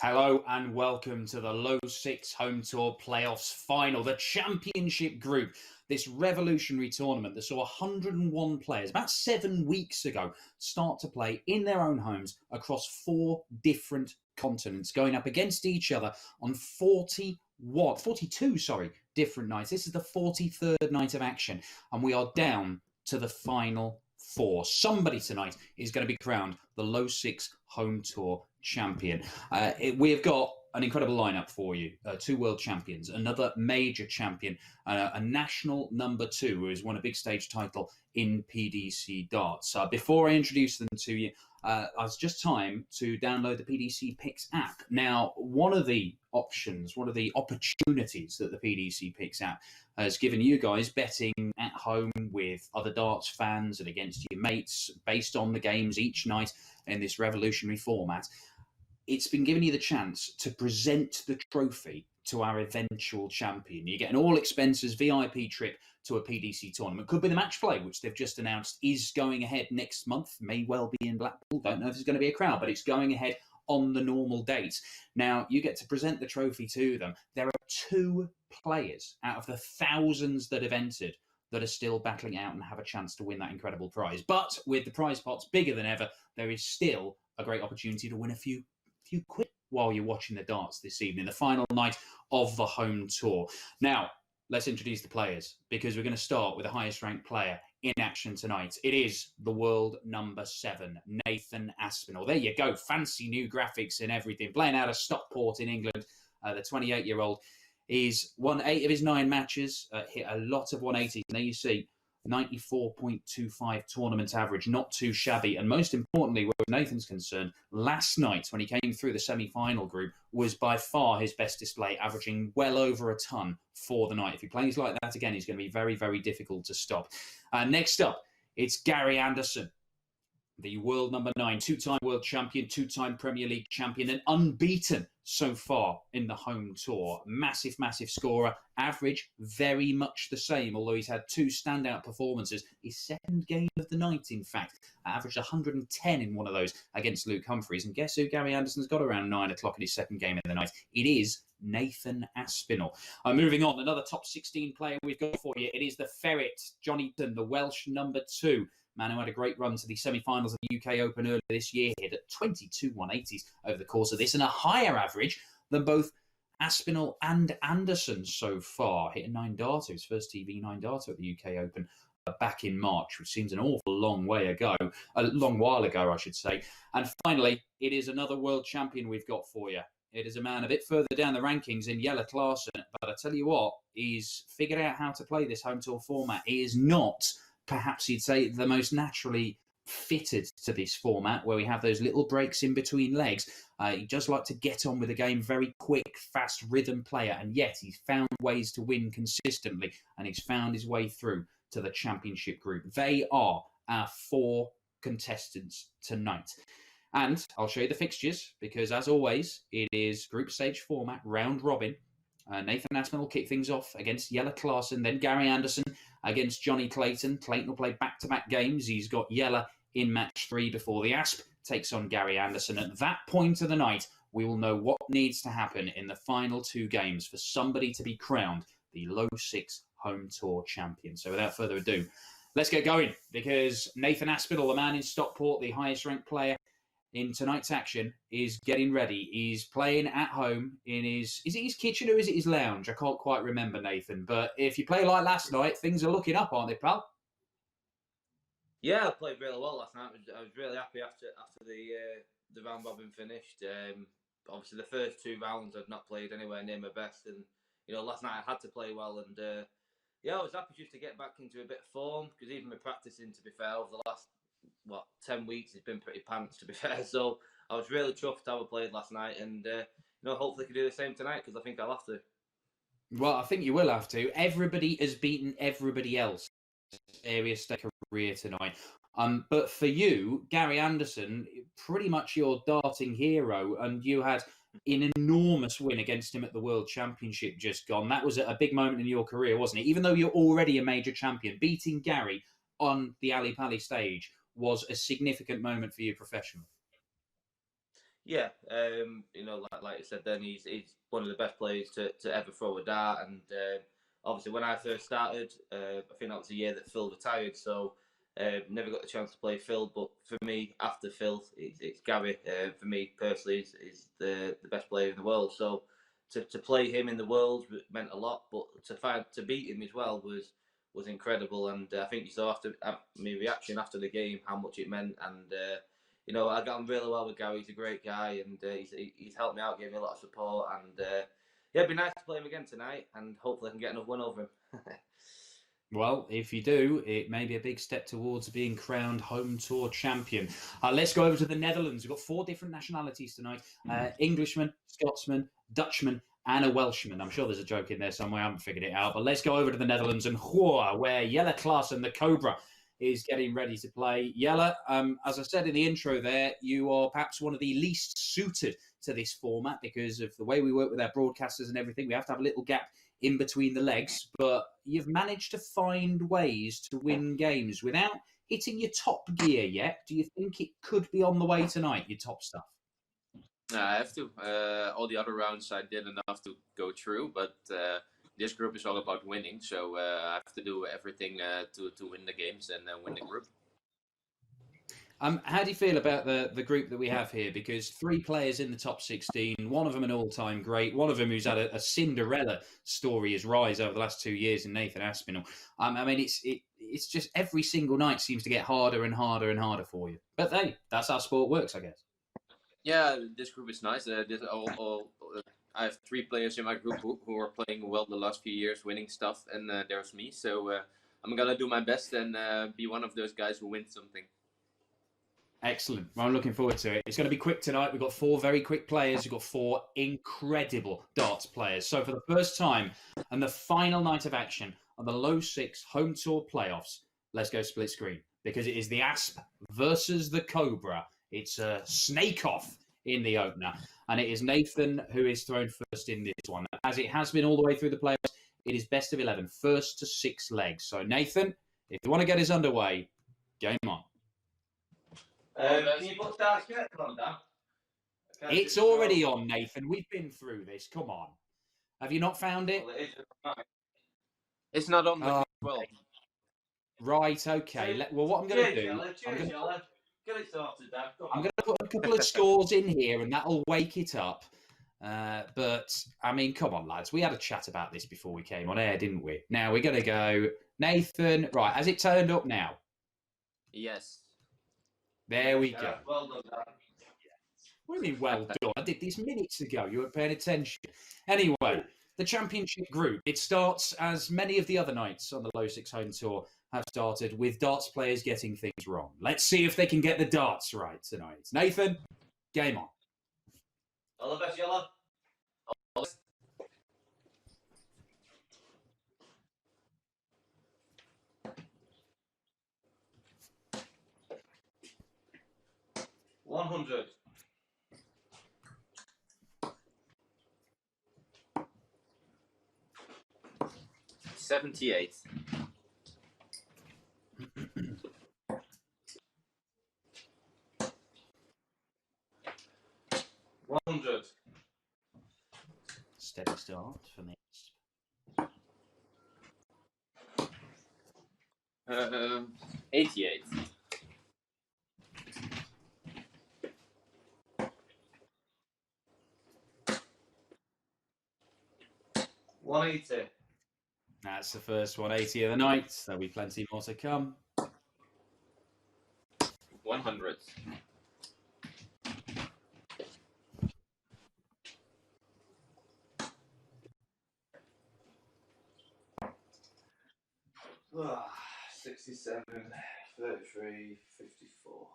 Hello and welcome to the Low6 Home Tour Play-Offs final, the championship group, this revolutionary tournament that saw 101 players about 7 weeks ago start to play in their own homes across 4 different continents, going up against each other on 42 different nights. This is the 43rd night of action, and we are down to the final 4. Somebody tonight is going to be crowned the Low6 Home Tour champion. We have got an incredible lineup for you. 2 world champions, another major champion, a national number 2 who has won a big stage title in PDC darts. Before I introduce them to you, it's just time to download the PDC Picks app. Now, one of the opportunities that the PDC Picks app has given you guys betting at home with other darts fans and against your mates based on the games each night in this revolutionary format. It's been giving you the chance to present the trophy to our eventual champion. You get an all-expenses VIP trip to a PDC tournament. Could be the match play, which they've just announced is going ahead next month. May well be in Blackpool. Don't know if there's going to be a crowd, but it's going ahead on the normal dates. Now, you get to present the trophy to them. There are 2 players out of the thousands that have entered that are still battling out and have a chance to win that incredible prize. But with the prize pots bigger than ever, there is still a great opportunity to win a few quid while you're watching the darts this evening, the final night of the home tour. Now, let's introduce the players, because we're going to start with the highest ranked player in action tonight. It is the world number 7, Nathan Aspinall. There you go, fancy new graphics and everything. Playing out of Stockport in England, the 28-year-old. He's won 8 of his 9 matches, hit a lot of 180s. And there you see, 94.25 tournament average, not too shabby. And most importantly, where Nathan's concerned, last night when he came through the semi-final group was by far his best display, averaging well over a ton for the night. If he plays like that again, he's going to be very, very difficult to stop. Next up, it's Gary Anderson, the world number 9, 2-time world champion, 2-time Premier League champion, and unbeaten so far in the home tour. Massive, massive scorer. Average very much the same, although he's had 2 standout performances. His second game of the night, in fact, averaged 110 in one of those against Luke Humphreys. And guess who Gary Anderson's got around 9 o'clock in his second game of the night? It is Nathan Aspinall. Moving on, another top 16 player we've got for you. It is the Ferret, Johnny Dunn, the Welsh number 2. Man who had a great run to the semi-finals of the UK Open earlier this year, hit at 22 180s over the course of this, and a higher average than both Aspinall and Anderson so far. Hit a 9-darter, his first TV 9-darter at the UK Open back in March, which seems an awful long while ago, I should say. And finally, it is another world champion we've got for you. It is a man a bit further down the rankings in Jelle Klaasen, but I tell you what, he's figured out how to play this home tour format. He is not, perhaps you'd say, the most naturally fitted to this format, where we have those little breaks in between legs. He does like to get on with the game, very quick, fast rhythm player, and yet he's found ways to win consistently, and he's found his way through to the championship group. They are our 4 contestants tonight. And I'll show you the fixtures, because as always, it is group stage format, round robin. Nathan Aspinall will kick things off against Jelle Klaasen, then Gary Anderson against Johnny Clayton. Clayton will play back-to-back games. He's got Jelle in match 3 before the Asp takes on Gary Anderson. At that point of the night, we will know what needs to happen in the final 2 games for somebody to be crowned the Low6 Home Tour champion. So without further ado, let's get going, because Nathan Aspinall, the man in Stockport, the highest-ranked player in tonight's action, is getting ready. He's playing at home in is it his kitchen or is it his lounge? I can't quite remember, Nathan. But if you play like last night, things are looking up, aren't they, pal? Yeah, I played really well last night. I was really happy after the round robin finished. Obviously, the first 2 rounds I'd not played anywhere near my best, and last night I had to play well. And I was happy just to get back into a bit of form, because even my practicing, to be fair, over the last 10 weeks, it's been pretty pants, to be fair. So I was really chuffed how I played last night, and hopefully I can do the same tonight, because I think I'll have to. Well, I think you will have to. Everybody has beaten everybody else area state career tonight. But for you, Gary Anderson, pretty much your darting hero, and you had an enormous win against him at the World Championship just gone. That was a big moment in your career, wasn't it? Even though you're already a major champion, beating Gary on the Ali Pali stage was a significant moment for you professionally. Yeah, like I said, then he's one of the best players to ever throw a dart. And obviously, when I first started, I think that was the year that Phil retired. So never got the chance to play Phil. But for me, after Phil, it's Gary. For me personally, is the best player in the world. So to play him in the world meant a lot. But to beat him as well was incredible. And I think you saw after my reaction after the game how much it meant. And I got on really well with Gary. He's a great guy, and he's helped me out, gave me a lot of support. And it'd be nice to play him again tonight, and hopefully I can get another win over him. Well, if you do, it may be a big step towards being crowned home tour champion. Let's go over to the Netherlands. We've got 4 different nationalities tonight. Englishman, Scotsman, Dutchman, and a Welshman. I'm sure there's a joke in there somewhere. I haven't figured it out. But let's go over to the Netherlands and Goor, where Jelle Klaassen, the Cobra, is getting ready to play. Jelle, as I said in the intro there, you are perhaps one of the least suited to this format because of the way we work with our broadcasters and everything. We have to have a little gap in between the legs, but you've managed to find ways to win games without hitting your top gear yet. Do you think it could be on the way tonight, your top stuff? I have to. All the other rounds I did enough to go through, but this group is all about winning, so I have to do everything to win the games and win the group. How do you feel about the group that we have here? Because 3 players in the top 16, one of them an all-time great, one of them who's had a Cinderella story, his rise over the last 2 years in Nathan Aspinall. I mean, it's just every single night seems to get harder and harder and harder for you. But hey, that's how sport works, I guess. Yeah, this group is nice. I have 3 players in my group who are playing well the last few years, winning stuff, and there's me. So I'm gonna do my best and be one of those guys who wins something. Excellent. Well, I'm looking forward to it. It's going to be quick tonight. We've got 4 very quick players. We've got 4 incredible darts players. So for the first time and the final night of action on the Low6 Home Tour Play-Offs, let's go split screen because it is the Asp versus the Cobra. It's a snake-off in the opener. And it is Nathan who is thrown first in this one. As it has been all the way through the playoffs, it is best of 11, first to 6 legs. So Nathan, if you want to get us underway, game on. Can you put start sketch on, Dan? It's already on, Nathan. We've been through this. Come on. Have you not found it? Well, it is. It's not on the well. Right, okay. Well, what I'm going to do... Get it sorted, Dan. I'm going to put a couple of scores in here and that'll wake it up. But, I mean, come on, lads. We had a chat about this before we came on air, didn't we? Now, we're going to go... Nathan, right, has it turned up now? Yes. There we go. Well done, Dan. What do you mean, well done? I did this minutes ago. You weren't paying attention. Anyway, the championship group. It starts as many of the other nights on the Low6 Home Tour have started with darts players getting things wrong. Let's see if they can get the darts right tonight. Nathan, game on. All the best, Jelle. 100. 78. 100. Steady start for me. 88. 180. That's the first 180 of the night. There'll be plenty more to come. 100. 67, 33, 54.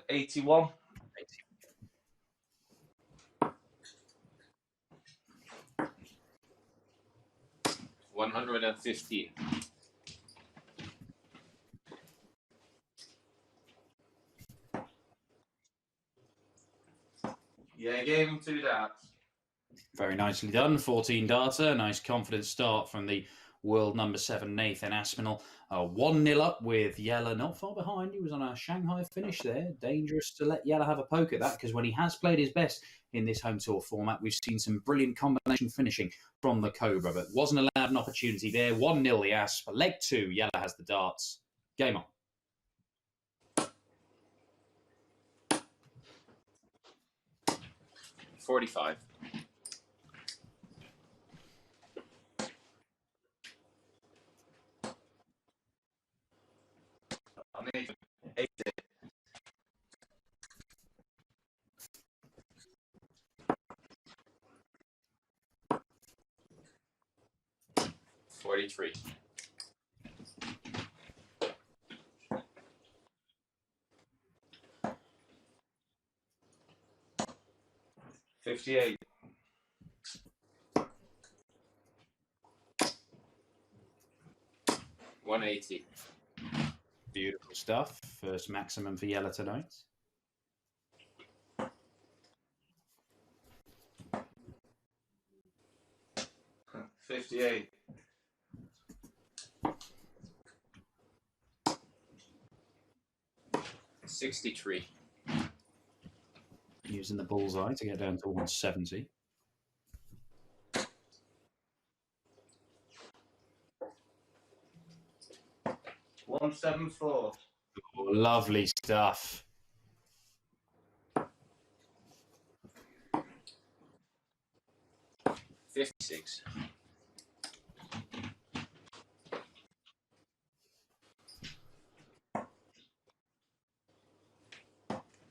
81. 115. Yeah, gave him 2 darts. Very nicely done. 14 data. Nice confident start from the world number 7, Nathan Aspinall. 1-0 up with Yella not far behind. He was on a Shanghai finish there. Dangerous to let Yella have a poke at that, because when he has played his best in this home tour format, we've seen some brilliant combination finishing from the Cobra, but wasn't allowed an opportunity there. 1-0 the Asp. Leg 2, Yella has the darts. Game on. $45. I mean, 80. $43. 58. $180. Beautiful stuff. First maximum for Yella tonight. $58. 63. Using the bullseye to get down to 170. $174. Oh, lovely stuff. $56.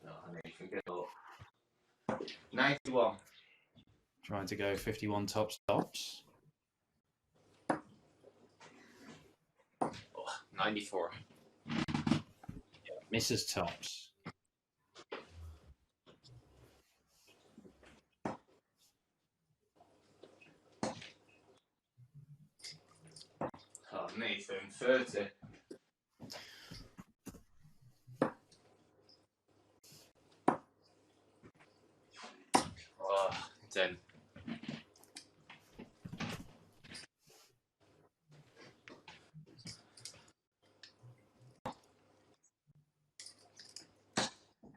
No, I need to get up. 91. Trying to go 51 tops. Tops. 94. Misses tops. Oh, Nathan, 30. Oh, 10.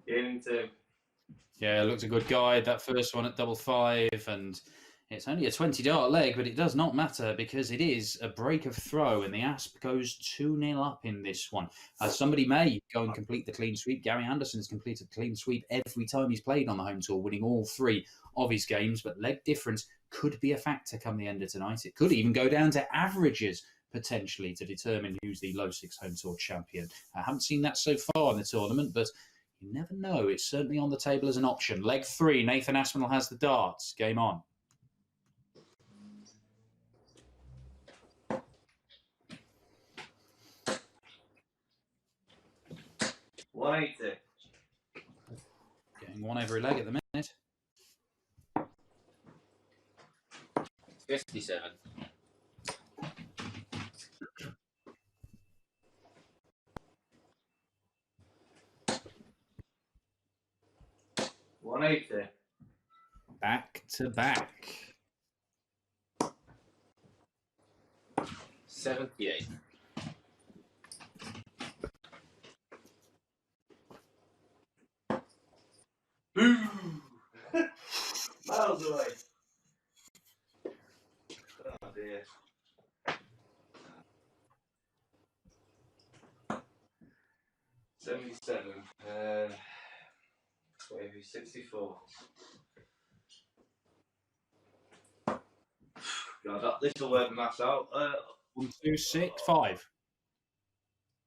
Game 2. Yeah, looked a good guide. That first one at 5-5, and it's only a 20 dart leg, but it does not matter because it is a break of throw, and the Asp goes 2-0 up in this one. Somebody may go and complete the clean sweep. Gary Anderson has completed the clean sweep every time he's played on the home tour, winning all 3 of his games, but leg difference could be a factor come the end of tonight. It could even go down to averages potentially to determine who's the Low6 Home Tour champion. I haven't seen that so far in the tournament, but you never know. It's certainly on the table as an option. Leg 3, Nathan Aspinall has the darts. Game on. $180. Getting one every leg at the minute. 57. $180. Back to back. 78. Miles away. Oh dear. 77. 64. God, this will wear the maths out. 1, 2, 6, 5.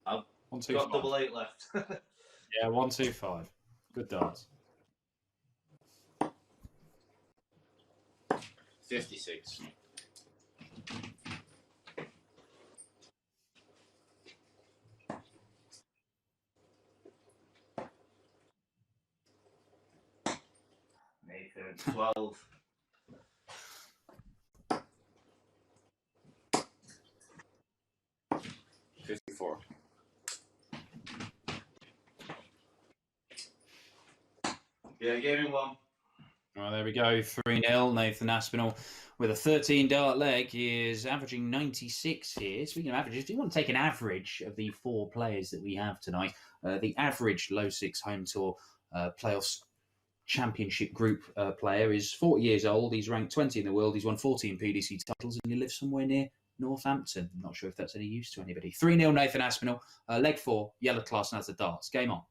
I've 1, 2, got 5. double 8 left. Yeah, 1, 2, 5. Good darts. 56. Nathan, 12. 54. Yeah, gave him 1. Well, there we go. 3-0. Nathan Aspinall with a 13 dart leg. He is averaging 96 here. Speaking of averages, do you want to take an average of the 4 players that we have tonight? The average Low6 Home Tour Playoffs Championship Group player is 40 years old. He's ranked 20 in the world. He's won 14 PDC titles, and he lives somewhere near Northampton. I'm not sure if that's any use to anybody. 3-0 Nathan Aspinall. Leg 4, Yellow Class has the darts. Game on.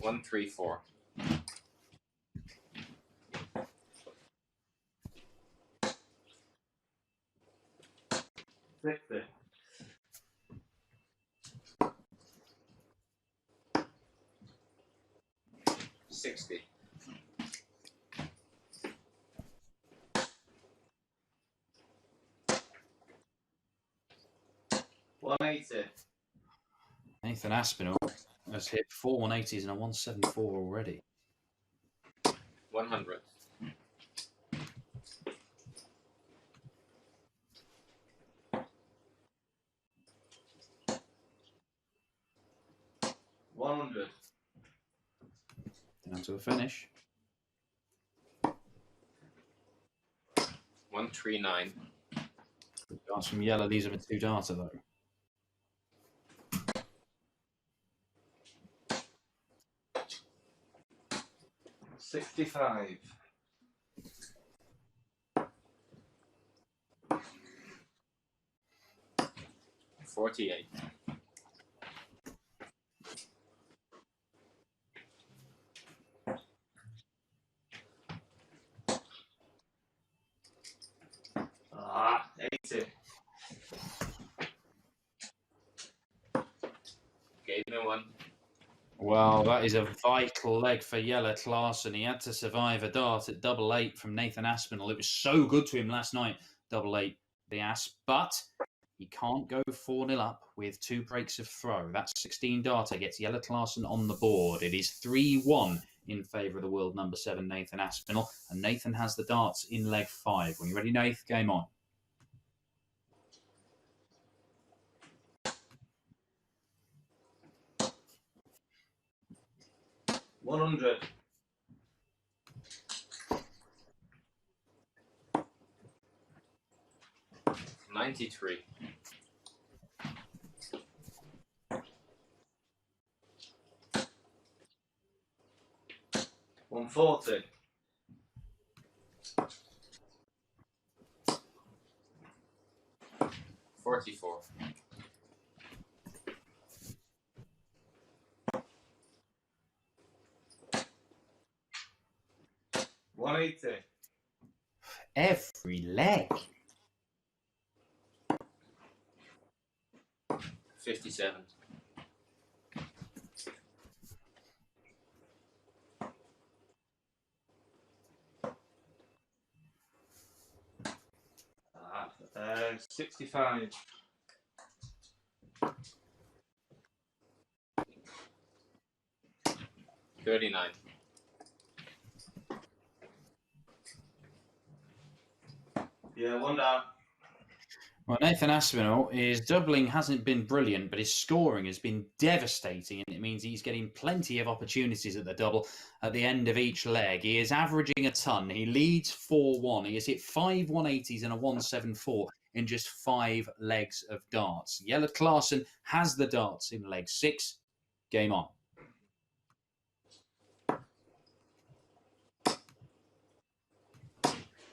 1-3-4. 60. 60. 180. Nathan Aspinall has hit 4 180s and a 174 already. 100. 100. Down to a finish. 139. Darts from Yellow. These are the 2 darter though. 65. 48. 80. Gave me one. Well, that is a vital leg for Yellow Class, and he had to survive a dart at 8-8 from Nathan Aspinall. It was so good to him last night, 8-8, the Asp, but he can't go 4-0 up with 2 breaks of throw. That 16 darter gets Yellow Class on the board. It is 3-1 in favour of the world number 7, Nathan Aspinall, and Nathan has the darts in leg 5. When you're ready, Nath, game on. 100. 93. 140. 44. 180. Every leg. 57. 65. 39. Yeah, 1 down. Well, Nathan Aspinall, his doubling hasn't been brilliant, but his scoring has been devastating, and it means he's getting plenty of opportunities at the double at the end of each leg. He is averaging a ton. He leads 4-1. He has hit 5 180s and a 174 in just 5 legs of darts. Yellow Clarkson has the darts in leg 6. Game on.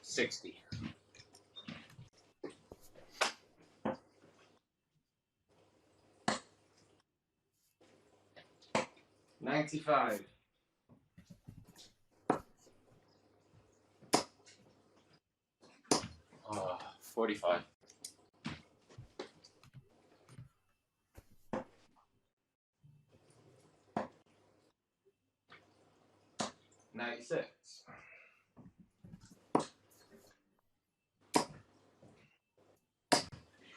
60. 95. 45. 96.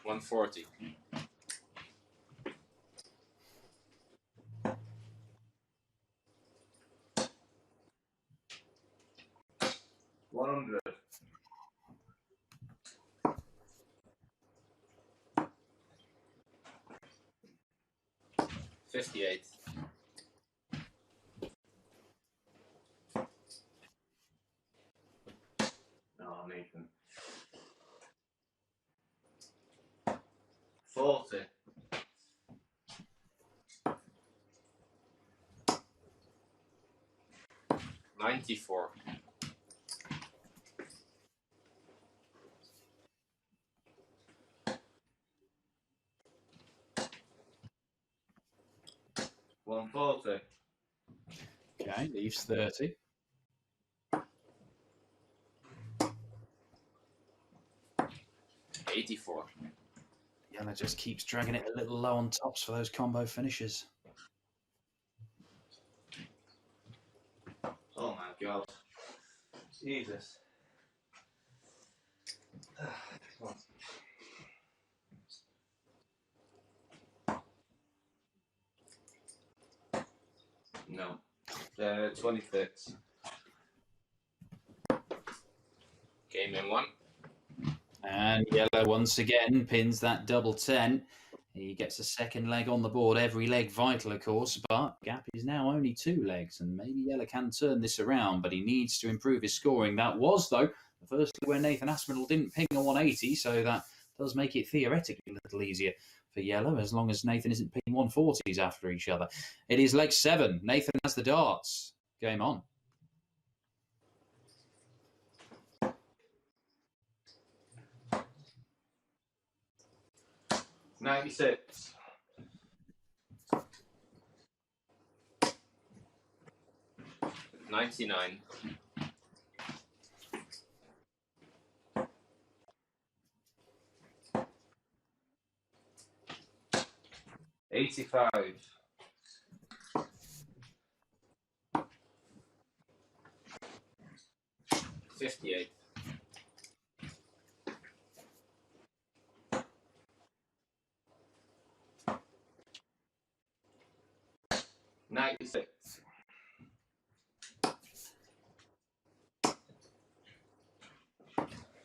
140. 100. 58. 140. 94. 140. Okay, leaves 30. 84. Yellow just keeps dragging it a little low on tops for those combo finishes. Oh my god. Jesus. No. 26. Game in 1. And yellow once again pins that double 10. He gets a second leg on the board. Every leg vital, of course, but gap is now only 2 legs, and maybe yellow can turn this around, but he needs to improve his scoring. That was, though, the first leg where Nathan Aspinall didn't ping a 180, so that does make it theoretically a little easier for yellow, as long as Nathan isn't pinging 140s after each other. It is leg 7. Nathan has the darts. Game on. 96. 99. 85. 58. 96.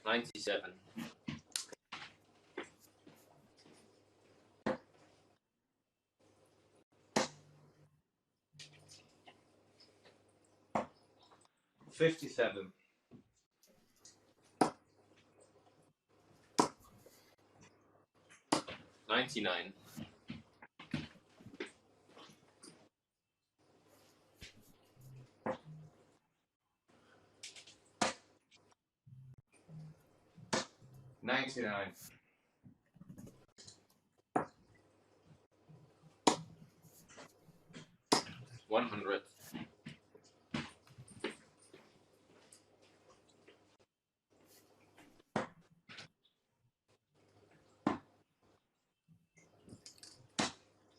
97. 57. 99. 99. 100.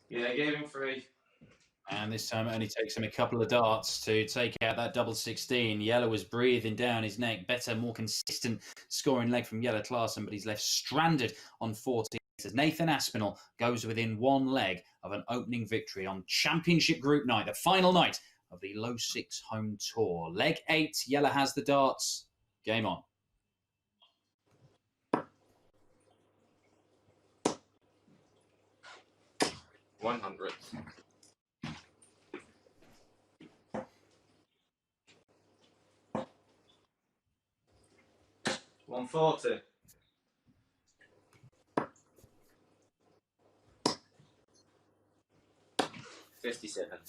Yeah, I gave him 3. And this time it only takes him a couple of darts to take out that double 16. Yellow was breathing down his neck. Better, more consistent scoring leg from Yellow Clarkson, but he's left stranded on 14. As Nathan Aspinall goes within 1 leg of an opening victory on Championship Group Night, the final night of the Low6 Home Tour. Leg 8, Yellow has the darts. Game on. 100. 140. 57.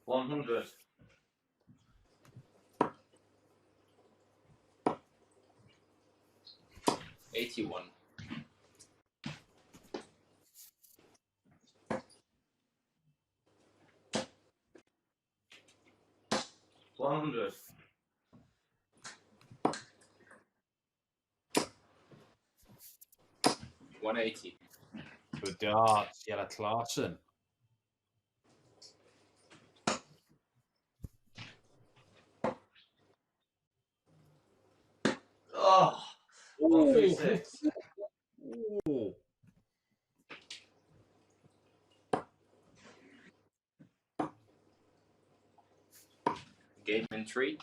100. 81. 100. 180. Good darts, Yellow Clarkson. Oh, 136. Ooh. Game in 3.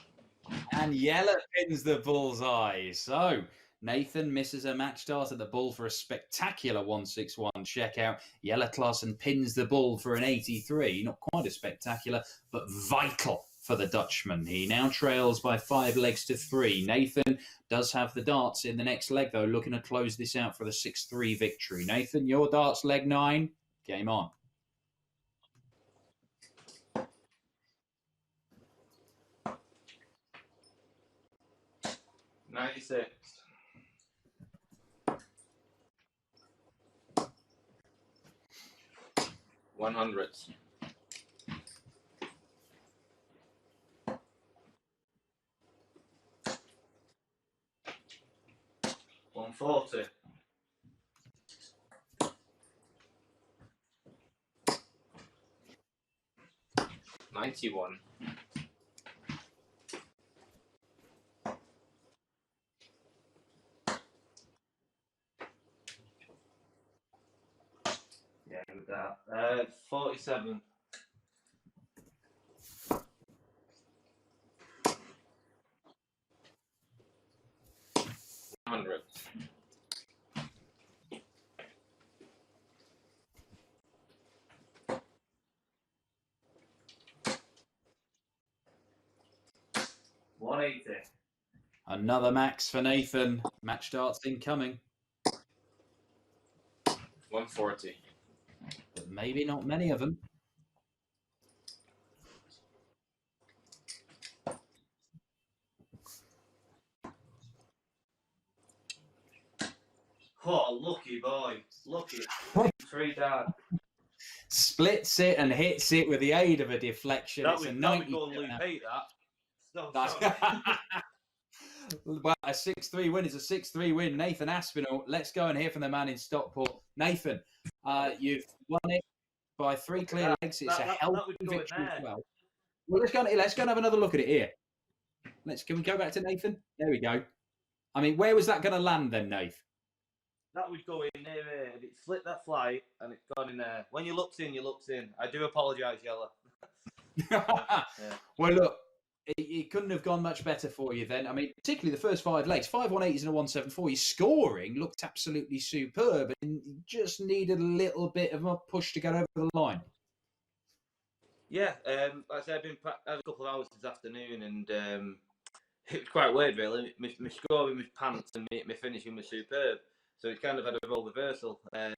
And Yellow pins the bullseye. So Nathan misses a match start at the bull for a spectacular 161 checkout. Yellow Clarkson pins the bull for an 83. Not quite as spectacular, but vital for the Dutchman. He now trails by 5 legs to 3. Nathan does have the darts in the next leg, though, looking to close this out for the 6-3 victory. Nathan, your darts, leg 9. Game on. $96. $100. $140. $91. Yeah, with that. 47. $100. $180. Another max for Nathan. Match darts incoming. $140. But maybe not many of them. Oh, lucky boy. Lucky. 3 down. Splits it and hits it with the aid of a deflection. That It's would a go 90. and Luke Pate, that. No, That's well, a 6-3 win is a 6-3 win. Nathan Aspinall, let's go and hear from the man in Stockport. Nathan, you've won it by 3 clear legs. It's a healthy victory as well. Well, let's go and have another look at it here. Can we go back to Nathan? There we go. I mean, where was that going to land then, Nath? That would go in there. It slipped that flight and it's gone in there. When you looked in, you looked in. I do apologise, Yella. Yeah. Well, look, it couldn't have gone much better for you then. I mean, particularly the first 5 legs. 5 180s and a 174. Your scoring looked absolutely superb and you just needed a little bit of a push to get over the line. Yeah, like I said, I had a couple of hours this afternoon and it was quite weird, really. My scoring was pants and my finishing was superb. So it kind of had a role reversal. I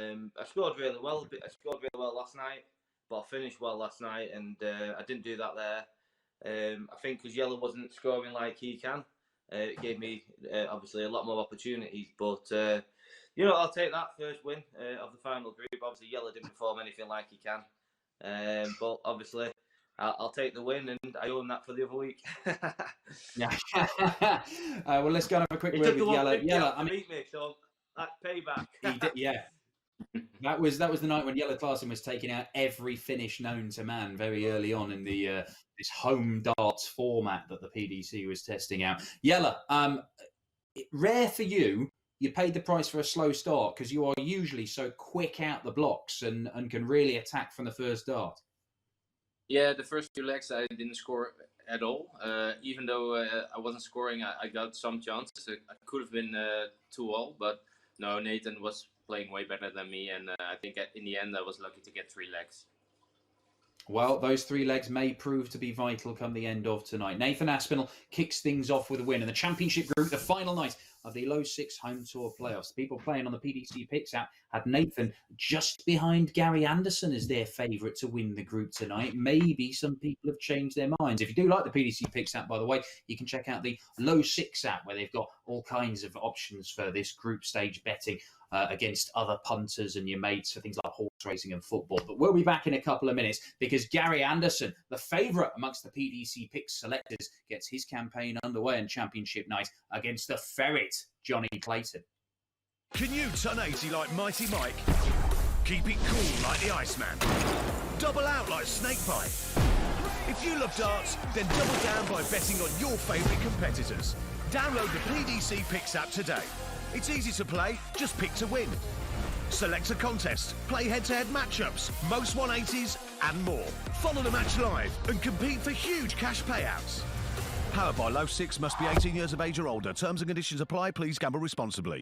scored really well. I scored really well last night, but I finished well last night, and I didn't do that there. I think because Yellow wasn't scoring like he can, it gave me obviously a lot more opportunities. But I'll take that first win of the final group. Obviously, Yellow didn't perform anything like he can, but obviously. I'll take the win, and I own that for the other week. Yeah. Well, let's go and have a quick word with Yellow. Yellow, I mean, me, so that's payback. He did, yeah. That was the night when Yellow Clarkson was taking out every finish known to man very early on in the this home darts format that the PDC was testing out. Yellow, rare for you. You paid the price for a slow start because you are usually so quick out the blocks and can really attack from the first dart. Yeah, the first 2 legs I didn't score at all. Even though I wasn't scoring, I got some chances. I could have been 2-all, but no, Nathan was playing way better than me, and I think in the end I was lucky to get 3 legs. Well, those 3 legs may prove to be vital come the end of tonight. Nathan Aspinall kicks things off with a win in the championship group, the final night of the Low6 Home Tour Play-Offs. The people playing on the PDC Picks app had Nathan just behind Gary Anderson as their favourite to win the group tonight. Maybe some people have changed their minds. If you do like the PDC Picks app, by the way, you can check out the Low6 app where they've got all kinds of options for this group stage betting against other punters and your mates for things like horse racing and football. But we'll be back in a couple of minutes because Gary Anderson, the favourite amongst the PDC Picks selectors, gets his campaign underway in championship night against the ferret, Johnny Clayton. Can you turn 80 like Mighty Mike? Keep it cool like the Iceman? Double out like Snakebite? If you love darts, then double down by betting on your favourite competitors. Download the PDC Picks app today. It's easy to play, just pick to win. Select a contest, play head-to-head matchups, most 180s and more. Follow the match live and compete for huge cash payouts. Powered by Low6, must be 18 years of age or older. Terms and conditions apply. Please gamble responsibly.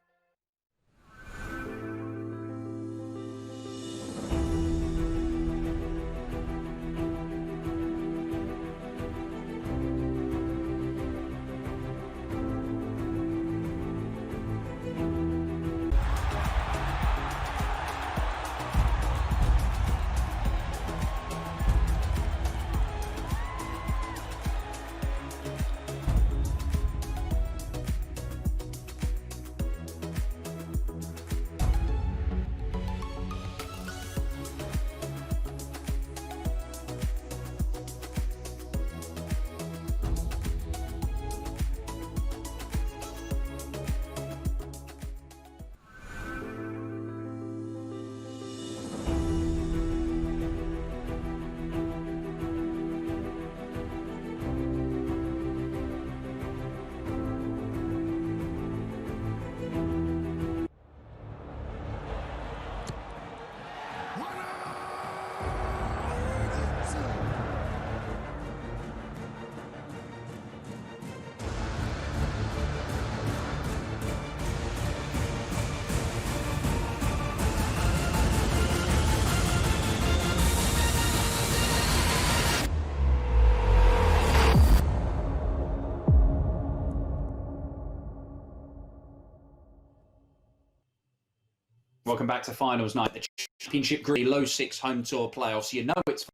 welcome back to finals night. The championship group, Low6 Home Tour Play-Offs. You know it's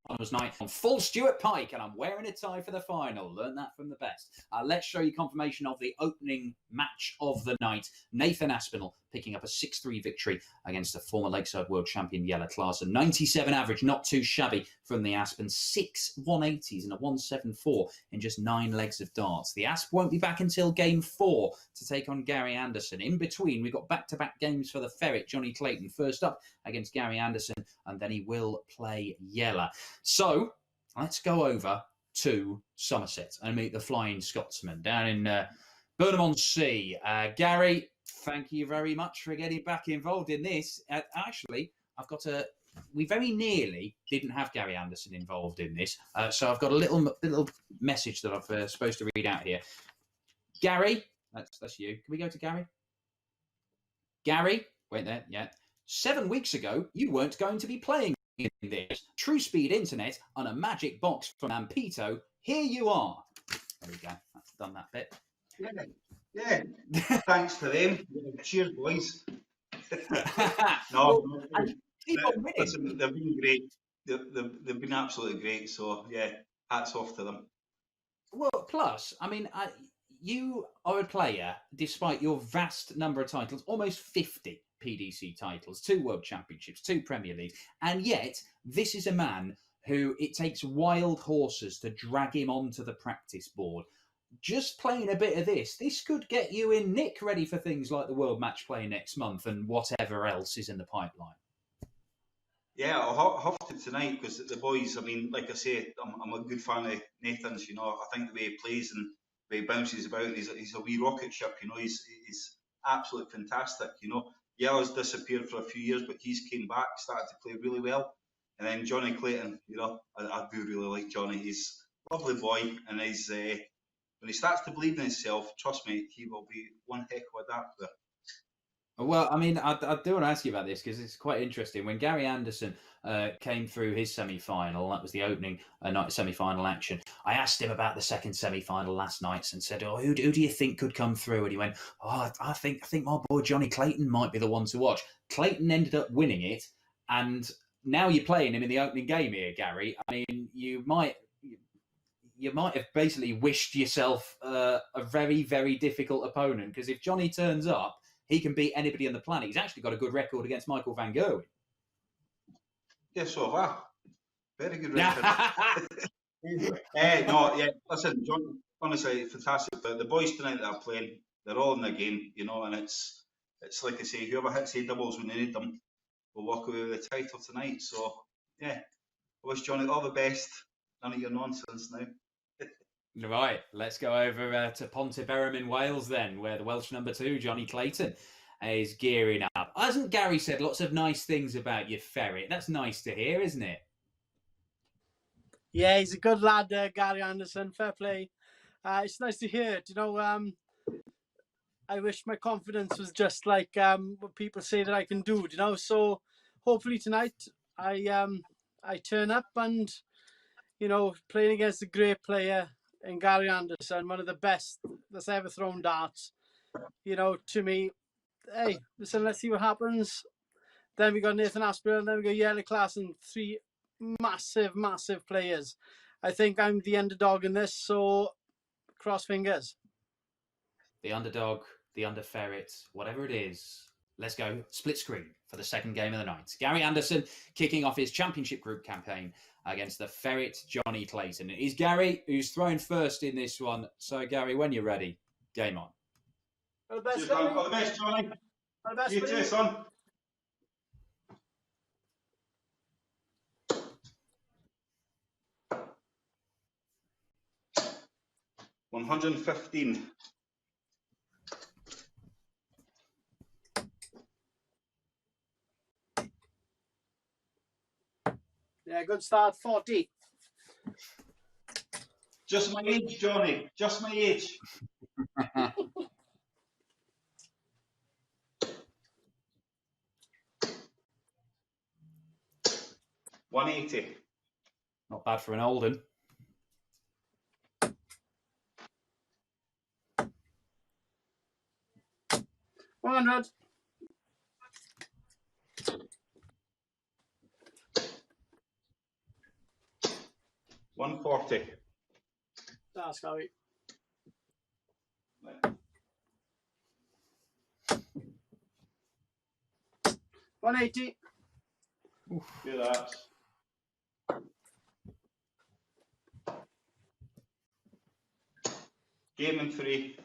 finals night on full Stuart Pike, and I'm wearing a tie for the final. Learn that from the best. Let's show you confirmation of the opening match of the night. Nathan Aspinall picking up a 6-3 victory against a former Lakeside World Champion Yella class. A 97 average, not too shabby from the Asp, and 6 180s and a 174 in just 9 legs of darts. The Asp won't be back until game 4 to take on Gary Anderson. In between, we've got back-to-back games for the Ferret, Johnny Clayton, first up against Gary Anderson, and then he will play Yella. So let's go over to Somerset and meet the Flying Scotsman down in Burnham-on-Sea. Gary, thank you very much for getting back involved in this. Actually, we very nearly didn't have Gary Anderson involved in this, so I've got a little message that I'm supposed to read out here. Gary, that's you. Can we go to Gary? Gary, wait there, yeah. 7 weeks ago, you weren't going to be playing in this. True speed internet on a magic box from Ampito. Here you are. There we go. That's done that bit. Yeah. Thanks to them. Cheers, boys. No, listen, they've been great. They've been absolutely great. So yeah, hats off to them. Well, plus, I mean, you are a player, despite your vast number of titles, almost 50 PDC titles, 2 World Championships, 2 Premier Leagues, and yet this is a man who it takes wild horses to drag him onto the practice board. Just playing a bit of this could get you in nick ready for things like the World Match Play next month and whatever else is in the pipeline. Yeah, I'll have to tonight because the boys, I mean, like I say, I'm a good fan of Nathan's, you know. I think the way he plays and the way he bounces about, he's a wee rocket ship, you know. He's absolutely fantastic, you know. Yella's disappeared for a few years, but he's came back, started to play really well. And then Johnny Clayton, you know, I do really like Johnny. He's a lovely boy, and he's when he starts to believe in himself, trust me, he will be one heck of a adapter. Well, I mean, I do want to ask you about this because it's quite interesting. When Gary Anderson came through his semi-final, that was the opening night semi-final action, I asked him about the second semi-final last night and said, oh, who do you think could come through? And he went, oh, I think my boy Johnny Clayton might be the one to watch. Clayton ended up winning it, and now you're playing him in the opening game here, Gary. I mean, you might have basically wished yourself a very, very difficult opponent, because if Johnny turns up, he can beat anybody on the planet. He's actually got a good record against Michael van Gerwen. Yeah, so have I. Very good record. No, yeah, listen, John, honestly, fantastic. The boys tonight that are playing, they're all in the game, you know, and it's like I say, whoever hits A doubles when they need them will walk away with the title tonight. So, yeah, I wish Johnny all the best. None of your nonsense now. Right, let's go over to Pontyberem in Wales then, where the Welsh number 2, Johnny Clayton, is gearing up. Hasn't Gary said lots of nice things about your Ferret? That's nice to hear, isn't it? Yeah, he's a good lad, Gary Anderson. Fair play. It's nice to hear it. You know, I wish my confidence was just like what people say that I can do. You know, so hopefully tonight I turn up and, you know, playing against a great player in Gary Anderson, one of the best that's ever thrown darts. You know, to me, hey, listen, let's see what happens. Then we got Nathan Aspinall, and then we got Yella class, and 3 massive, massive players. I think I'm the underdog in this, so cross fingers. The underdog, the under-ferret, whatever it is. Let's go split screen for the second game of the night. Gary Anderson kicking off his championship group campaign against the Ferret, Johnny Clayton. It is Gary who's thrown first in this one. So, Gary, when you're ready, game on. All the best, Johnny. All the best, Johnny. All the best, you too, son. $115. Yeah, good start, 40. Just my age, Johnny. Just my age. $180. Not bad for an Olden. $100. 140. That's Gary. 180. Do that. Game in 3.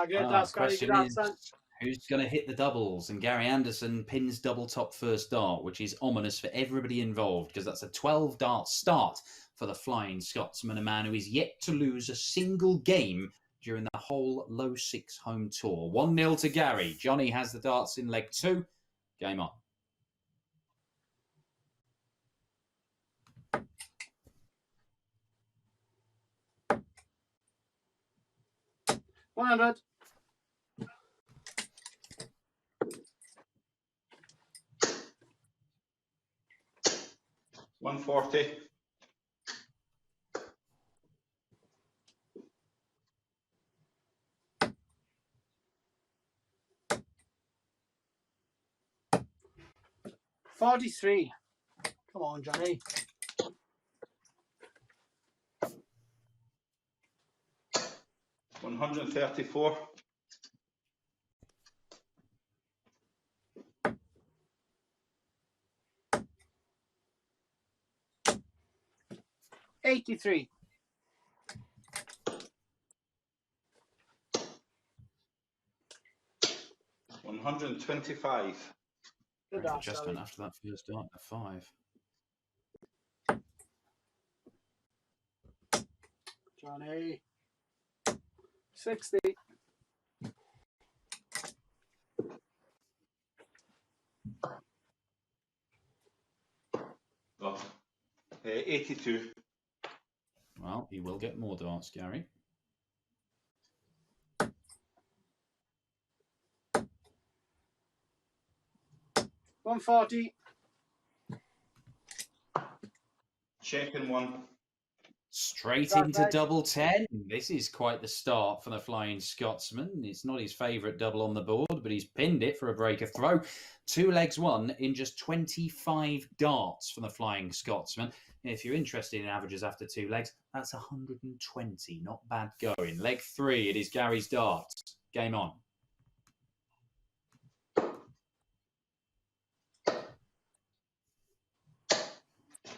Good, that's Gary. Question Good is, answer. who's going to hit the doubles? And Gary Anderson pins double top first dart, which is ominous for everybody involved because that's a 12 dart start for the Flying Scotsman, a man who is yet to lose a single game during the whole Low6 Home Tour. 1-0 to Gary. Johnny has the darts in leg 2. Game on. $100. 140. 43. Come on, Johnny. 134. 83. 125. Good dart, Adjustment Gary. after that first dart at 5. Johnny. 60. Oh. 82. Well, he will get more darts, Gary. 140. Checking 1. Straight That's into right. double 10. This is quite the start for the Flying Scotsman. It's not his favourite double on the board, but he's pinned it for a breaker throw. 2 legs won in just 25 darts from the Flying Scotsman. If you're interested in averages after 2 legs, that's 120. Not bad going. Leg 3, it is Gary's darts. Game on.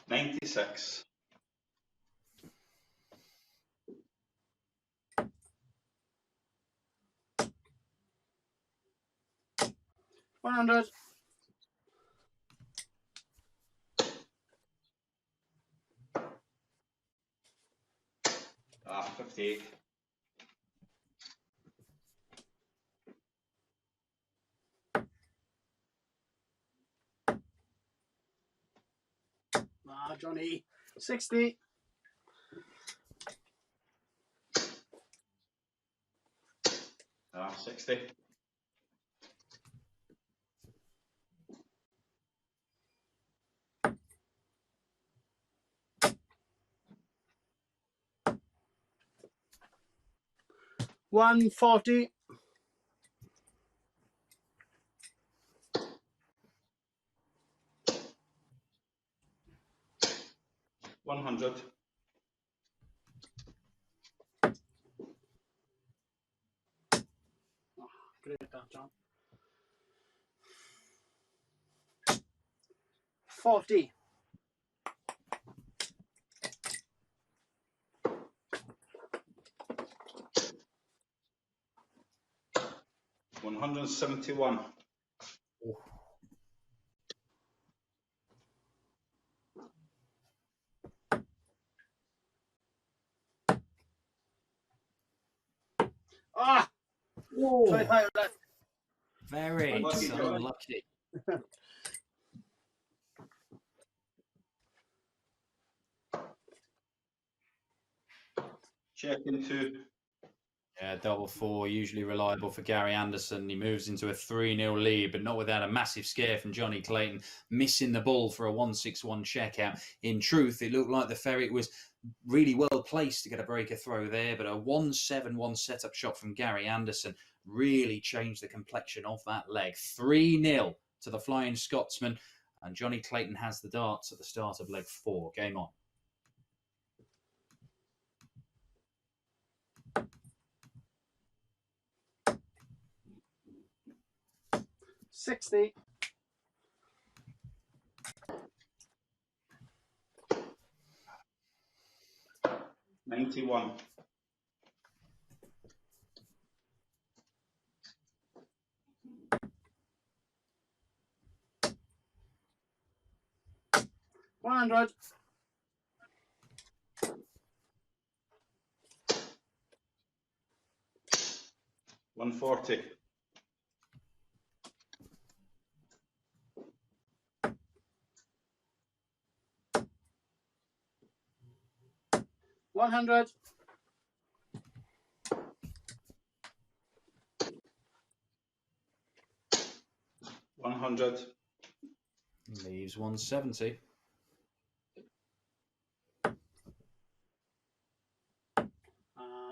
$96. 100. 58. Johnny. 60. 60. 140. 100. Great that, John. 40. 171. Ah! Whoa. 25 left. Very Unlucky, Johnny. unlucky. Checking 2. Yeah, double 4, usually reliable for Gary Anderson. He moves into a 3-0 lead, but not without a massive scare from Johnny Clayton, missing the ball for a 161 checkout. In truth, it looked like the ferret was really well placed to get a breaker throw there, but a 171 setup shot from Gary Anderson really changed the complexion of that leg. 3-0 to the Flying Scotsman, and Johnny Clayton has the darts at the start of leg 4. Game on. 60. 91. 100. 140. 100. 100. Leaves 170.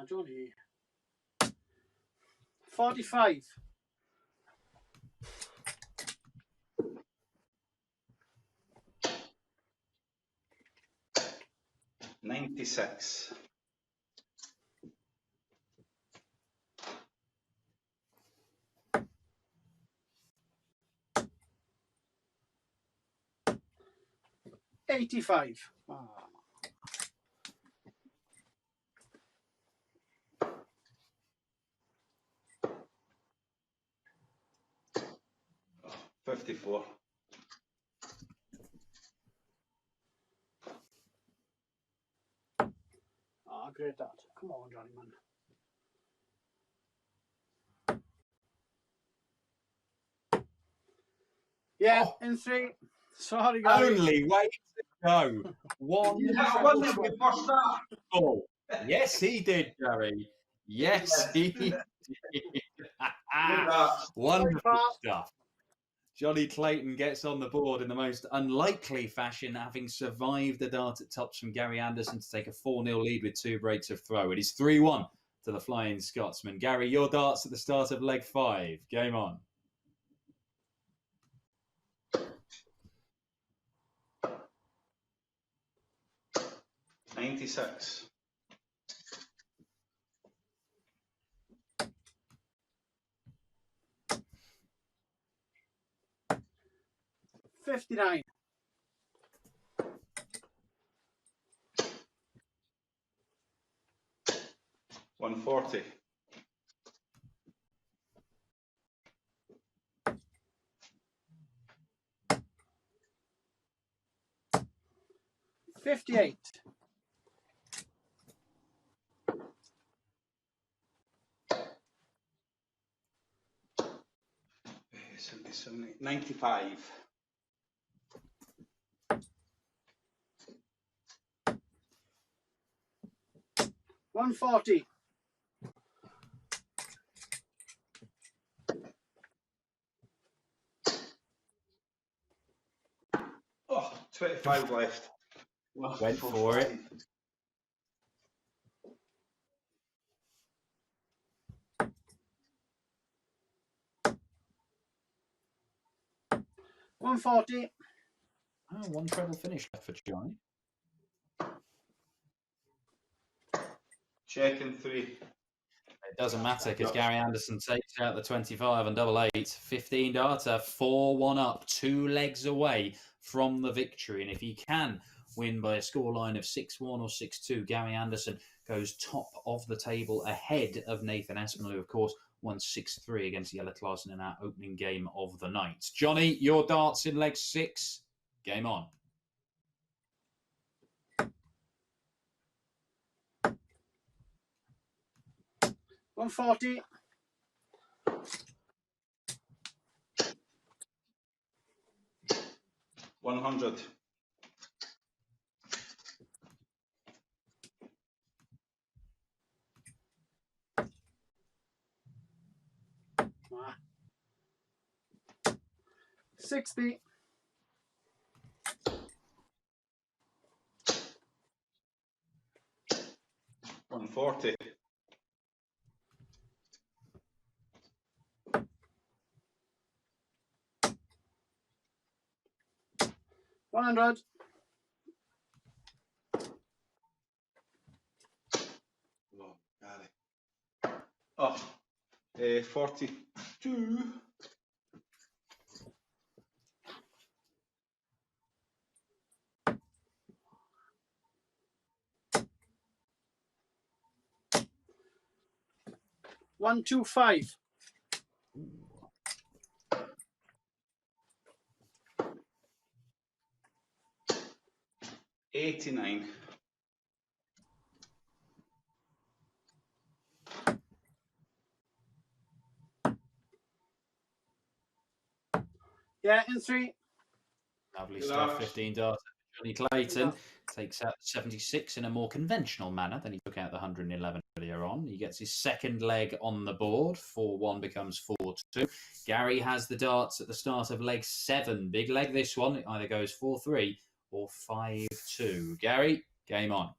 Johnny. 45. 96. 85. 54. Great that. Come on, Johnny, man. Yeah, in 3. Sorry, guys. Only way to go. One I won it with first start. goal. Yes, he did, Gary. Yes, he did. Wonderful stuff. Johnny Clayton gets on the board in the most unlikely fashion, having survived the dart at tops from Gary Anderson to take a 4-0 lead with 2 breaks of throw. It is 3-1 to the Flying Scotsman. Gary, your darts at the start of leg 5. Game on. 96. 59. 140. 58. 95. 140. 25 left. Went for it. $140. Oh, one treble finish left for Johnny. Checking 3. It doesn't matter because Gary Anderson takes out the 25 and double 8. 15 darter, 4-1 up, 2 legs away from the victory. And if he can win by a scoreline of 6-1 or 6-2, Gary Anderson goes top of the table ahead of Nathan Aspinall, who, of course, won 6-3 against Jelle Klaassen in our opening game of the night. Johnny, your darts in leg 6. Game on. 140. 100. 60. 140. 100. Oh, got it. 42. 125. $89. Yeah, in 3. Lovely stuff. 15 data. Johnny Clayton takes out 76 in a more conventional manner than he took out the 111 earlier on. He gets his second leg on the board. 4-1 becomes 4-2. Gary has the darts at the start of leg 7. Big leg this one. It either goes 4-3 or 5-2. Gary, game on.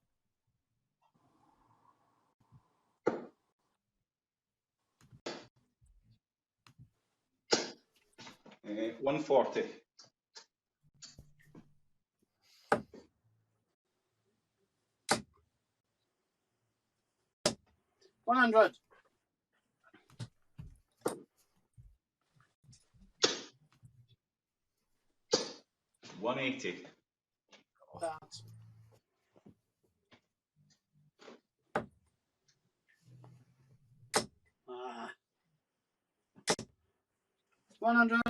$140. $100. $180. Darts. $100.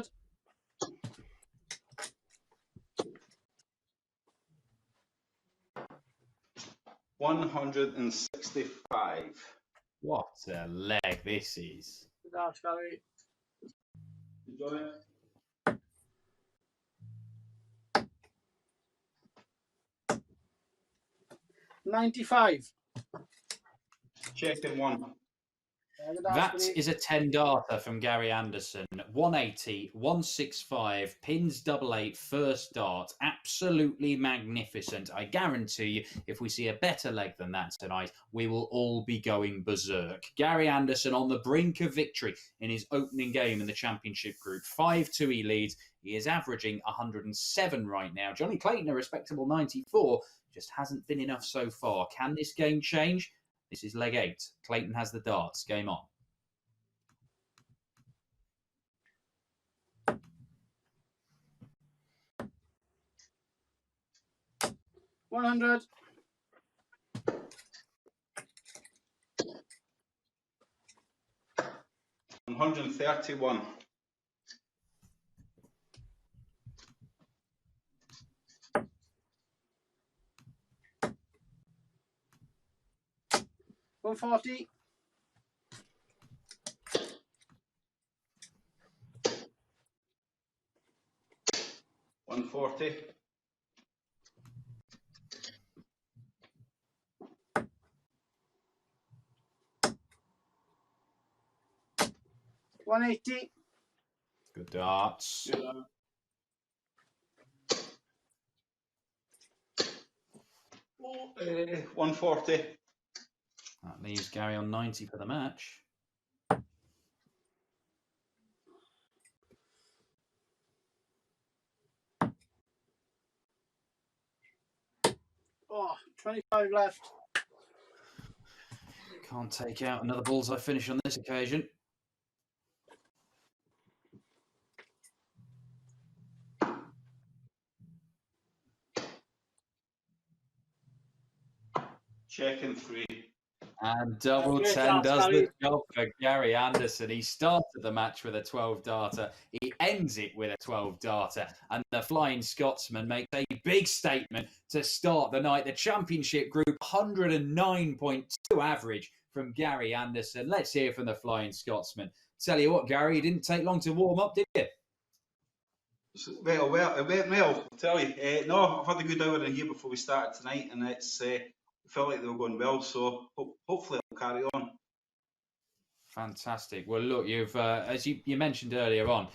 $165. What a leg this is. Darts, Gary. Enjoy it. $95. Checking 1. That is a 10 data from Gary Anderson. 180, 165, pins 88, first dart. Absolutely magnificent. I guarantee you, if we see a better leg than that tonight, we will all be going berserk. Gary Anderson on the brink of victory in his opening game in the championship group. 5-2 he leads. He is averaging 107 right now. Johnny Clayton, a respectable 94, just hasn't been enough so far. Can this game change? This is leg 8. Clayton has the darts. Game on. $100. $131. $140. $140. $180. Good darts. $140. That leaves Gary on 90 for the match. Oh, 25 left. Can't take out another bullseye finish on this occasion. Checking 3. And double Great 10 darts, does Gary. the job for Gary Anderson. He started the match with a 12 darter. He ends it with a 12 darter. And the Flying Scotsman makes a big statement to start the night. The championship group, 109.2 average from Gary Anderson. Let's hear from the Flying Scotsman. Tell you what, Gary, you didn't take long to warm up, did you? Well, I'll tell you. No, I've had a good hour in here before we started tonight, and it's felt like they were going well, so hopefully I'll carry on. Fantastic. Well, look, you've as you mentioned earlier on,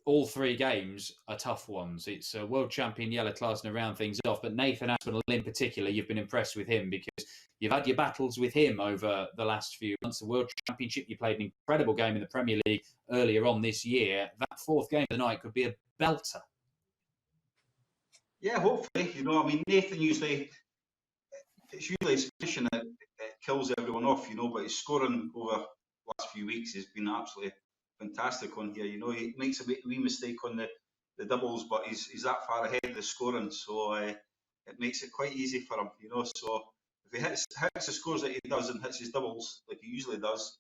all 3 games are tough ones. It's a world champion Yellow Class and round things off, but Nathan Aspinall in particular, you've been impressed with him because you've had your battles with him over the last few months. The World Championship, you played an incredible game in the Premier League earlier on this year. That 4th game of the night could be a belter. Yeah, hopefully. You know, I mean, Nathan it's usually his finishing that kills everyone off, you know, but his scoring over the last few weeks has been absolutely fantastic on here. You know, he makes a wee mistake on the doubles, but he's that far ahead of the scoring, so it makes it quite easy for him, you know. So if he hits the scores that he does and hits his doubles like he usually does,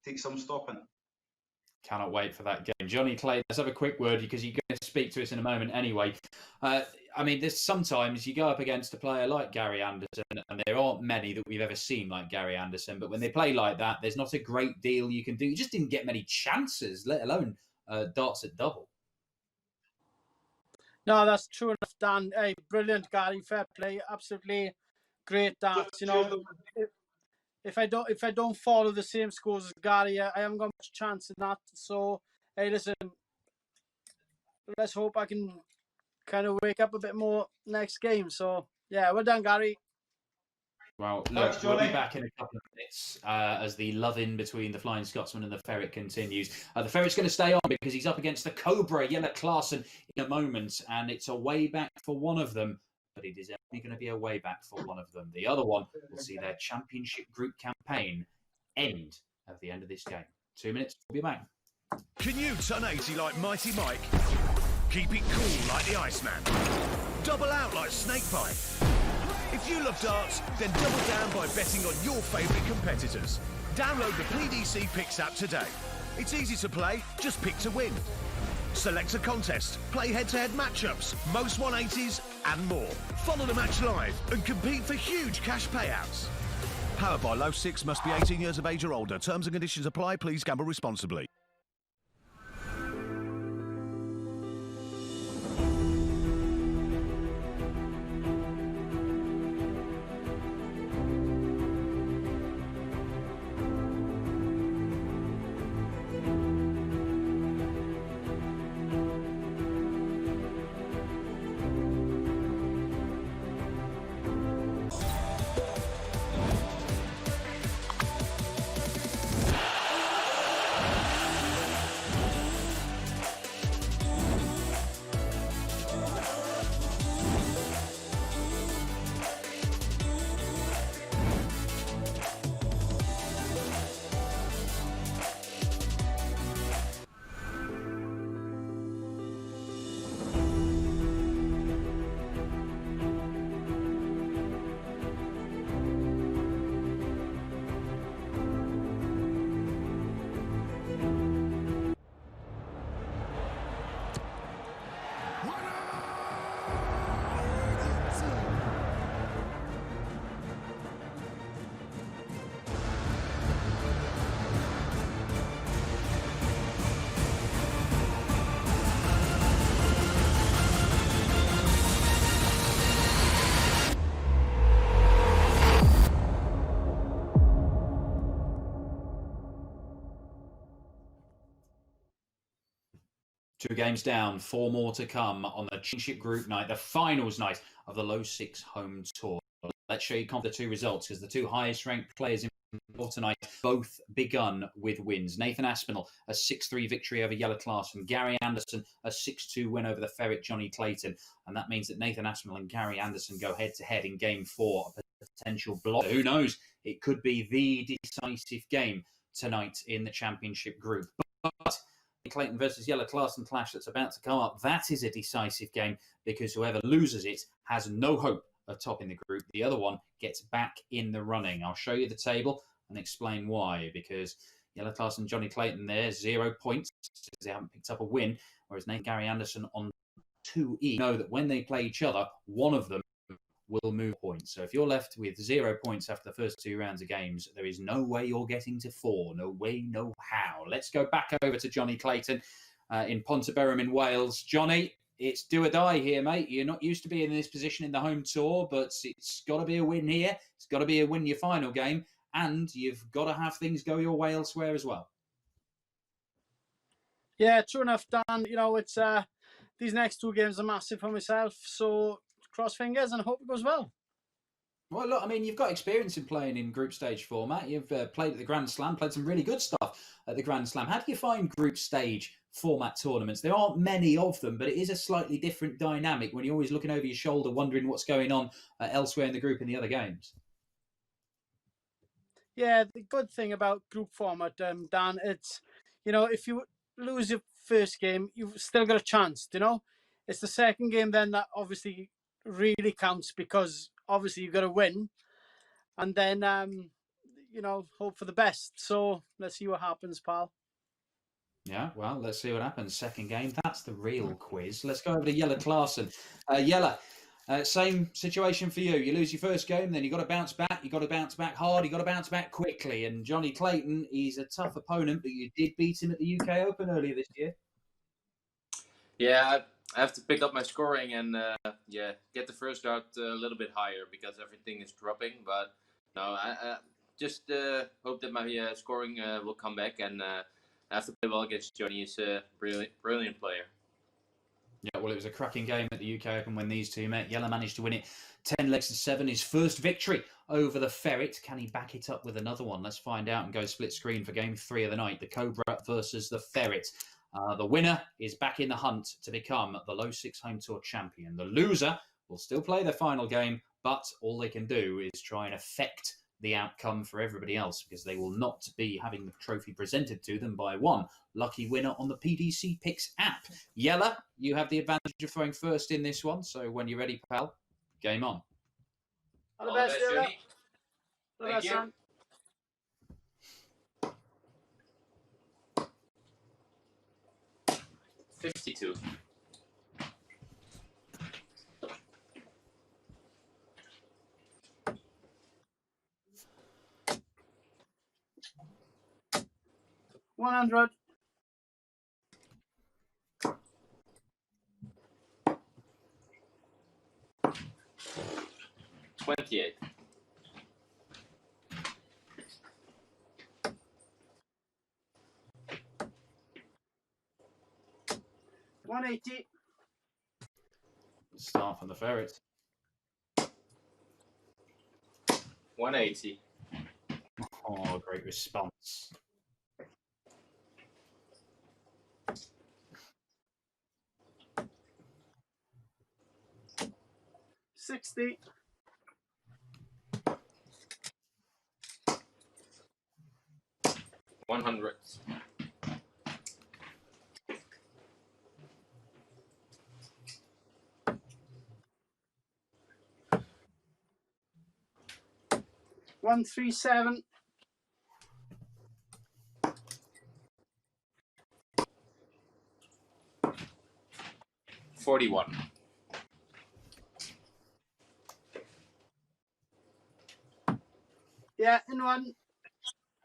take some stopping. Cannot wait for that game. Johnny Clay, let's have a quick word because you're going to speak to us in a moment anyway. I mean, there's sometimes you go up against a player like Gary Anderson, and there aren't many that we've ever seen like Gary Anderson, but when they play like that, there's not a great deal you can do. You just didn't get many chances, let alone darts at double. No, that's true enough, Dan. Hey, brilliant, Gary. Fair play. Absolutely great darts. You know, if I don't follow the same scores as Gary, I haven't got much chance in that. So, hey, listen, let's hope I can kind of wake up a bit more next game. So, yeah, well done, Gary. Well, look, we'll be back in a couple of minutes as the love-in between the Flying Scotsman and the Ferret continues. The Ferret's going to stay on because he's up against the Cobra, Jelle Klaassen, in a moment, and it's a way back for one of them, but it is only going to be a way back for one of them. The other one will see their championship group campaign end at the end of this game. 2 minutes, we'll be back. Can you turn 80 like Mighty Mike? Keep it cool like the Iceman. Double out like Snakebite. If you love darts, then double down by betting on your favourite competitors. Download the PDC Picks app today. It's easy to play, just pick to win. Select a contest, play head-to-head matchups, most 180s and more. Follow the match live and compete for huge cash payouts. Powered by Low6, must be 18 years of age or older. Terms and conditions apply. Please gamble responsibly. Two games down, four more to come on the championship group night, the finals night of the Low6 Home Tour. Let's show you the two results because the two highest ranked players involved tonight both begun with wins. Nathan Aspinall, a 6-3 victory over Jelle Klaassen. Gary Anderson, a 6-2 win over the Ferret Johnny Clayton. And that means that Nathan Aspinall and Gary Anderson go head-to-head in Game 4, a potential block. Who knows? It could be the decisive game tonight in the championship group. But Clayton versus Jelle Klaassen clash that's about to come up, that is a decisive game because whoever loses it has no hope of topping the group. The other one gets back in the running. I'll show you the table and explain why, because Jelle Klaassen and Johnny Clayton there, 0 points because they haven't picked up a win, whereas Nathan Gary Anderson on 2 each. Know that when they play each other, one of them will move points. So if you're left with 0 points after the first 2 rounds of games, there is no way you're getting to 4. No way, no how. Let's go back over to Johnny Clayton in Pontyberem in Wales. Johnny, it's do or die here, mate. You're not used to being in this position in the home tour, but it's got to be a win here. It's got to be a win your final game, and you've got to have things go your way elsewhere as well. Yeah, true enough, Dan. You know, it's these next 2 games are massive for myself, so cross fingers and hope it goes well. Well, look, I mean, you've got experience in playing in group stage format. You've played at the Grand Slam, played some really good stuff at the Grand Slam. How do you find group stage format tournaments? There aren't many of them, but it is a slightly different dynamic when you're always looking over your shoulder, wondering what's going on elsewhere in the group in the other games. Yeah, the good thing about group format, Dan, it's, you know, if you lose your first game, you've still got a chance, you know? It's the second game then that obviously really counts because obviously you've got to win. And then, hope for the best. So let's see what happens, pal. Yeah, well, let's see what happens. Second game, that's the real quiz. Let's go over to Yella Clarkson. Yella, same situation for you. You lose your first game, then you got to bounce back. You got to bounce back hard. You got to bounce back quickly. And Johnny Clayton, he's a tough opponent, but you did beat him at the UK Open earlier this year. Yeah, I have to pick up my scoring and get the first dart a little bit higher because everything is dropping. But no, I just hope that my scoring will come back, and I have to play well against Johnny. He's a brilliant player. Yeah, well, it was a cracking game at the UK Open when these two met. Yella managed to win it 10 legs to 7. His first victory over the Ferret. Can he back it up with another one? Let's find out and go split screen for game 3 of the night. The Cobra versus the Ferret. The winner is back in the hunt to become the Low6 Home Tour champion. The loser will still play their final game, but all they can do is try and affect the outcome for everybody else, because they will not be having the trophy presented to them by one lucky winner on the PDC Picks app. Yella, you have the advantage of throwing first in this one, so when you're ready, pal, game on. All the best, Yella. Thank you. $52. $100. $28. $180. Start from the Ferret. $180. Oh, great response. $60. $100. $137. $41. Yeah, in one.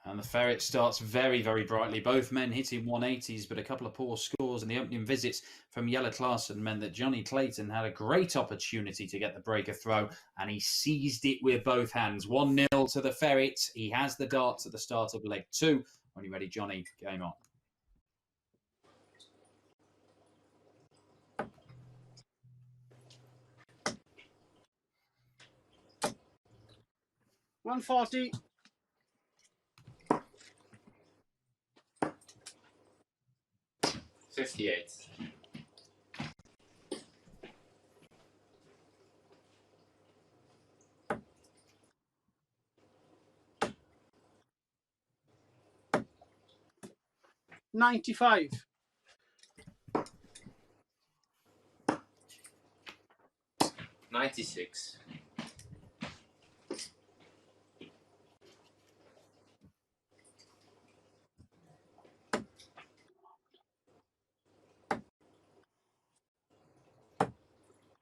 And the Ferret starts very, very brightly. Both men hitting 180s, but a couple of poor scores in the opening visits from Yella Clarkson meant that Johnny Clayton had a great opportunity to get the breaker throw, and he seized it with both hands. 1-0 to the Ferret. He has the darts at the start of leg 2. When you're ready, Johnny, game on. $140. $58. $95. $96.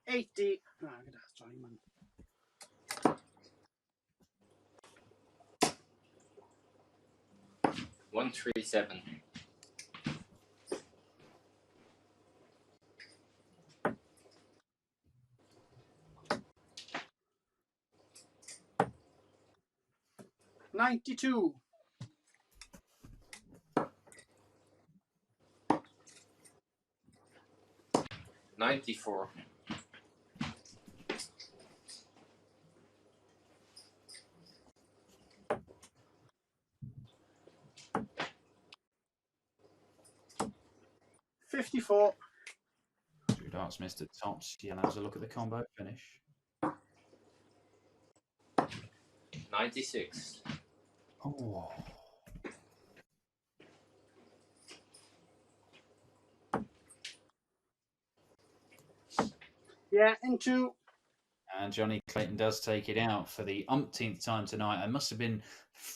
$80. Oh, that's fine, man. $137. $92. $94. $54. 2 darts missed at tops. Yella has a look at the combo finish. $96. Oh. Yeah, in 2. And Johnny Clayton does take it out for the umpteenth time tonight. It must have been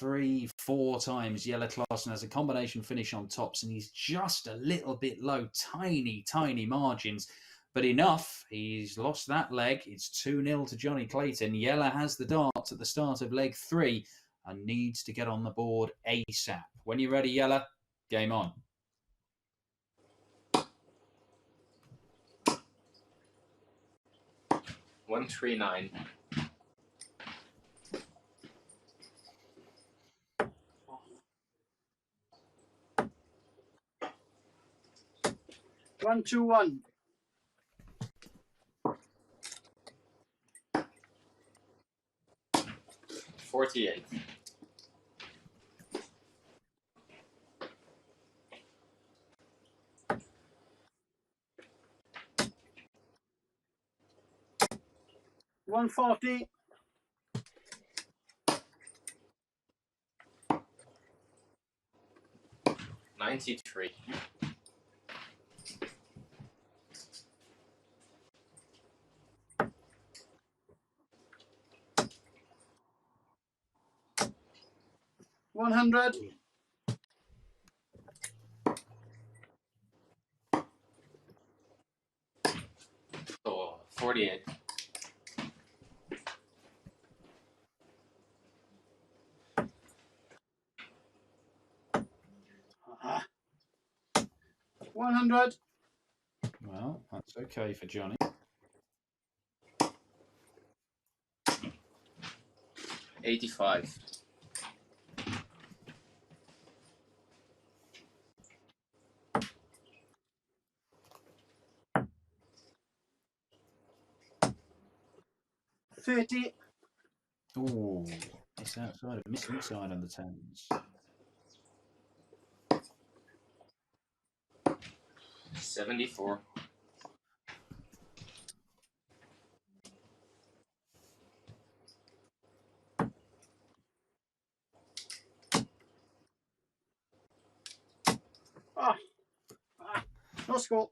3-4 times Yellow Clarkson has a combination finish on tops, and he's just a little bit low, tiny, tiny margins. But enough, he's lost that leg. It's 2-0 to Johnny Clayton. Yella has the darts at the start of leg 3 and needs to get on the board ASAP. When you're ready, Yella, game on. One 3-9. One, 2, 1. 48. One 40. 93. 100. 48. 100. Well, that's okay for Johnny. 85. 30. Ooh, it's outside of missing inside on the tens. 74. No score.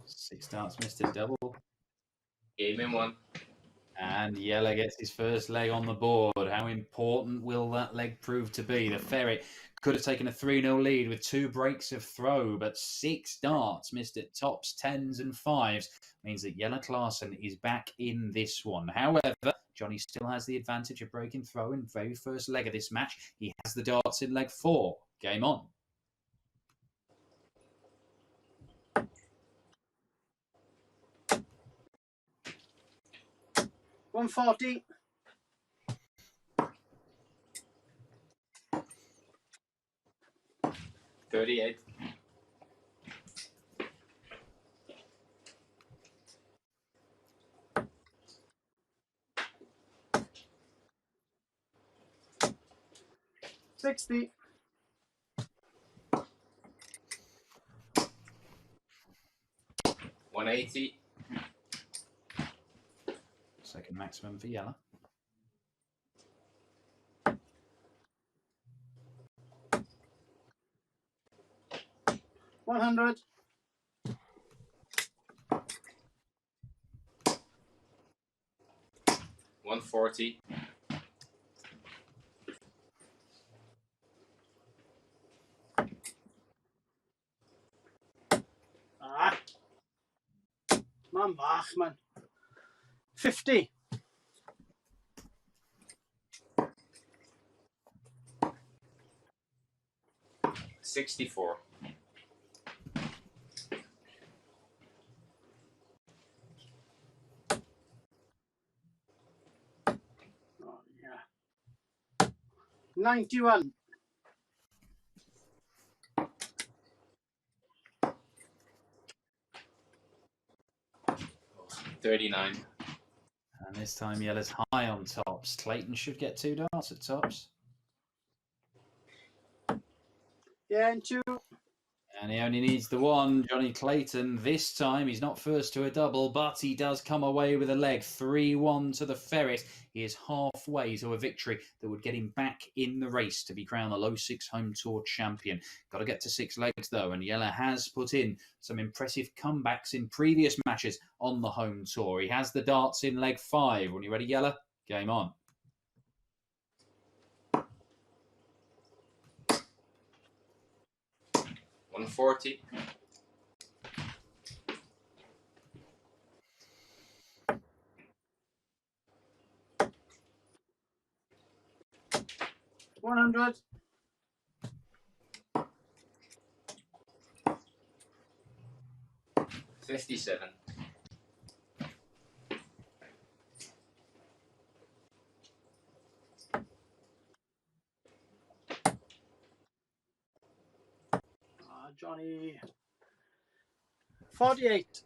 6 darts missed a double. Game in 1. And Yella gets his first leg on the board. How important will that leg prove to be? The Ferret could have taken a 3-0 lead with 2 breaks of throw, but 6 darts missed at tops, 10s and 5s means that Yella Clarkson is back in this one. However, Johnny still has the advantage of breaking throw in the very first leg of this match. He has the darts in leg 4. Game on. 140. 38. 60. 180. Second maximum for Yella. 100. 140. 50. 64. 91. 39. And this time Yella's high on tops. Clayton should get 2 darts at tops. Yeah, and 2. And he only needs the one, Johnny Clayton. This time, he's not first to a double, but he does come away with a leg. 3-1 to the Ferret. He is halfway to a victory that would get him back in the race to be crowned the Low6 Home Tour champion. Got to get to 6 legs, though, and Yella has put in some impressive comebacks in previous matches on the home tour. He has the darts in leg 5. When you're ready, Yella, game on. 140. 100. 57. 'Johnny. 48.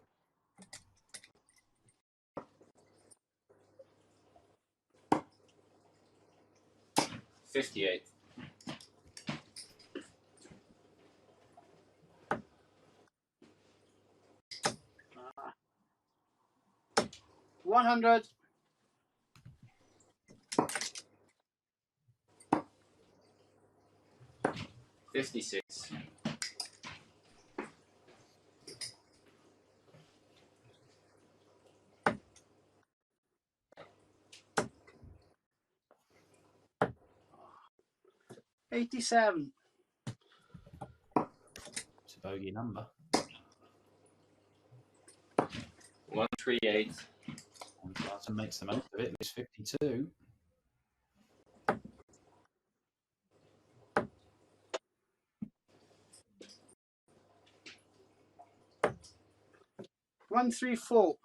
58. 100. 56. 87. It's a bogey number. 138. And Clarkson makes the most of it. It's 52. 134.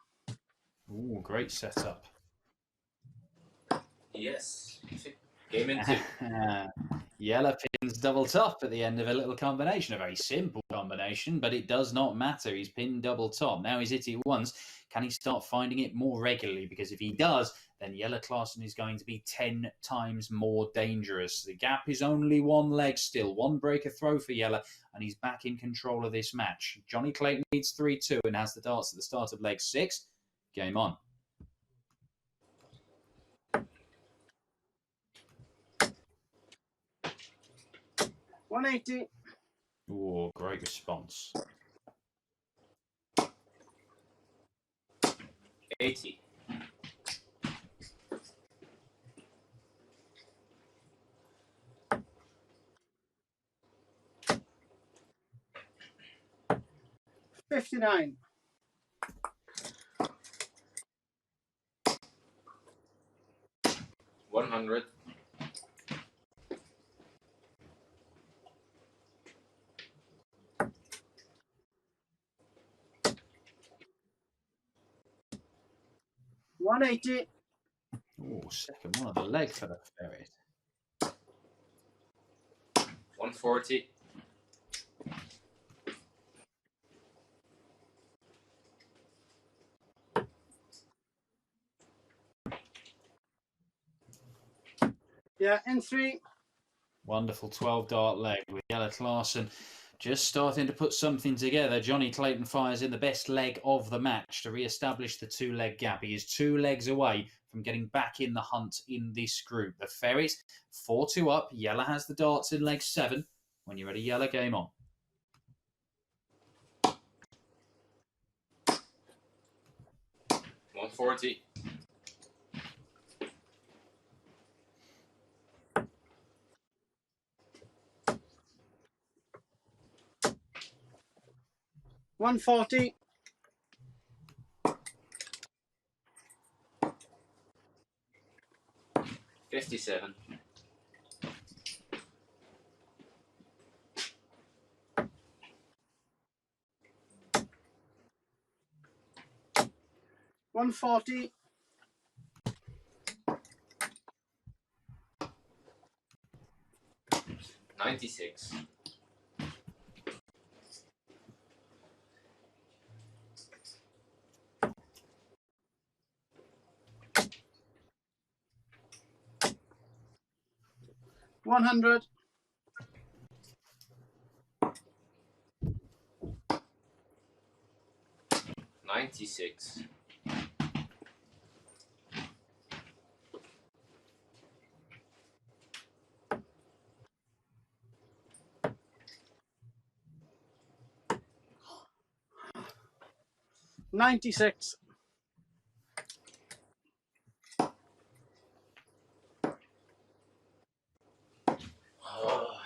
Ooh, great setup. Yes. Game in 2. Yellow pins double top at the end of a little combination. A very simple combination, but it does not matter. He's pinned double top. Now he's hit it once. Can he start finding it more regularly? Because if he does, then Yella Clarkson is going to be 10 times more dangerous. The gap is only 1 leg still. 1 breaker throw for Yella, and he's back in control of this match. Johnny Clayton needs 3-2 and has the darts at the start of leg 6. Game on. 180. Ooh, great response. 80. 59. 100. 180. Ooh, second one of the leg for the Ferret. 140. 3. Wonderful 12 dart leg with Yella Clarkson just starting to put something together. Johnny Clayton fires in the best leg of the match to re-establish the 2-leg gap. He is 2 legs away from getting back in the hunt in this group. The Ferret 4-2 up. Yella has the darts in leg 7. When you're ready, Yella, game on. 140. 140. 57. 140. 96. 100. 96. $96.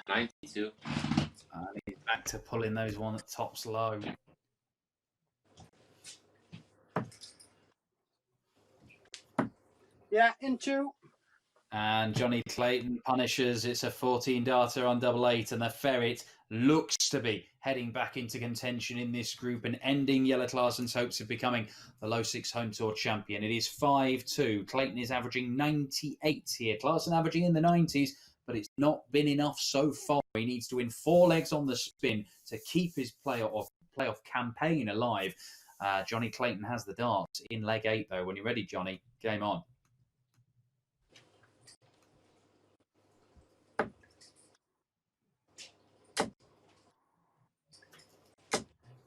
92. And he's back to pulling those one that tops low. Yeah, into. And Johnny Clayton punishes. It's a 14 darter on double 8, and the Ferret looks to be heading back into contention in this group and ending Yellow Clarson's hopes of becoming the Low6 Home Tour champion. It is 5-2. Clayton is averaging 98 here. Clarson averaging in the 90s, but it's not been enough so far. He needs to win 4 legs on the spin to keep his playoff campaign alive. Johnny Clayton has the darts in leg 8, though. When you're ready, Johnny, game on.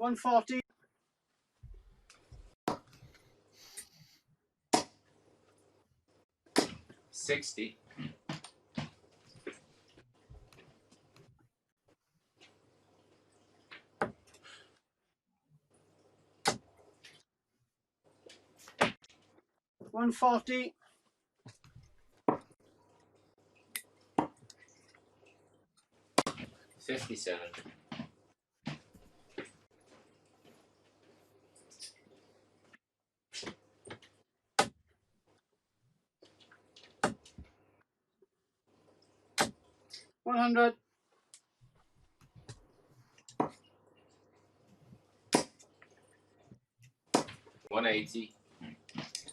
$140. 60. 140. 57. 100. 180.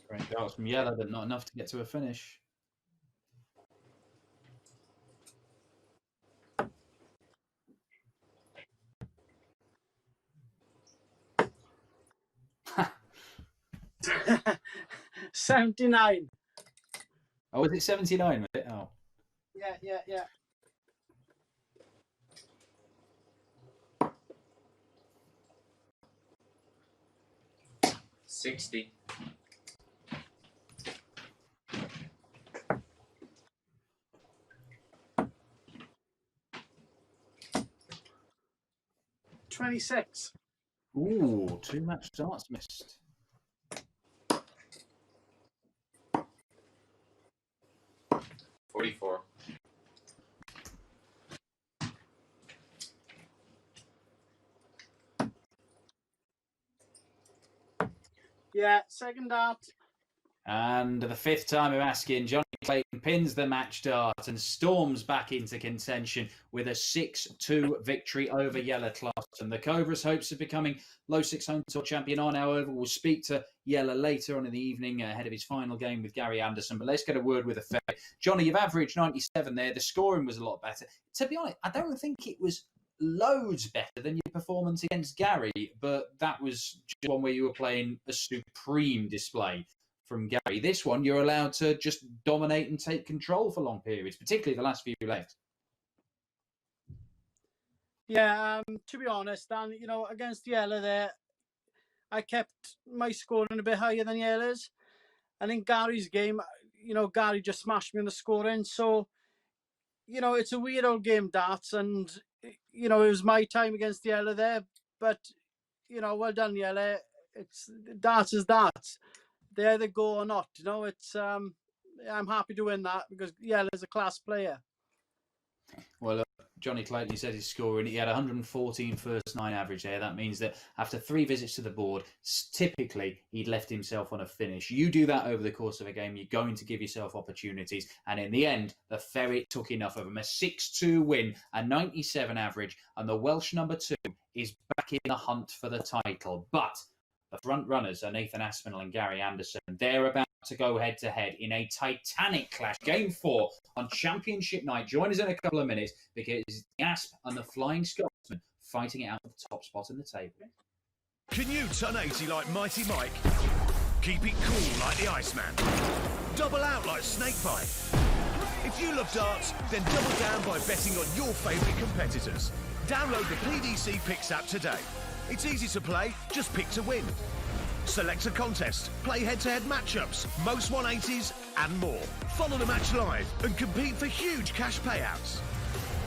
Great darts from Yellow, but not enough to get to a finish. $79. Oh, was it 79? Was it? Oh. Yeah. 60. 26. Ooh, 2 match darts missed. 44. Yeah, second dart. And the 5th time of asking, Johnny Clayton pins the match dart and storms back into contention with a 6-2 victory over Yellow Clarson. The Cobras' hopes of becoming Low6 Home Tour champion are now over. We'll speak to Yellow later on in the evening ahead of his final game with Gary Anderson. But let's get a word with the Ferret. Johnny, you've averaged 97 there. The scoring was a lot better. To be honest, I don't think it was loads better than your performance against Gary, but that was just one where you were playing a supreme display from Gary. This one, you're allowed to just dominate and take control for long periods, particularly the last few legs. Yeah, to be honest, Dan, against Yellow there, I kept my scoring a bit higher than Yellow's. And in Gary's game, Gary just smashed me on the scoring. So, it's a weird old game, darts, and it was my time against Yellow there, but well done, Yellow. It's darts is darts. They either go or not. It's I'm happy to win that because Yellow's a class player. Well, Johnny Clayton, he said his scoring. He had 114 first 9 average there. That means that after 3 visits to the board, typically he'd left himself on a finish. You do that over the course of a game, you're going to give yourself opportunities. And in the end, the Ferret took enough of him. A 6-2 win, a 97 average, and the Welsh number 2 is back in the hunt for the title. But the front runners are Nathan Aspinall and Gary Anderson. They're about to go head-to-head in a titanic clash. Game 4 on Championship night. Join us in a couple of minutes because it's the Asp and the Flying Scotsman fighting it out for the top spot in the table. Can you turn 80 like Mighty Mike? Keep it cool like the Iceman. Double out like Snakebite. If you love darts, then double down by betting on your favourite competitors. Download the PDC Picks app today. It's easy to play, just pick to win. Select a contest, play head-to-head matchups, most 180s, and more. Follow the match live and compete for huge cash payouts.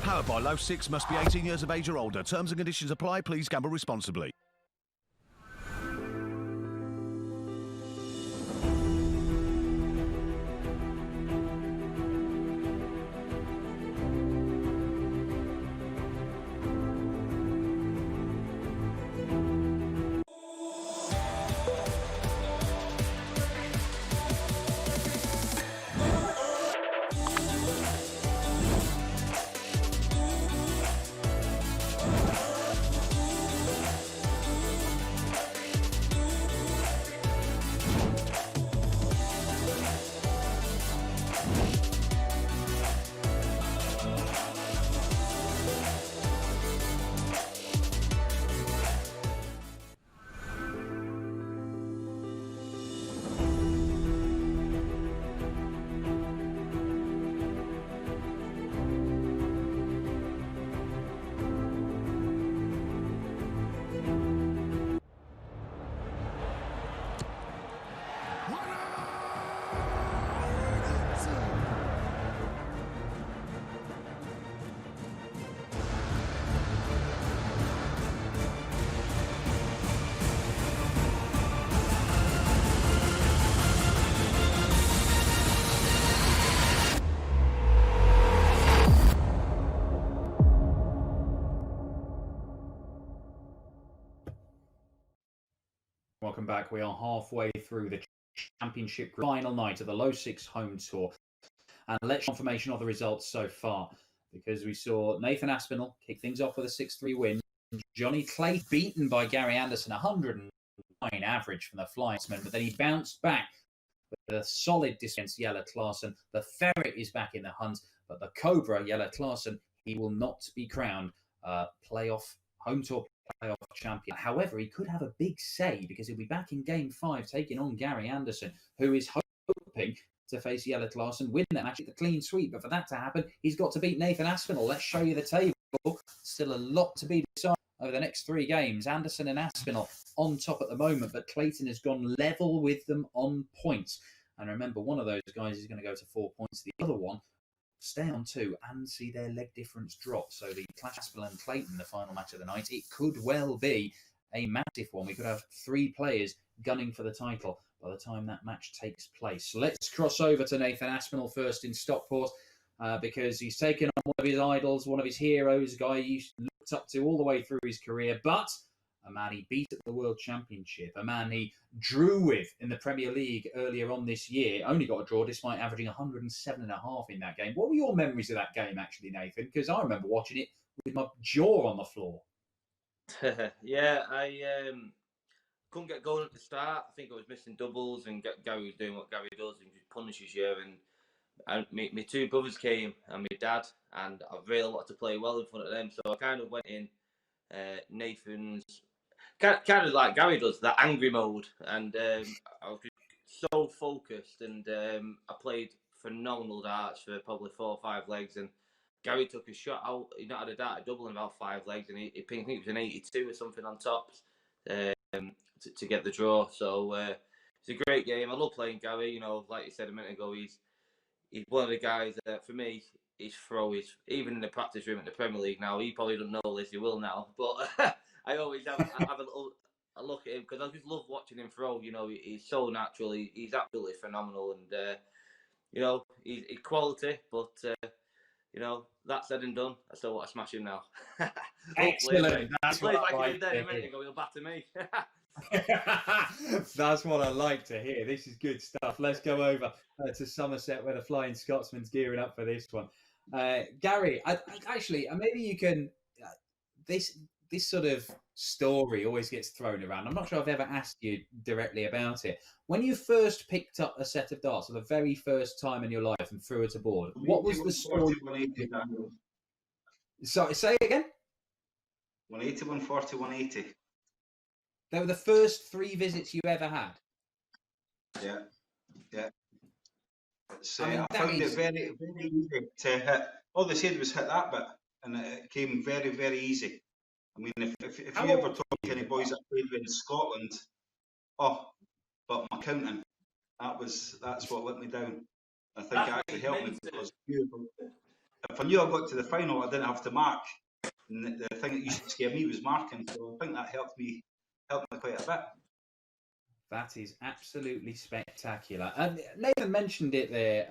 Powered by Low6, must be 18 years of age or older. Terms and conditions apply. Please gamble responsibly. Welcome back. We are halfway through the championship final night of the Low6 Home Tour. And let's confirmation of the results so far, because we saw Nathan Aspinall kick things off with a 6-3 win. Johnny Clay beaten by Gary Anderson, 109 average from the Flyman, but then he bounced back with a solid distance. Jelle Klaassen. The Ferret is back in the hunt, but the Cobra, Jelle Klaassen, he will not be crowned playoff home tour playoff champion. However, he could have a big say because he'll be back in game 5 taking on Gary Anderson, who is hoping to face Jelle Klaassen, win that match at the clean sweep. But for that to happen, he's got to beat Nathan Aspinall. Let's show you the table. Still a lot to be decided over the next 3 games. Anderson and Aspinall on top at the moment, but Clayton has gone level with them on points. And remember, one of those guys is going to go to 4 points. The other one stay on 2 and see their leg difference drop. So the clash Aspinall and Clayton, the final match of the night, it could well be a massive one. We could have 3 players gunning for the title by the time that match takes place. So let's cross over to Nathan Aspinall first in Stockport, because he's taken on one of his idols, one of his heroes, a guy he looked up to all the way through his career, but a man he beat at the World Championship, a man he drew with in the Premier League earlier on this year, only got a draw despite averaging 107.5 in that game. What were your memories of that game, actually, Nathan? Because I remember watching it with my jaw on the floor. Yeah, I couldn't get going at the start. I think I was missing doubles, and Gary was doing what Gary does, and just punishes you. And my 2 brothers came, and my dad, and I really wanted to play well in front of them. So I kind of went in Nathan's, kind of like Gary does, that angry mode. And I was so focused, and I played phenomenal darts for probably 4 or 5 legs. And Gary took a shot out. He not had a dart double in about 5 legs, and I think it was an 82 or something on tops to get the draw. So it's a great game. I love playing Gary. You know, like you said a minute ago, he's one of the guys that, for me, his throw is, even in the practice room at the Premier League now, he probably doesn't know this, he will now, but I always have a look at him, because I just love watching him throw. You know, he's so natural, he's absolutely phenomenal, and you know, he's quality, but you know, that said and done, I still want to smash him now. Excellent. He plays like he did there a minute ago, he'll batter me. That's what I like to hear. This is good stuff. Let's go over to Somerset, where the Flying Scotsman's gearing up for this one. Gary, actually, maybe you can. This sort of story always gets thrown around. I'm not sure I've ever asked you directly about it. When you first picked up a set of darts for the very first time in your life and threw it aboard, what was the story? Sorry, say it again. 180, 140, 180. They were the first 3 visits you ever had. Yeah. I found it very, very easy to hit. All they said was hit that bit, and it came very, very easy. I mean, if you ever talk to any boys that played in Scotland, but my counting, that's what let me down. I think it actually helped me because if I knew I got to the final, I didn't have to mark. And the thing that used to scare me was marking, so I think that helped me quite a bit. That is absolutely spectacular. And Nathan mentioned it there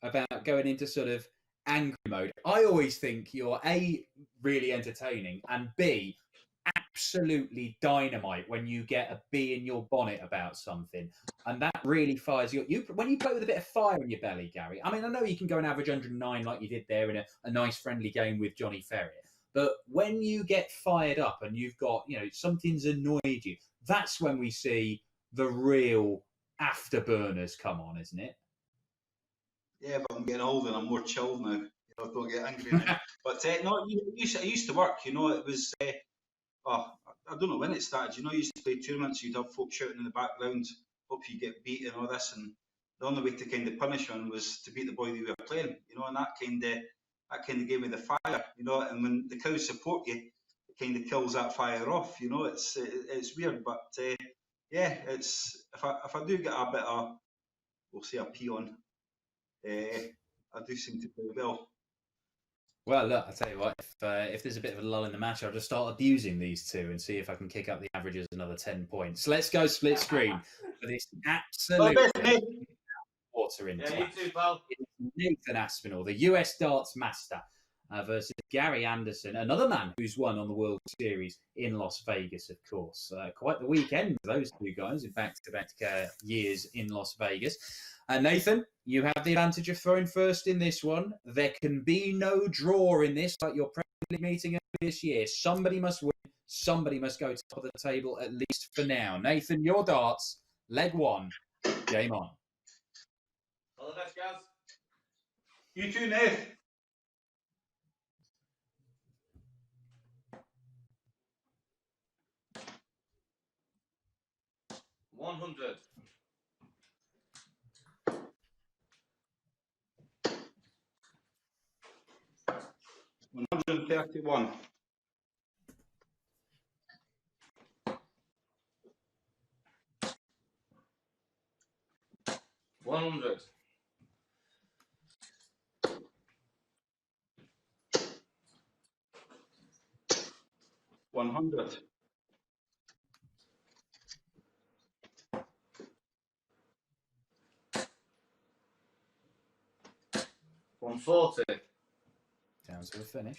about going into sort of angry mode. I always think you're A, really entertaining, and B, absolutely dynamite when you get a bee in your bonnet about something. And that really fires you. When you play with a bit of fire in your belly, Gary, I mean, I know you can go and average 109 like you did there in a nice friendly game with Johnny Ferrier. But when you get fired up and you've got, something's annoyed you, that's when we see the real afterburners come on, isn't it? Yeah, but I'm getting older and I'm more chilled now. I don't get angry now. But no, it used to work. It was. I don't know when it started. You used to play tournaments. You'd have folk shouting in the background, "Hope you get beat" and all this. And the only way to kind of punish one was to beat the boy that you were playing. And that kind of gave me the fire. And when the cows support you, it kind of kills that fire off. It's weird, but yeah, it's if I do get a bit of, we'll say, a pee on, I do seem to play well. Well, look, I tell you what, if there's a bit of a lull in the match, I'll just start abusing these two and see if I can kick up the averages another 10 points. Let's go split screen for this absolutely watering. Yeah, you too, pal. Nathan Aspinall, the US darts master, versus Gary Anderson, another man who's won on the World Series in Las Vegas, of course. Quite the weekend, those two guys, in back-to-back years in Las Vegas. Nathan, you have the advantage of throwing first in this one. There can be no draw in this, like your Premier League meeting this year. Somebody must win. Somebody must go top of the table, at least for now. Nathan, your darts, leg one, game on. All the best, guys. You too, Nate. $100. 131. 100. 100. 140. Down to a finish.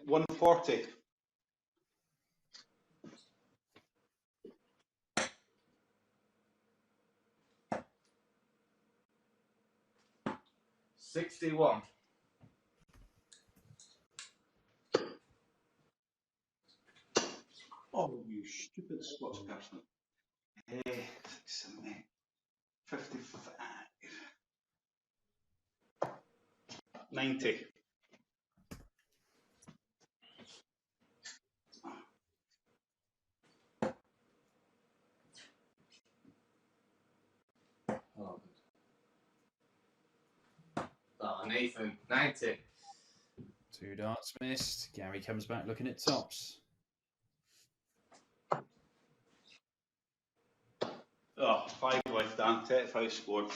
140. 61. 'Oh, you stupid Scots person. 70. 55. 90. 'Nathan, 90. Two darts missed. Gary comes back looking at tops. Oh, 5 left, Dan. 35 scored.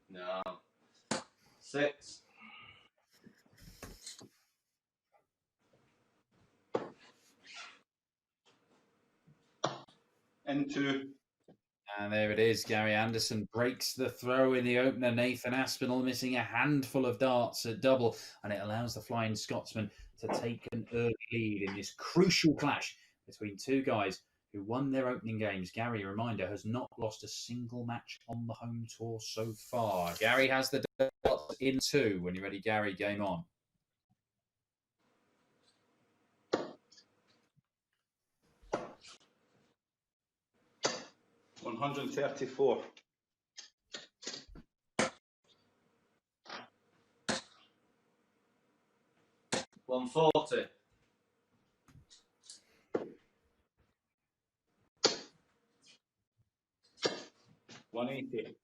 No. 6. Into. And there it is. Gary Anderson breaks the throw in the opener. Nathan Aspinall missing a handful of darts at double. And it allows the Flying Scotsman to take an early lead in this crucial clash between two guys who won their opening games. Gary, a reminder, has not lost a single match on the home tour so far. Gary has the darts in 2. When you're ready, Gary, game on. $134. 140. 180.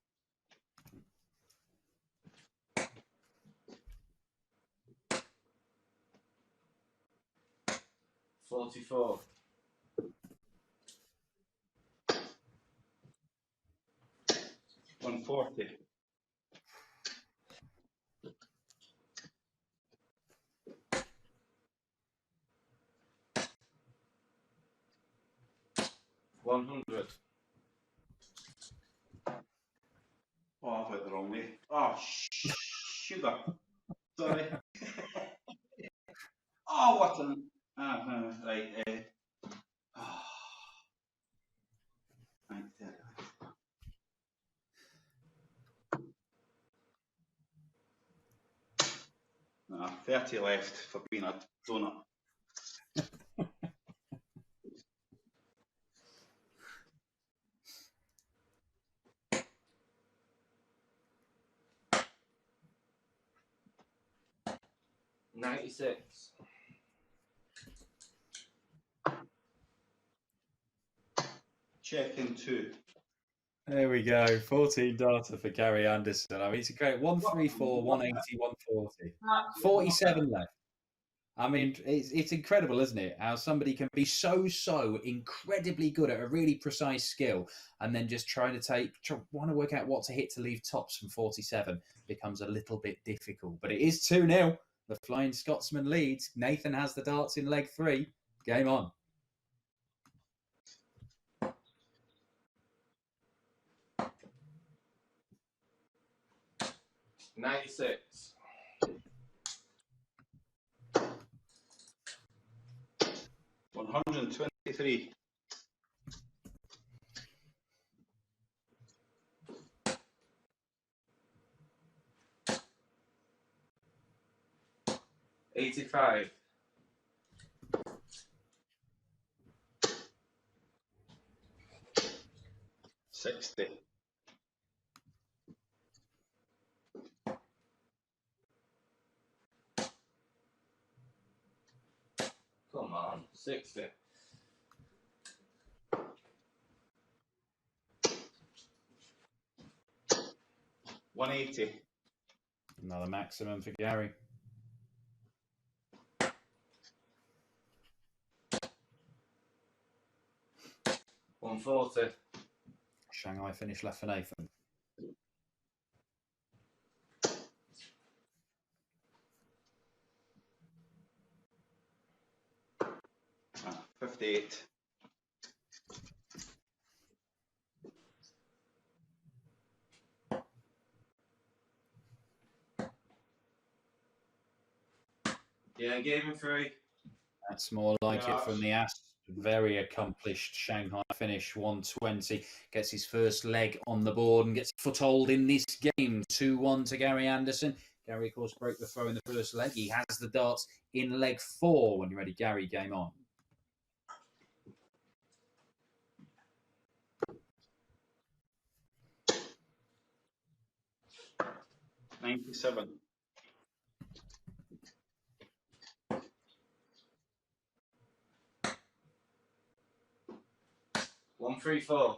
44. 140. 100. Oh, I've went the wrong way. Oh, sugar. Sorry. Oh, what an... right. Oh. Right there. No, 30 left for being a donut. $96. Check in 2. There we go. 14 data for Gary Anderson. I mean, it's a great 134, 180, 140. 47 left. I mean, it's incredible, isn't it? How somebody can be so incredibly good at a really precise skill and then just want to work out what to hit to leave tops from 47 becomes a little bit difficult. But it is 2-0. The Flying Scotsman leads. Nathan has the darts in leg 3. Game on. $96. 123. 85. 60. 60. 180. Another maximum for Gary. 140. Shanghai finish left for Nathan. 58. 3. That's more like it from the very accomplished Shanghai finish. 120 gets his first leg on the board and gets a foothold in this game. 2-1 to Gary Anderson. Gary, of course, broke the throw in the first leg. He has the darts in leg 4. When you're ready, Gary, game on. $97. 134.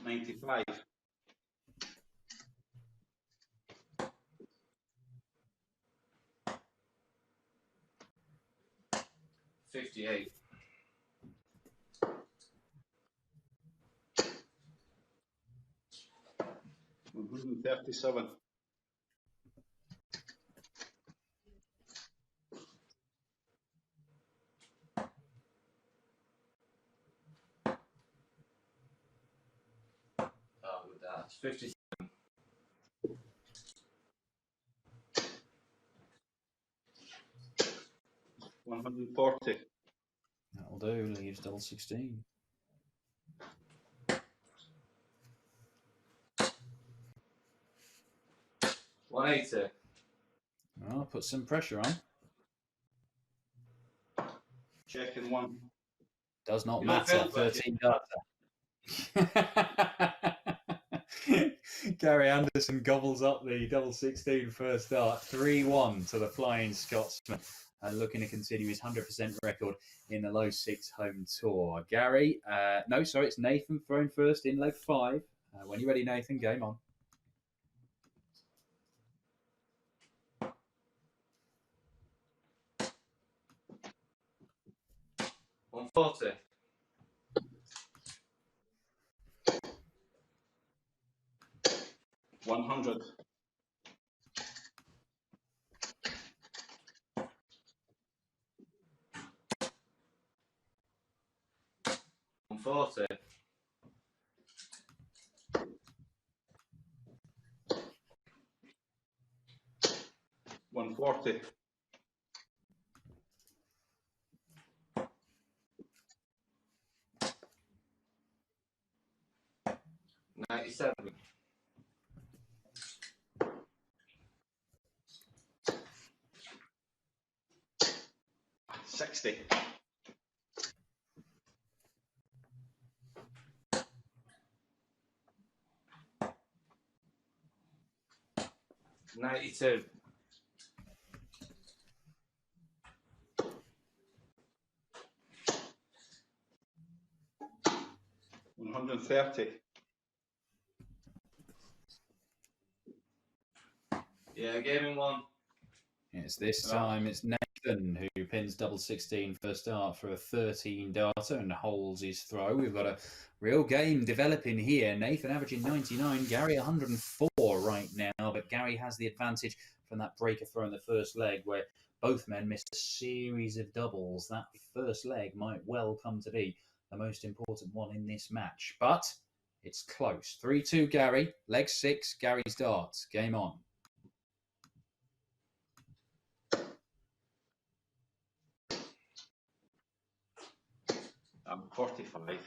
95. 58. 137. 50. 140. That'll do. Leaves double 16. 180. Oh, put some pressure on. Checking 1. Does not You don't matter. feel pressure. 13 data. Gary Anderson gobbles up the double 16 first dart. 3-1 to the Flying Scotsman. and looking to continue his 100% record in the Low6 Home Tour. Gary, no, sorry, it's Nathan thrown first in leg 5. When you're ready, Nathan, game on. $140. 100. 140. 140. 97. 60. 92. 130. Yeah, game in 1. It's this time, it's Nathan who pins double 16 for a start for a 13 darter and holds his throw. We've got a real game developing here. Nathan averaging 99, Gary 104 right now, but Gary has the advantage from that breaker throw in the first leg where both men missed a series of doubles. That first leg might well come to be the most important one in this match, but it's close. 3-2 Gary, leg 6, Gary's darts. Game on. 45.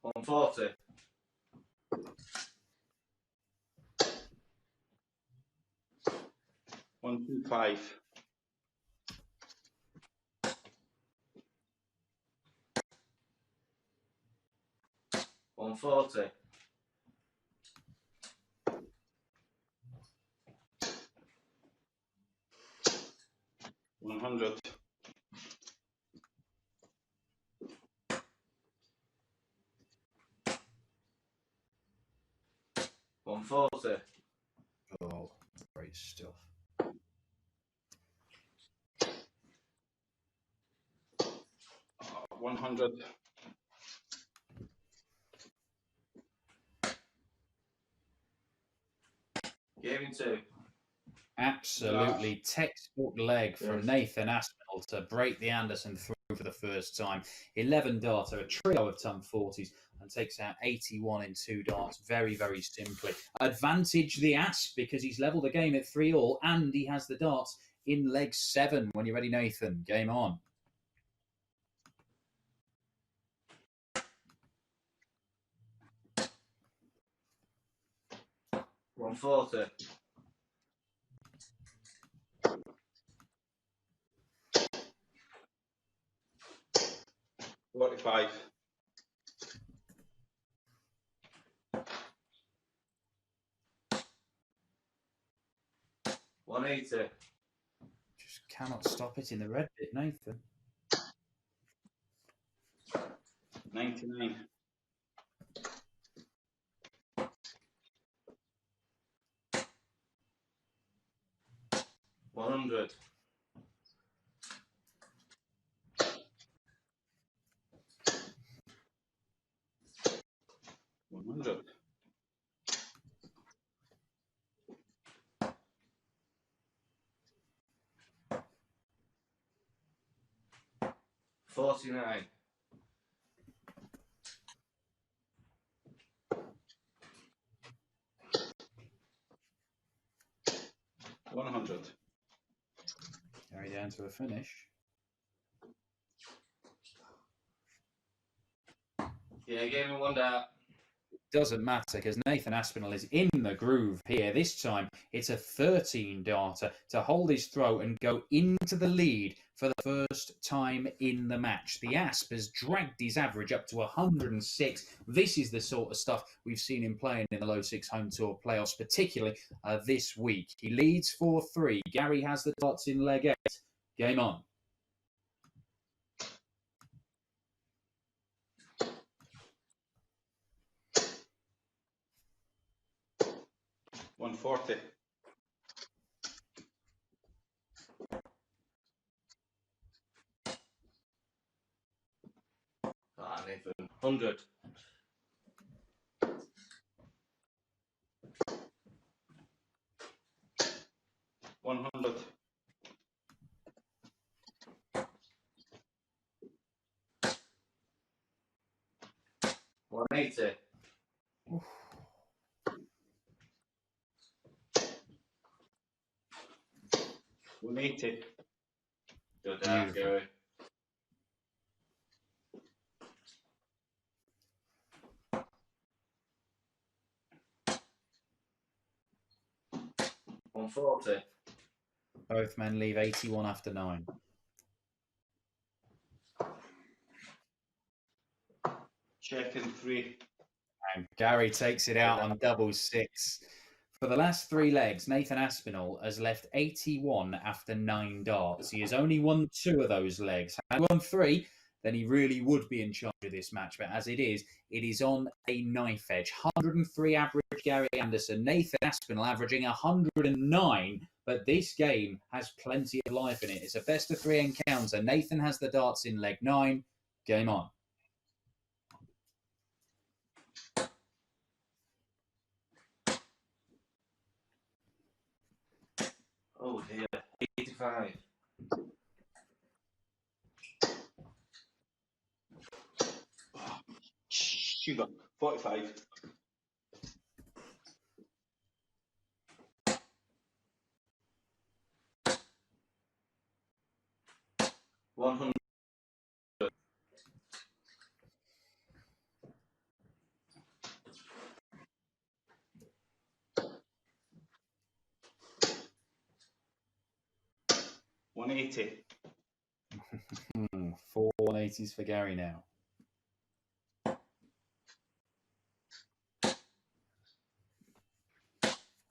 140. 125. 140. 100. 140. Oh, great stuff. 100. 2. Absolutely textbook leg from Nathan Aspinall to break the Anderson through for the first time. 11 darter, a trio of ton 40s, and takes out 81 in 2 darts very, very simply. Advantage the Asp because he's levelled the game at 3-all and he has the darts in leg 7. When you're ready, Nathan, game on. 140. 45. 180. Just cannot stop it in the red bit, Nathan. 99. 100. 100. 49. 100. Carry down to a finish. Yeah, game in 1 dart. Doesn't matter because Nathan Aspinall is in the groove here. This time it's a 13 darter to hold his throw and go into the lead for the first time in the match. The Asp has dragged his average up to 106. This is the sort of stuff we've seen him playing in the Low6 Home Tour Play-Offs, particularly this week. He leads 4-3. Gary has the darts in leg 8. Game on. $140. Ah, Nathan. 100. $100. 180. $180. Good half, Gary. $140. Both men leave 81 after 9. Checking 3. And Gary takes it out on double 6. For the last 3 legs, Nathan Aspinall has left 81 after 9 darts. He has only won 2 of those legs. Had he won 3, then he really would be in charge of this match. But as it is on a knife edge. 103 average Gary Anderson. Nathan Aspinall averaging 109. But this game has plenty of life in it. It's a best of 3 encounter. Nathan has the darts in leg 9. Game on. Oh dear. 85. Sugar. 45. $100. $180. 4 180s for Gary now.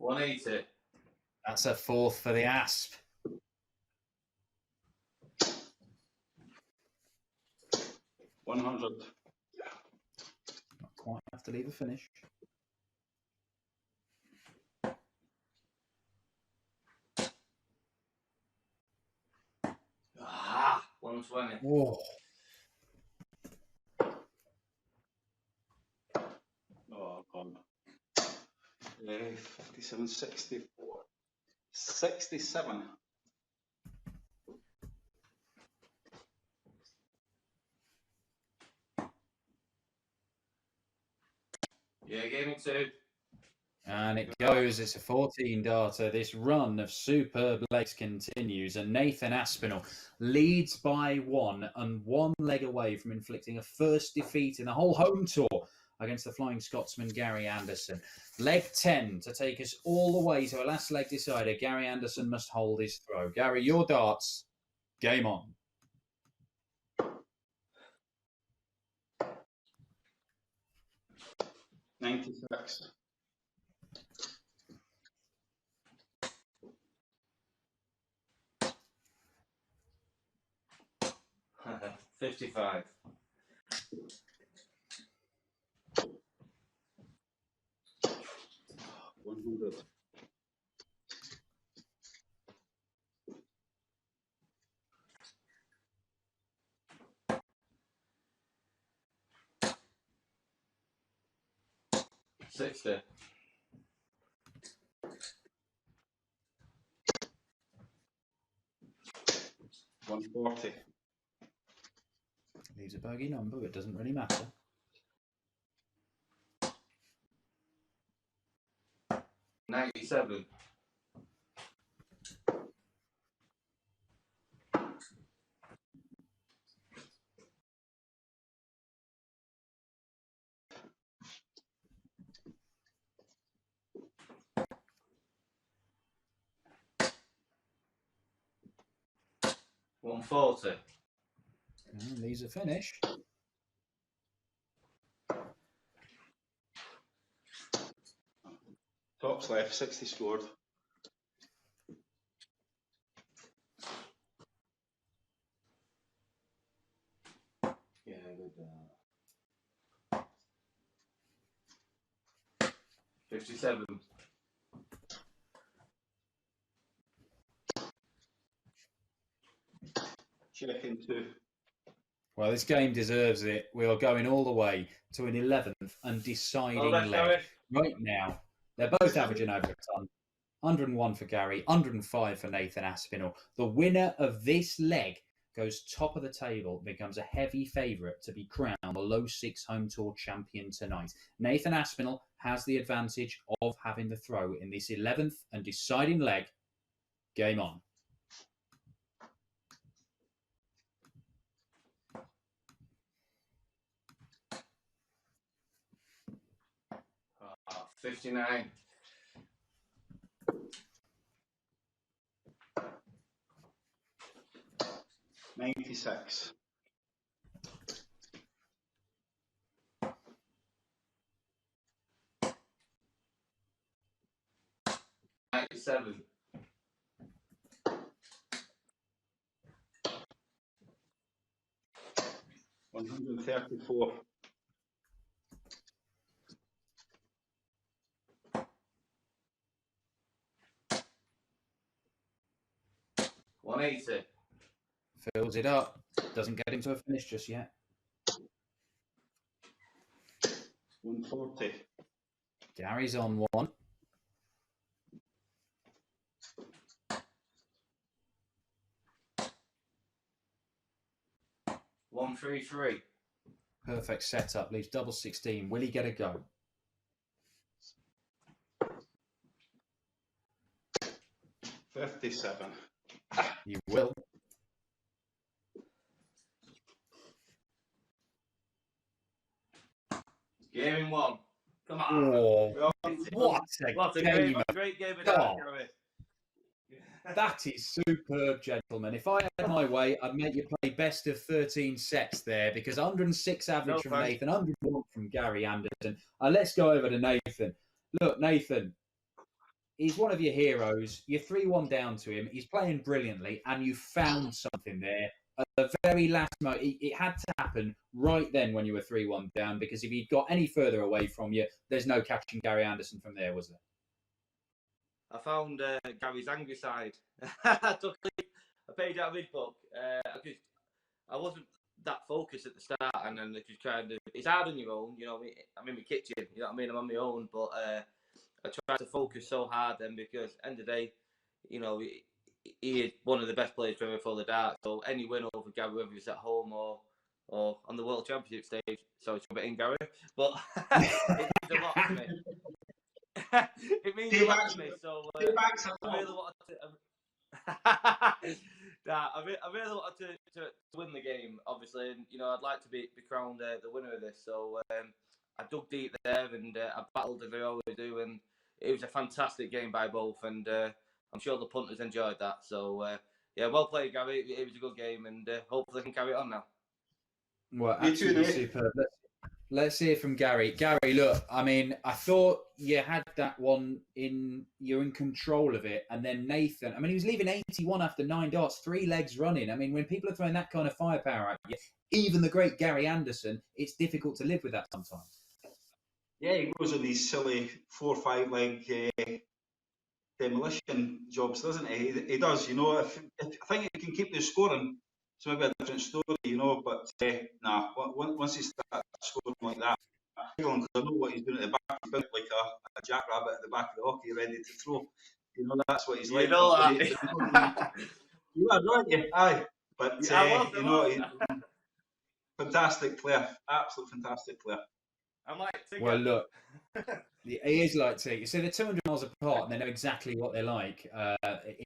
$180. That's a 4th for the Asp. $100. Not quite have to leave a finish. Ah, 120. Whoa. Oh, God. 57, 64. 67. Yeah, gave me 2. And it goes. It's a 14 darter. This run of superb legs continues, and Nathan Aspinall leads by 1 and 1 leg away from inflicting a first defeat in the whole home tour against the Flying Scotsman Gary Anderson. Leg 10 to take us all the way to a last leg decider. Gary Anderson must hold his throw. Gary, your darts. Game on. $96. 55. $100. $60. $140. Leaves a bogey number, but it doesn't really matter. $97. 140. And these are finished. Tops left, 60 scored. Yeah, good. 57. Checking 2. Well, this game deserves it. We are going all the way to an 11th and deciding leg. Right now, they're both averaging over a ton. 101 for Gary, 105 for Nathan Aspinall. The winner of this leg goes top of the table, becomes a heavy favourite to be crowned the Low6 Home Tour champion tonight. Nathan Aspinall has the advantage of having the throw in this 11th and deciding leg. Game on. 59. 96. 97. 134. 180. Fills it up. Doesn't get him to a finish just yet. 140. Gary's on one. 133. Perfect setup. Leaves double 16. Will he get a go? $57. You will. Game 1. Come on. Oh, what a game. Great game of God. Gary. That is superb, gentlemen. If I had my way, I'd make you play best of 13 sets there, because 106 average from Nathan, 101 from Gary Anderson. Let's go over to Nathan. Look, Nathan, he's one of your heroes. You're 3-1 down to him. He's playing brilliantly, and you found something there. At the very last moment, it had to happen right then when you were 3-1 down, because if he'd got any further away from you, there's no catching Gary Anderson from there, was there? I found Gary's angry side. I took a page out of his book. I wasn't that focused at the start, and then it just kind of, it's hard on your own, you know. I'm in my kitchen, you know what I mean. I'm on my own, but I tried to focus so hard then, because end of the day, you know, he is one of the best players ever for the darts. So any win over Gary, whether it's at home or on the World Championship stage, sorry to put it in, Gary, but it means a lot to me. It means a lot to me, so I really wanted I really wanted to win the game, obviously, and you know, I'd like to be crowned the winner of this. So I dug deep there, and I battled as I always do, and it was a fantastic game by both, and I'm sure the punters enjoyed that. So yeah, well played, Gary. It was a good game, and hopefully I can carry it on now. Well, absolutely superb. Let's hear from Gary. Gary, look, I mean, I thought you had that one you're in control of it. And then Nathan, I mean, he was leaving 81 after 9 darts, 3 legs running. I mean, when people are throwing that kind of firepower at you, even the great Gary Anderson, it's difficult to live with that sometimes. Yeah, he goes on these silly 4 or 5 leg demolition jobs, doesn't he? He does, you know. If I think he can keep the scoring, it's maybe a different story, you know, but nah, once he starts scoring like that, because I know what he's doing at the back, he's like a jackrabbit at the back of the hockey ready to throw. You know, that's what he's like. You know that. You are, don't you? Aye. But, you know, fantastic player. Absolute fantastic player. I'm like, well, look, he is like Tigger. So they're 200 miles apart, and they know exactly what they're like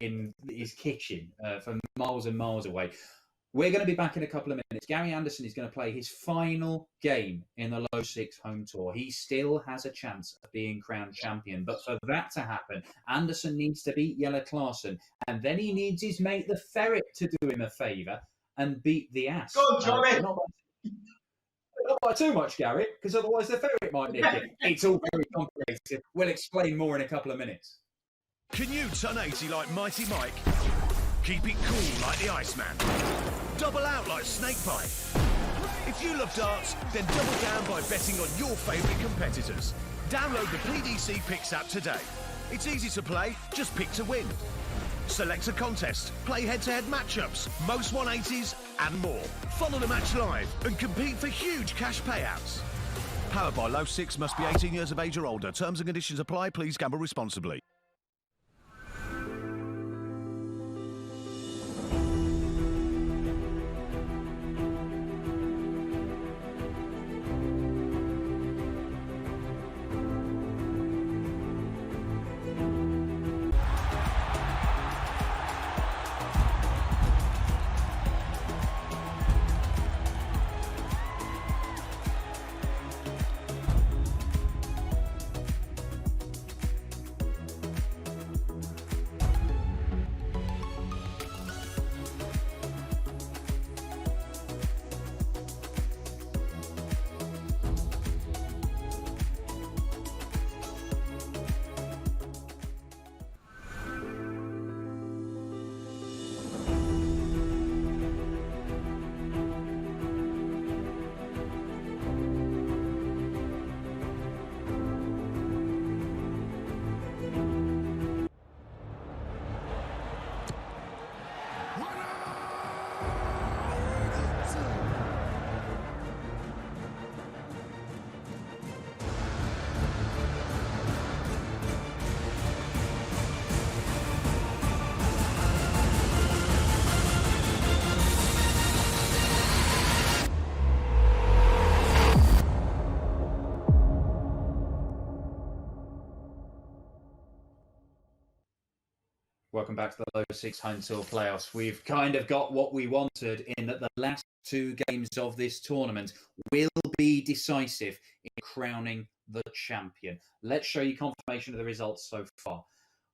in his kitchen from miles and miles away. We're going to be back in a couple of minutes. Gary Anderson is going to play his final game in the Low6 Home Tour. He still has a chance of being crowned champion. But for that to happen, Anderson needs to beat Jelle Klaasen. And then he needs his mate, the Ferret, to do him a favour and beat the Ass. Go on, Johnny. Not by too much, Gary, because otherwise the Ferret might nick it. It's all very complicated. We'll explain more in a couple of minutes. Can you turn 80 like Mighty Mike? Keep it cool like the Iceman. Double out like Snakebite. If you love darts, then double down by betting on your favourite competitors. Download the PDC Picks app today. It's easy to play, just pick to win. Select a contest, play head-to-head matchups, most 180s and more. Follow the match live and compete for huge cash payouts. Powered by Low6, must be 18 years of age or older. Terms and conditions apply. Please gamble responsibly. Welcome back to the Low6 Home Tour Play-Offs. We've kind of got what we wanted in that the last two games of this tournament will be decisive in crowning the champion. Let's show you confirmation of the results so far.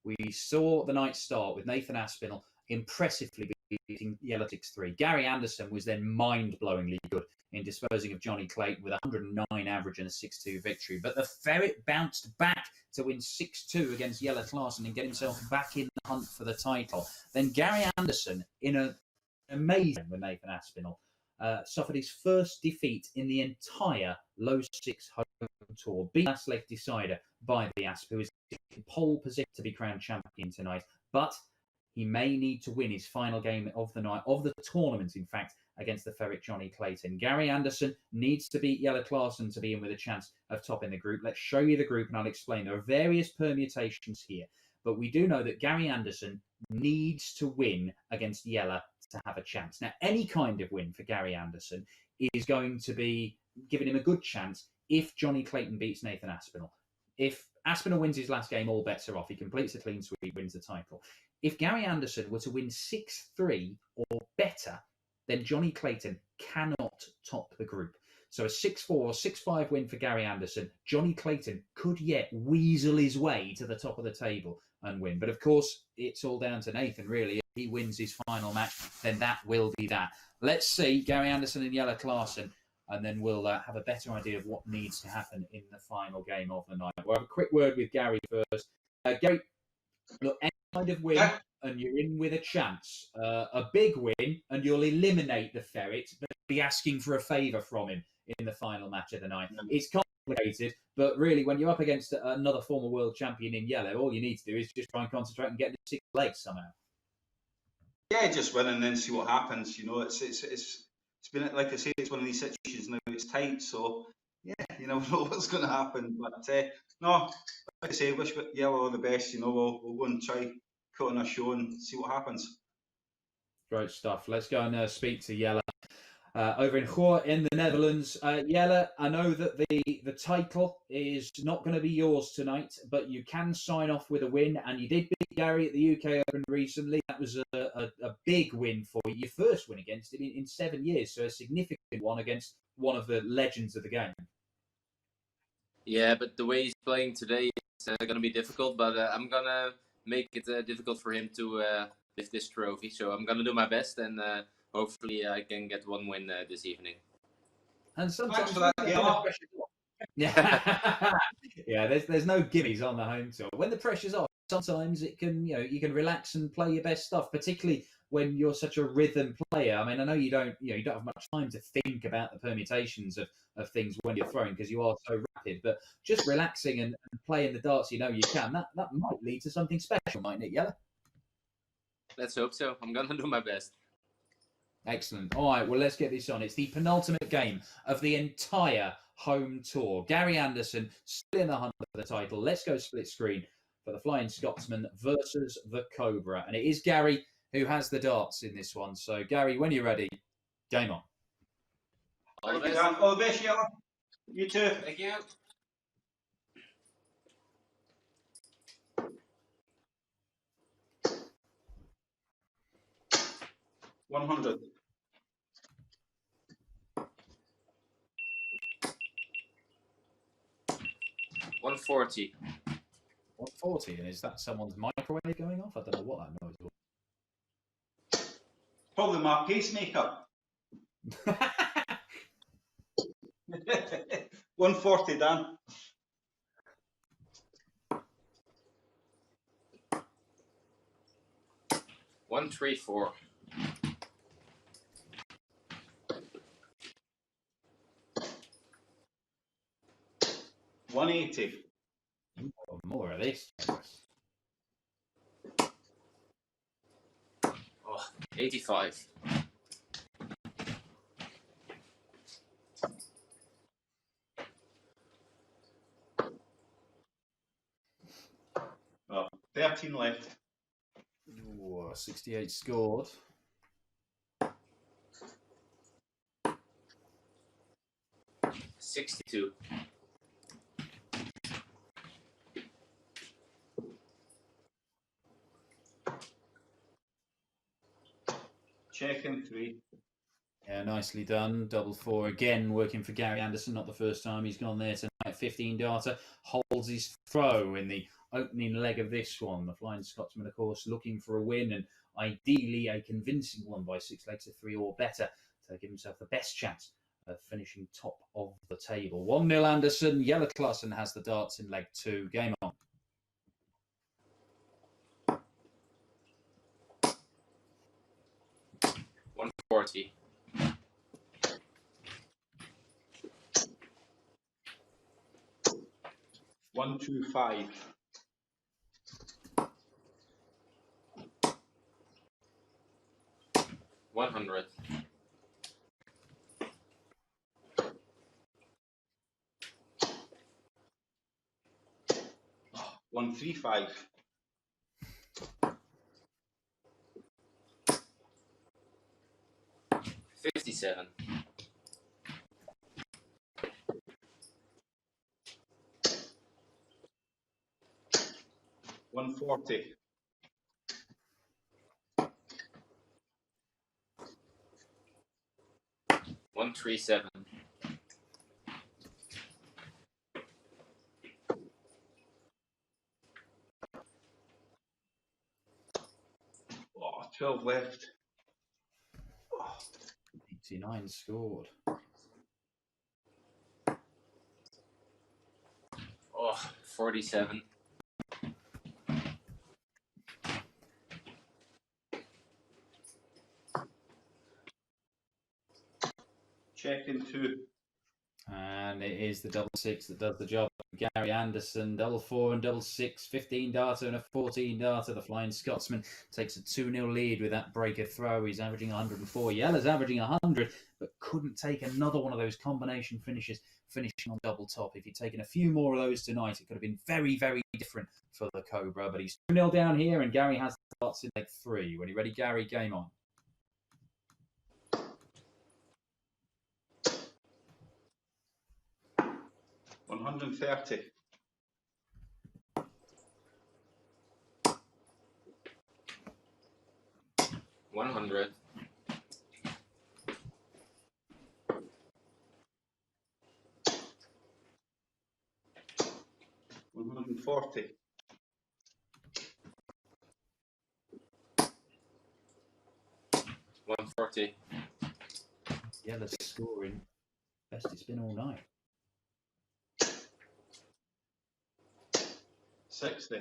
We saw the night start with Nathan Aspinall impressively beating Jelle 6-3. Gary Anderson was then mind-blowingly good in disposing of Johnny Clayton with a 109 average and a 6-2 victory. But the Ferret bounced back to win 6-2 against Jelle Klaasen and get himself back in the hunt for the title. Then Gary Anderson, in an amazing with Nathan Aspinall, suffered his first defeat in the entire Low6 Home Tour, beat last leg decider by the Asp, who is in pole position to be crowned champion tonight. But he may need to win his final game of the night, of the tournament, in fact, against the Ferret Johnny Clayton. Gary Anderson needs to beat Jelle Klaasen to be in with a chance of topping the group. Let's show you the group and I'll explain. There are various permutations here, but we do know that Gary Anderson needs to win against Jelle to have a chance. Now, any kind of win for Gary Anderson is going to be giving him a good chance if Johnny Clayton beats Nathan Aspinall. If Aspinall wins his last game, all bets are off. He completes a clean sweep, wins the title. If Gary Anderson were to win 6-3 or better, then Johnny Clayton cannot top the group. So a 6-4 or 6-5 win for Gary Anderson, Johnny Clayton could yet weasel his way to the top of the table and win. But of course, it's all down to Nathan, really. If he wins his final match, then that will be that. Let's see Gary Anderson and Jelle Klaasen, and then we'll have a better idea of what needs to happen in the final game of the night. We'll have a quick word with Gary first. Gary, look, any kind of win and you're in with a chance. A big win and you'll eliminate the Ferret, but be asking for a favour from him in the final match of the night. It's complicated, but really when you're up against another former world champion in Jelle, all you need to do is just try and concentrate and get the 6 legs somehow. Yeah, just win and then see what happens. You know, it's been, like I say, it's one of these situations now. It's tight, so yeah, you never know what's going to happen. But no, like I say, wish Jelle all the best. You know, we'll go and try put on a show and see what happens. Great stuff. Let's go and speak to Jelle. over in Goor in the Netherlands. Jelle, I know that the title is not going to be yours tonight, but you can sign off with a win, and you did beat Gary at the UK Open recently. That was a big win for you. Your first win against him in 7 years, so a significant one against one of the legends of the game. Yeah, but the way he's playing today is going to be difficult, but I'm going to make it difficult for him to lift this trophy. So I'm going to do my best, and hopefully I can get one win this evening. And sometimes for that, yeah. Yeah, there's no gimmies on the home tour. When the pressure's off, sometimes it can, you can relax and play your best stuff, particularly when you're such a rhythm player. I mean, I know you don't have much time to think about the permutations of things when you're throwing because you are so rapid, but just relaxing and playing the darts you can, that might lead to something special, mightn't it, Jelle? Let's hope so. I'm going to do my best. Excellent. All right, well, let's get this on. It's the penultimate game of the entire home tour. Gary Anderson still in the hunt for the title. Let's go split screen for the Flying Scotsman versus the Cobra. And it is Gary who has the darts in this one. So, Gary, when you're ready, game on. All the best. All the best, Jelle. You too. Thank you. $100. 140. 140, and is that someone's microwave going off? I don't know what that noise was. Probably my pacemaker. 140, Dan. $134. 180. More of this. Oh, 85. Oh, 13 left. Ooh, 68 scored. $62. Checking 3. Yeah, nicely done. Double four again, working for Gary Anderson. Not the first time he's gone there tonight. 15 darter holds his throw in the opening leg of this one. The Flying Scotsman, of course, looking for a win and ideally a convincing one by 6 legs of 3 or better to give himself the best chance of finishing top of the table. 1-0 Anderson. Jelle Klassen has the darts in leg 2. Game on. 140. 125. 100. 135. 57. 140. 137. 12 left. 89 scored. Oh, 47. 2. And it is the double 6 that does the job. Gary Anderson, double 4 and double 6, 15 darter and a 14 darter. The Flying Scotsman takes a 2-0 lead with that breaker throw. He's averaging 104. Jelle's averaging 100, but couldn't take another one of those combination finishes, finishing on double top. If he'd taken a few more of those tonight, it could have been very, very different for the Cobra. But he's 2-0 down here, and Gary has the darts in leg 3. When you're ready, Gary, game on. 130. 100. 140. 140. Yellow's scoring best it's been all night. 60.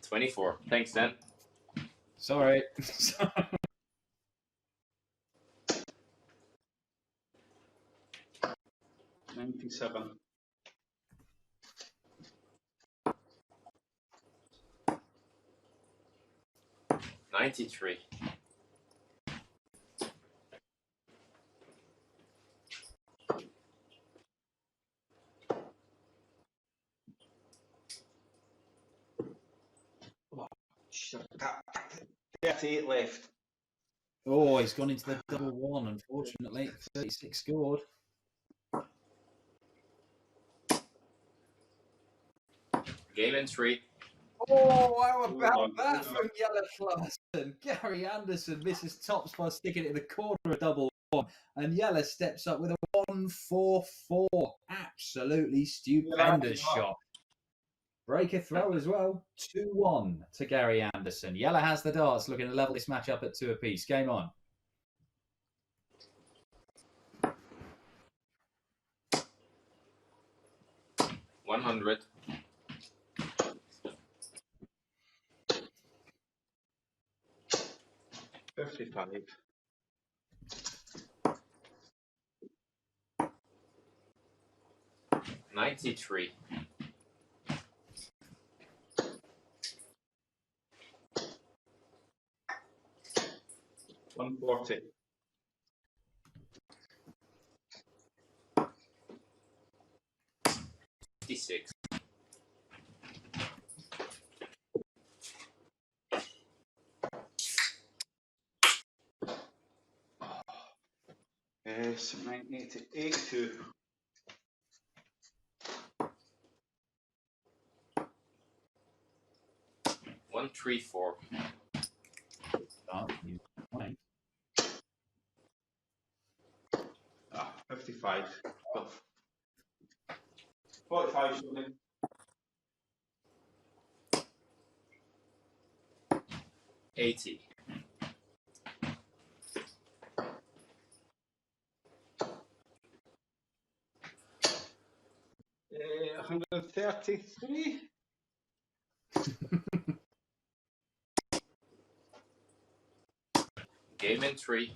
24. Thanks, Dan. Sorry. 97. 93. 38 left. Oh, he's gone into the double one, unfortunately. 36 scored. Game in 3. Oh, how about that from Yellow Clarkson? Gary Anderson misses tops by sticking it in the corner of double one. And Yellow steps up with a 1-4-4. Absolutely stupendous shot. Breaker throw as well. 2-1 to Gary Anderson. Yellow has the darts, looking to level this match up at 2 apiece. Game on. $100. 55. 93. 140. 56. 82. 134. 55. 45 something. 80. 133. Game in 3.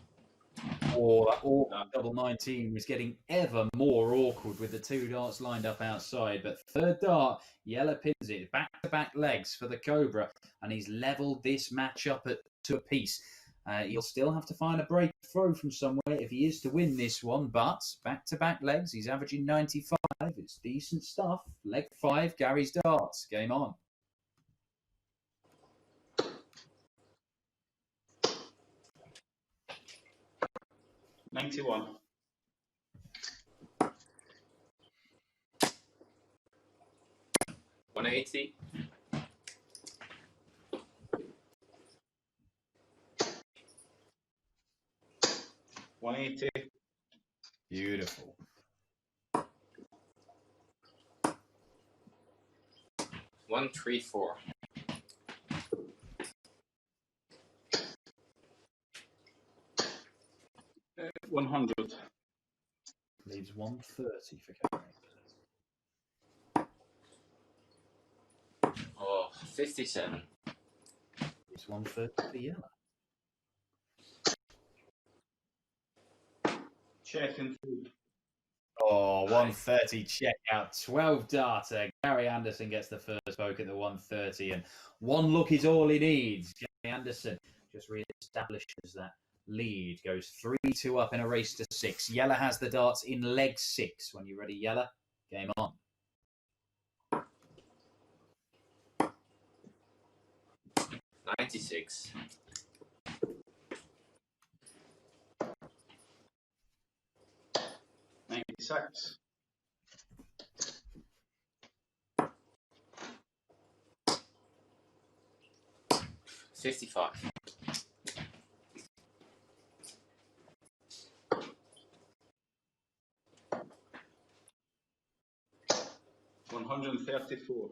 Oh, that awkward double 19 was getting ever more awkward with the two darts lined up outside. But third dart, Yellow pins it. Back-to-back legs for the Cobra. And he's levelled this match up at 2 apiece. He'll still have to find a break throw from somewhere if he is to win this one. But back-to-back legs, he's averaging 95. It's decent stuff. Leg 5, Gary's darts. Game on. 91. 180. 180. Beautiful. 134. 100. Leaves 130 for Gary. Oh, 57. Leaves 130 for Yellow. Check and food. Oh, 130 check out. 12 darter. Gary Anderson gets the first poke at the 130. And one look is all he needs. Gary Anderson just re-establishes that lead. Goes 3-2 up in a race to 6. Yellow has the darts in leg 6. When you're ready, Yellow, game on. 96. 56. 55. 134.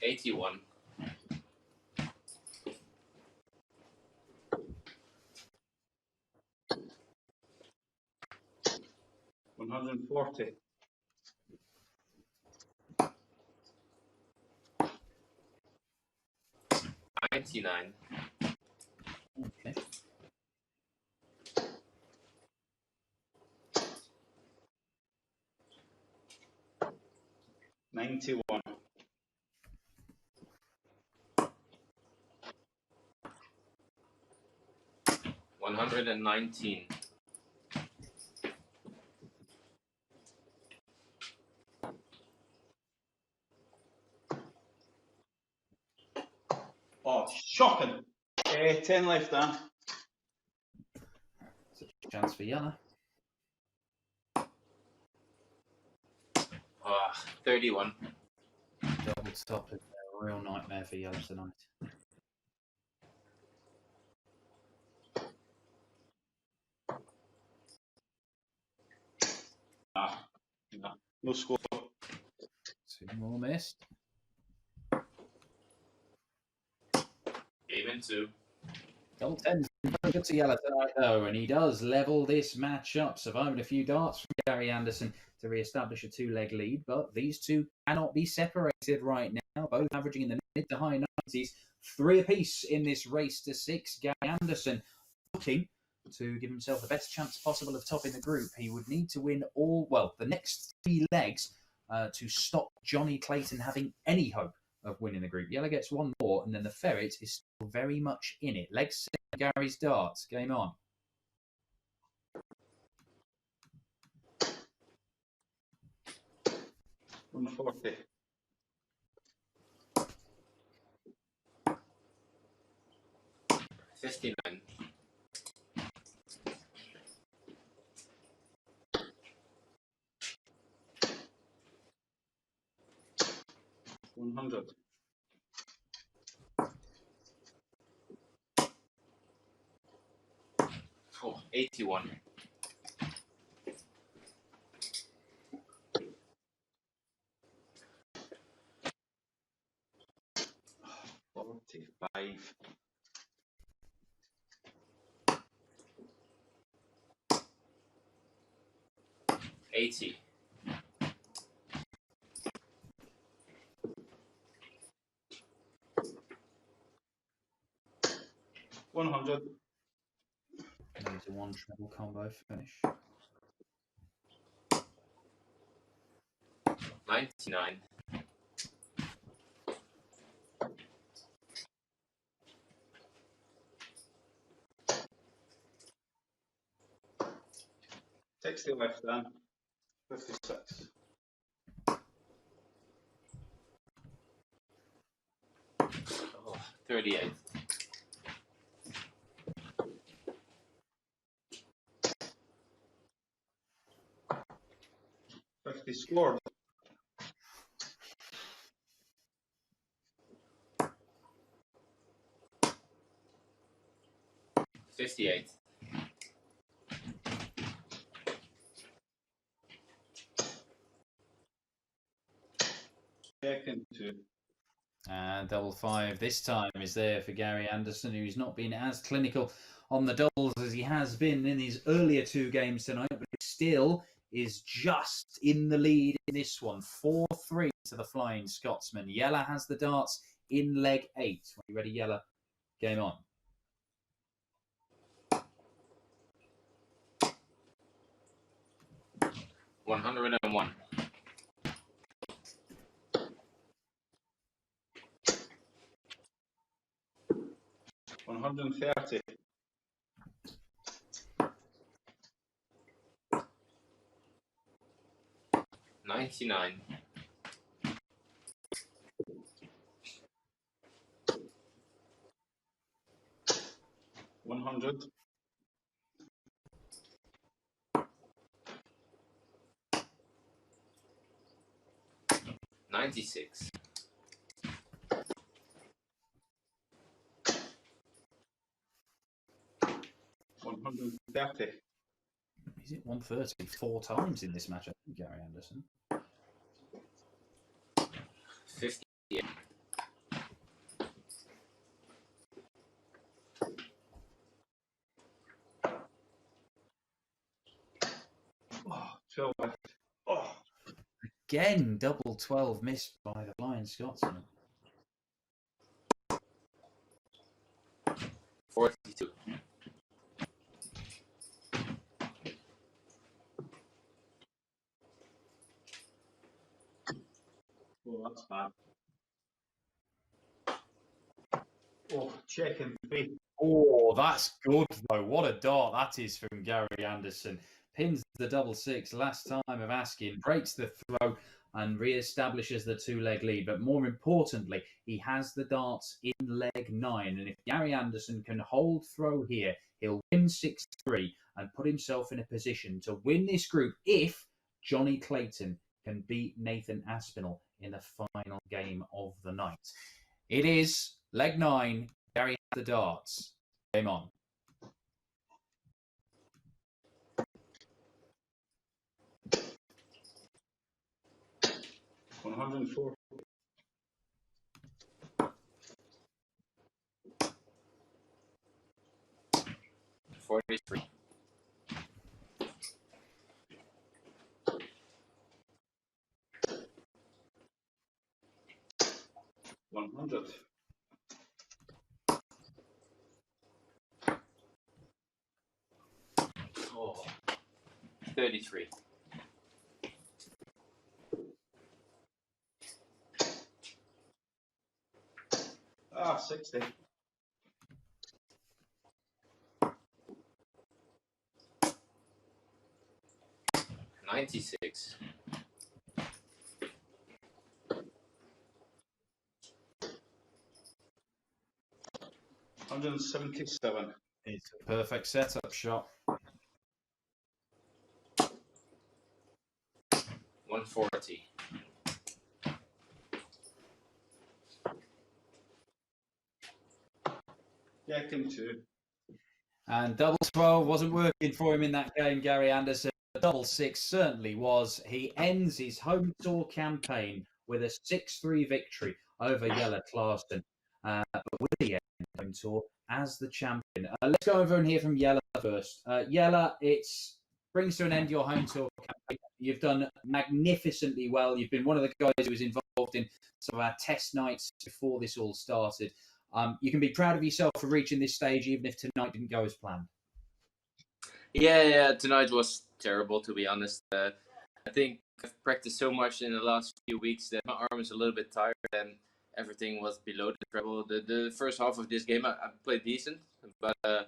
81. 140. 99. Okay. 91. 119. 'Shocking. 10 left, Dan. Chance for Yella. 31. Double top is a real nightmare for Yella tonight. No score. 2 more missed. Game in 2. Double 10's very good to Yella tonight, though, and he does level this match up, surviving a few darts from Gary Anderson to re-establish a 2-leg lead, but these two cannot be separated right now, both averaging in the mid to high 90s, 3 apiece in this race to 6. Gary Anderson looking to give himself the best chance possible of topping the group. He would need to win the next 3 legs to stop Johnny Clayton having any hope of winning the group. Yella gets 1 more, and then the Ferret is still very much in it. Leg 6, Gary's darts. Game on. $140. 59. 100. 81. 45. 80. 100. There's a 1 treble combo finish. 99. 60 left, Dan. 56. 38. 50 scored. 58. Second 2. And double 5 this time is there for Gary Anderson, who's not been as clinical on the doubles as he has been in his earlier 2 games tonight, but he still is just in the lead in this one. 4-3 to the Flying Scotsman. Yella has the darts in leg 8. When you ready, Yella? Game on. 101. 130. 99. 100. 100. 96. 130. He's hit 130 4 times in this match, I think, Gary Anderson. 58. Oh, 12 left. Oh. Again, double 12 missed by the Flying Scotsman. 42. Oh, that's bad. Oh, checking 3. Oh, that's good, though. What a dart that is from Gary Anderson. Pins the double 6 last time of asking, breaks the throw and re-establishes the 2-leg lead. But more importantly, he has the darts in leg 9. And if Gary Anderson can hold throw here, he'll win 6-3 and put himself in a position to win this group if Johnny Clayton can beat Nathan Aspinall in the final game of the night. It is leg 9. Gary has the darts. Game on. $104. 43. 100. 33. 60. 96. 177. It's a perfect setup shot. 140. Getting 2. And double 12 wasn't working for him in that game, Gary Anderson. Double 6 certainly was. He ends his home tour campaign with a 6-3 victory over Jelle Klaassen. But with the home tour as the champion. Let's go over and hear from Jelle first. Jelle, it brings to an end your home tour campaign. You've done magnificently well. You've been one of the guys who was involved in some of our test nights before this all started. You can be proud of yourself for reaching this stage, even if tonight didn't go as planned. Yeah, tonight was terrible, to be honest. I think I've practiced so much in the last few weeks that my arm is a little bit tired and everything was below the treble. The first half of this game, I played decent, but I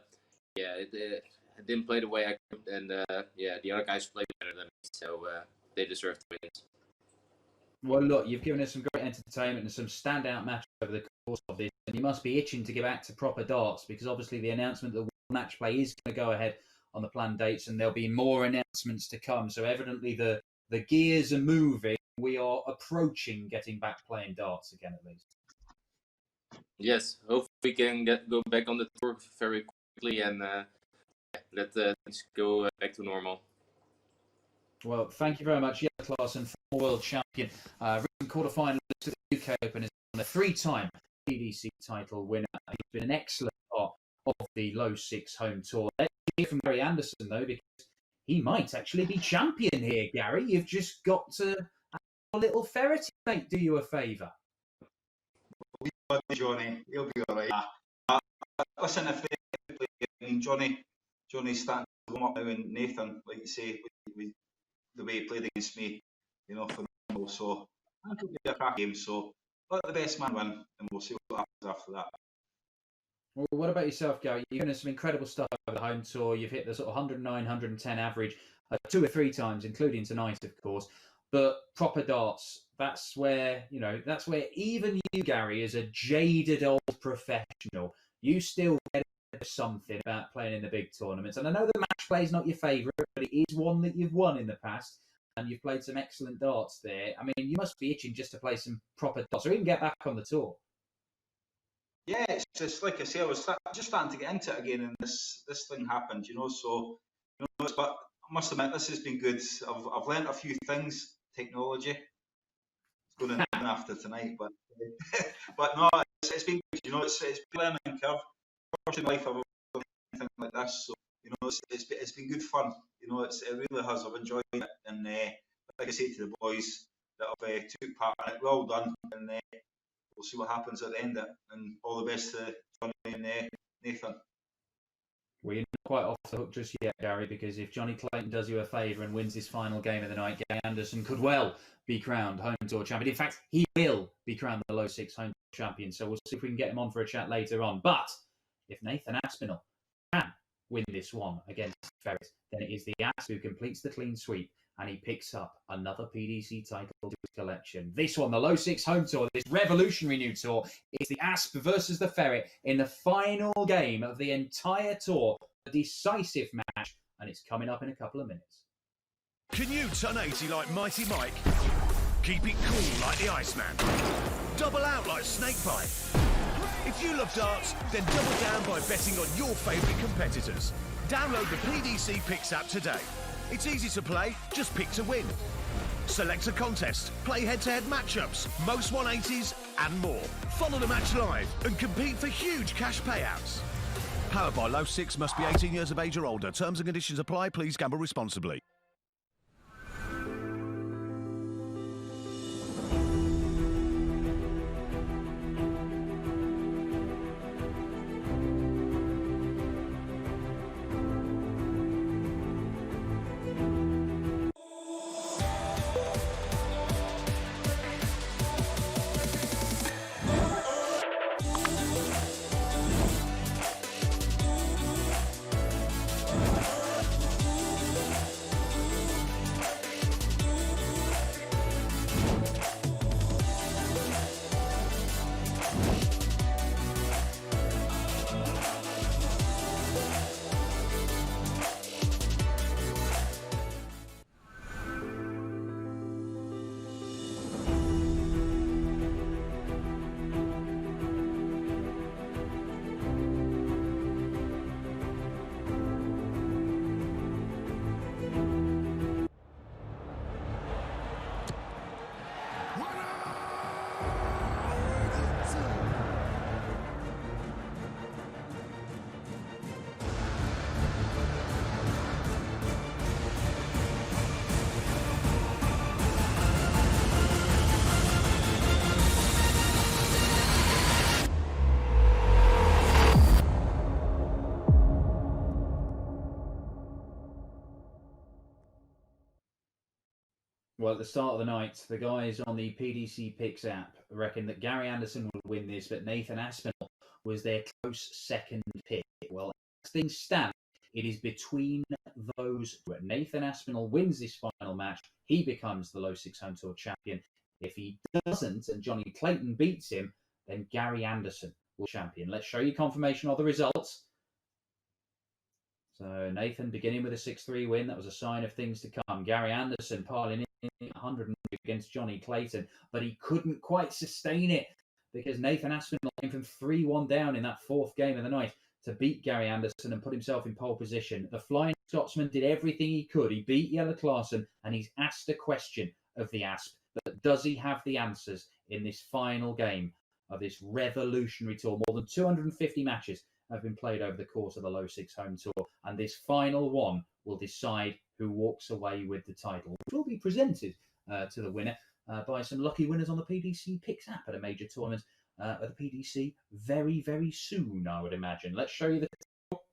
didn't play the way I could, and the other guys played better than me, so they deserve to win. Well, look, you've given us some great entertainment and some standout matches over the course of this, and you must be itching to get back to proper darts because obviously the announcement that the match play is going to go ahead on the planned dates, and there'll be more announcements to come. So evidently the gears are moving. We are approaching getting back playing darts again, at least. Yes, hopefully we can go back on the tour very quickly and let things go back to normal. Well, thank you very much, Jelle Klaassen, former world champion, recent quarterfinalist of the UK Open, is a 3-time PDC title winner. He's been an excellent part of the Low6 Home Tour. Let's hear from Gary Anderson, though, because he might actually be champion here, Gary. You've just got to have a little ferret mate do you a favour. Johnny, he'll be all right. Listen, if they play, I mean, Johnny's starting to warm up now, and Nathan, like you say, the way he played against me, you know, phenomenal. So I think it'll be a crack game. So let the best man win, and we'll see what happens after that. Well, what about yourself, Gary? You've done some incredible stuff over the home tour. You've hit the sort of 109, 110 average 2 or 3 times, including tonight, of course. But proper darts, that's where even you, Gary, as a jaded old professional, you still get a something about playing in the big tournaments. And I know the match play is not your favourite, but it is one that you've won in the past. And you've played some excellent darts there. I mean, you must be itching just to play some proper darts or even get back on the tour. Yeah, it's just like I say, I was just starting to get into it again, and this thing happened, so but I must admit this has been good. I've learnt a few things, technology. It's going in after tonight, but but no, it's been good. It's been a learning curve. First in life I've ever done anything like this, so it's been good fun. It really has. I've enjoyed it, and like I say to the boys that I've took part in it, well done, and we'll see what happens at the end of it, and all the best to Johnny and Nathan. Well, you're not quite off the hook just yet, Gary, because if Johnny Clayton does you a favour and wins his final game of the night, Gary Anderson could well be crowned Home Tour champion. In fact, he will be crowned the Low6 Home Tour champion, so we'll see if we can get him on for a chat later on. But if Nathan Aspinall can win this one against Ferret, then it is the Asp who completes the clean sweep, and he picks up another PDC title to his collection. This one, the Low6 Home Tour, this revolutionary new tour, is the Asp versus the Ferret in the final game of the entire tour, a decisive match, and it's coming up in a couple of minutes. Can you turn 80 like Mighty Mike? Keep it cool like the Iceman. Double out like Snakebite. If you love darts, then double down by betting on your favourite competitors. Download the PDC Picks app today. It's easy to play, just pick to win. Select a contest, play head-to-head matchups, most 180s and more. Follow the match live and compete for huge cash payouts. Powered by Low6, must be 18 years of age or older. Terms and conditions apply. Please gamble responsibly. Well, at the start of the night, the guys on the PDC Picks app reckon that Gary Anderson will win this, but Nathan Aspinall was their close second pick. Well, as things stand, it is between those two. Nathan Aspinall wins this final match, he becomes the Low6 Home Tour champion. If he doesn't, and Johnny Clayton beats him, then Gary Anderson will champion. Let's show you confirmation of the results. So Nathan beginning with a 6-3 win. That was a sign of things to come. Gary Anderson piling in 100 against Johnny Clayton, but he couldn't quite sustain it because Nathan Aspinall came from 3-1 down in that fourth game of the night to beat Gary Anderson and put himself in pole position. The Flying Scotsman did everything he could. He beat Jelle Klaassen, and he's asked a question of the Asp. But does he have the answers in this final game of this revolutionary tour? More than 250 matches have been played over the course of the Low6 Home Tour, and this final one will decide who walks away with the title, which will be presented to the winner by some lucky winners on the PDC Picks app at a major tournament at the PDC very, very soon, I would imagine. Let's show you the title,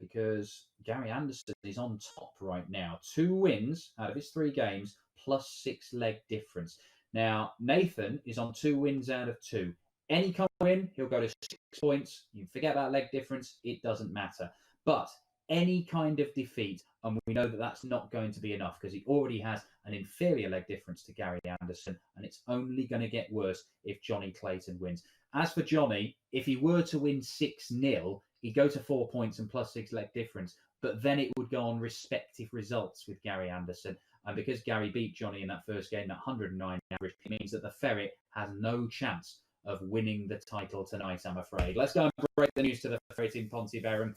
because Gary Anderson is on top right now. 2 wins out of his 3 games, plus 6 leg difference. Now, Nathan is on 2 wins out of 2. Any kind of win, he'll go to 6 points. You forget about leg difference, it doesn't matter. But any kind of defeat, and we know that that's not going to be enough because he already has an inferior leg difference to Gary Anderson, and it's only going to get worse if Johnny Clayton wins. As for Johnny, if he were to win 6-0, he'd go to 4 points and +6 leg difference. But then it would go on respective results with Gary Anderson. And because Gary beat Johnny in that first game, that 109 average, it means that the Ferret has no chance of winning the title tonight, I'm afraid. Let's go and break the news to the Ferret in Pontyberem.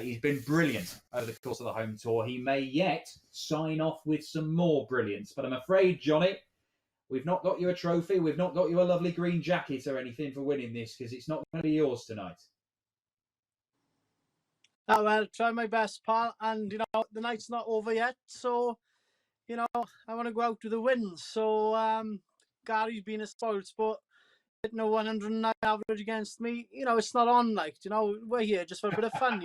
He's been brilliant over the course of the home tour. He may yet sign off with some more brilliance. But I'm afraid, Johnny, we've not got you a trophy. We've not got you a lovely green jacket or anything for winning this, because it's not going to be yours tonight. Oh, well, try my best, pal. And, the night's not over yet. So, I want to go out with the wins. So, Gary's been a spoiled sport. Hitting a 109 average against me, it's not on, we're here just for a bit of fun,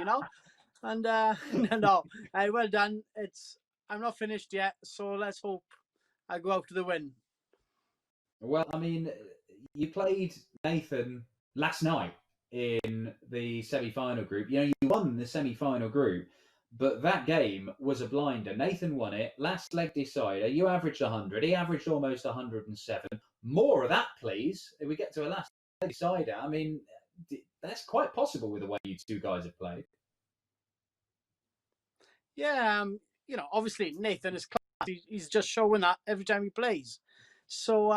And, no, well done. I'm not finished yet. So let's hope I go out with the win. Well, I mean, you played Nathan last night in the semi-final group. You won the semi-final group, but that game was a blinder. Nathan won it. Last leg decider, you averaged 100. He averaged almost 107. More of that, please. If we get to a last leg decider, I mean, that's quite possible with the way you two guys have played. Yeah, obviously Nathan is class. He's just showing that every time he plays. So,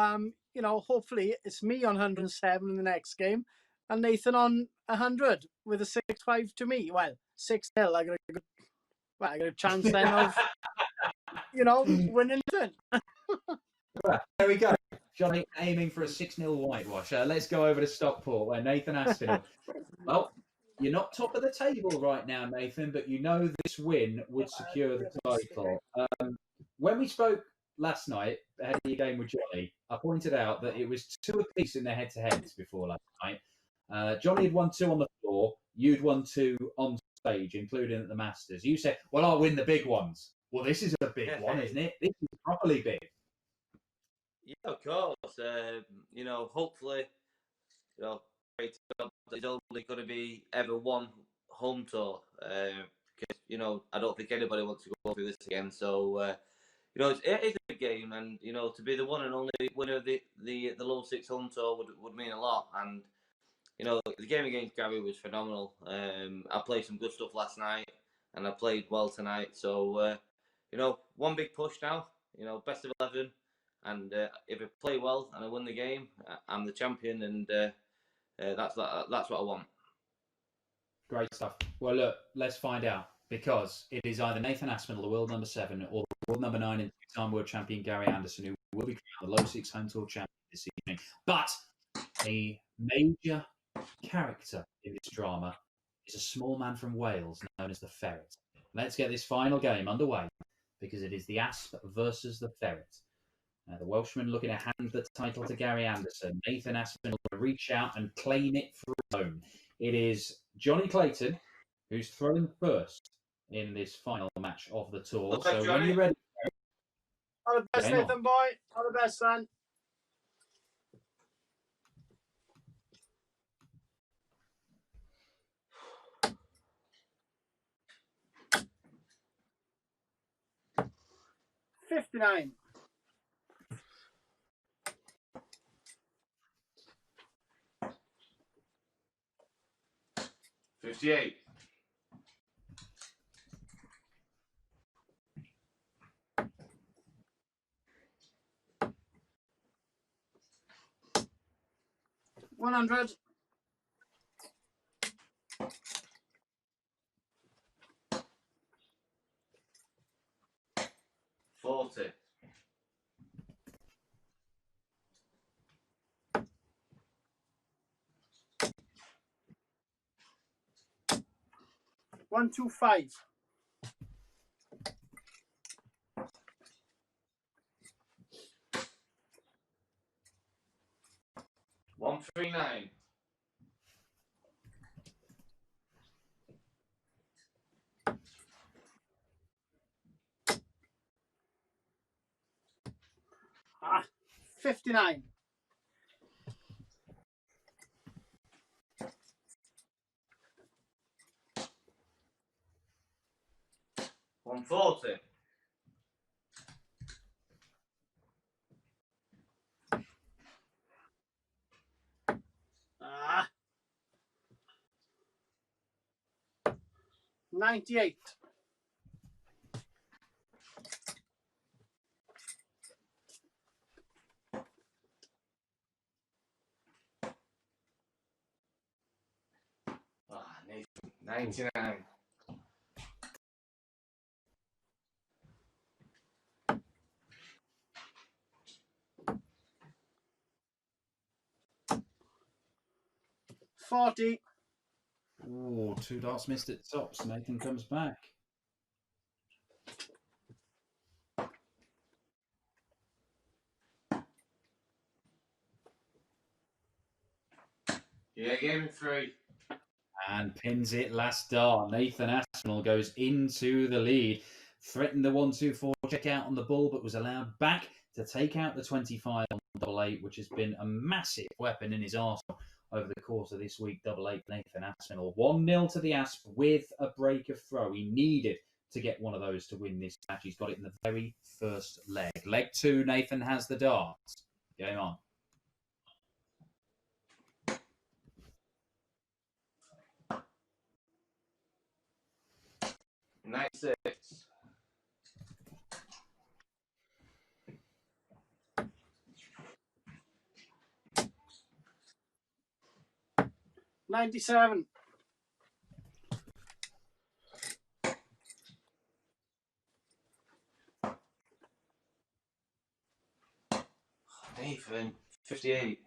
hopefully it's me on 107 in the next game and Nathan on 100 with a 6-5 to me. Well, 6-0. I got a chance then of, winning it. Well, there we go. Johnny aiming for a 6-0 whitewash. Let's go over to Stockport, where Nathan Aspinall. Well, you're not top of the table right now, Nathan, but this win would secure the title. When we spoke last night ahead of your game with Johnny, I pointed out that it was 2 apiece in their head-to-heads before last night. Johnny had won 2 on the floor. You'd won 2 on stage, including at the Masters. You said, well, I'll win the big ones. Well, this is a big one, isn't it? This is properly big. Yeah, of course. Hopefully, it's only going to be ever one home tour. Because, I don't think anybody wants to go through this again. So, it is a big game. And, to be the one and only winner of the Low6 Home Tour would mean a lot. And, the game against Gary was phenomenal. I played some good stuff last night. And I played well tonight. So, one big push now. Best of 11. And if I play well and I win the game, I'm the champion, and that's what I want. Great stuff. Well, look, let's find out, because it is either Nathan Aspinall, the world number 7, or the world number 9 and 2-time world champion Gary Anderson, who will be crowned the Low6 Home Tour champion this evening. But a major character in this drama is a small man from Wales known as the Ferret. Let's get this final game underway, because it is the Asp versus the Ferret. The Welshman looking to hand the title to Gary Anderson. Nathan Aspinall will reach out and claim it for his own. It is Johnny Clayton who's thrown first in this final match of the tour. Okay, so Johnny. when you're ready... All the best, Nathan boy. All the best, son. $59. 58. 100. 40. 125. 139. 59. 140. 130. 98. Nathan, 99. $40. Oh, 2 darts missed at tops. Nathan comes back. Yeah, game 3. And pins it last dart. Nathan Aspinall goes into the lead. Threatened the 1-2-4 check out on the ball, but was allowed back to take out the 25 on double eight, which has been a massive weapon in his arsenal over the course of this week. Double eight, Nathan Aspinall. 1-0 to the Asp with a break of throw. He needed to get one of those to win this match. He's got it in the very first leg. Leg 2, Nathan has the darts. Game on. Night 6. $97. Nathan, 58.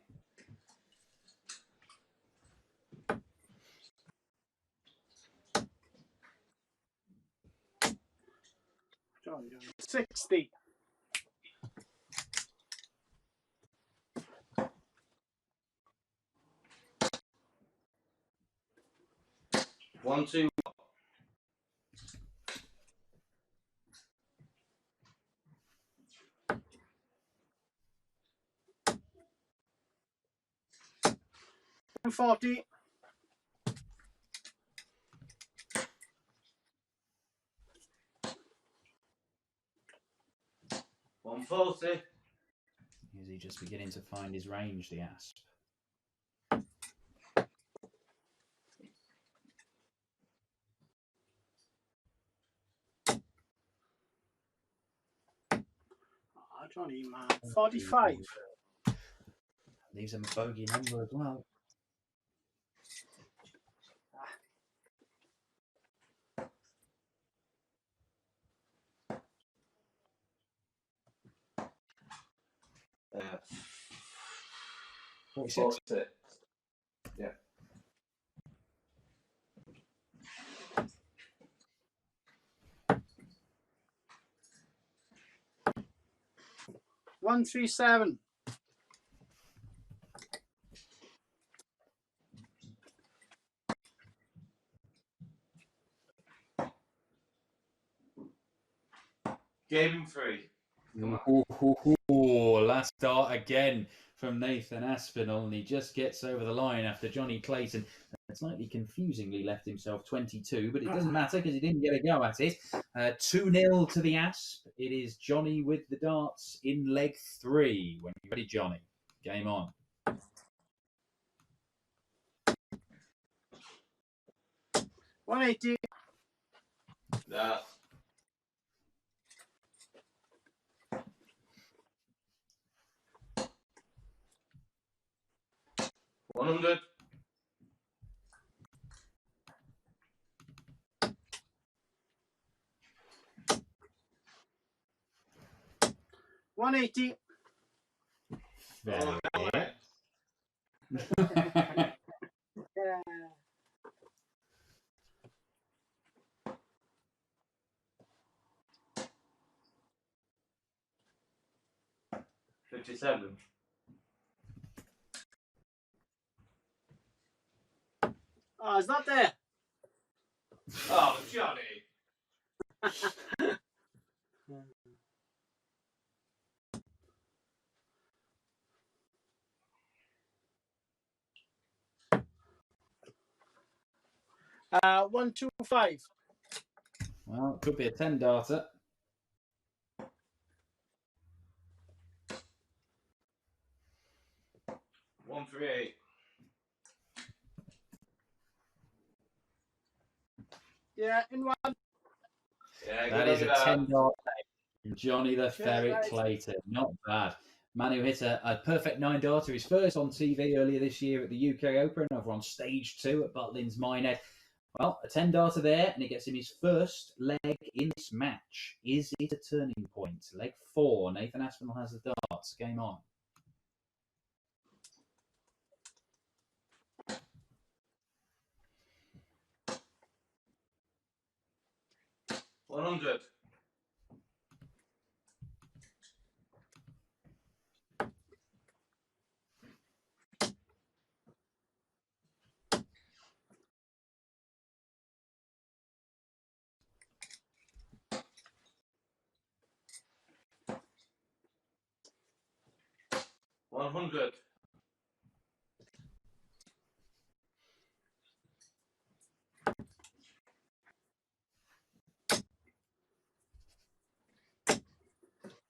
Johnny, 60. One, two. $40. $140. Is he just beginning to find his range, the Asp? Oh, Johnny, man. 45. Leaves him a bogey number as well. Uh, 46. 46. Yeah. $137. Game 3. Come on. Last dart again from Nathan Aspinall, and he just gets over the line after Johnny Clayton slightly confusingly left himself 22, but it doesn't matter because he didn't get a go at it. 2-0 to the Asp. It is Johnny with the darts in leg 3. When you're ready, Johnny, game on. $180. That. $100. $180. Very good. Yeah. $57. Oh, it's not there. Oh, Johnny. $125. Well, it could be a 10 darter. $138. Yeah, in one. Yeah, That good is on a you, 10 dart from Johnny the Ferret right. Clayton. Not bad. Man who hit a perfect 9 darter, his first on TV earlier this year at the UK Open, over on stage 2 at Butlins Minehead. Well, a 10 darter there, and it gets him his first leg in this match. Is it a turning point? Leg 4. Nathan Aspinall has the darts. Game on. $100. $100.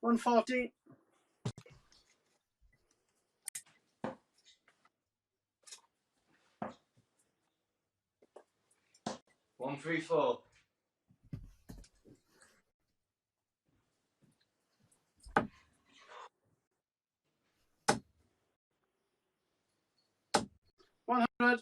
$140. $134. $100.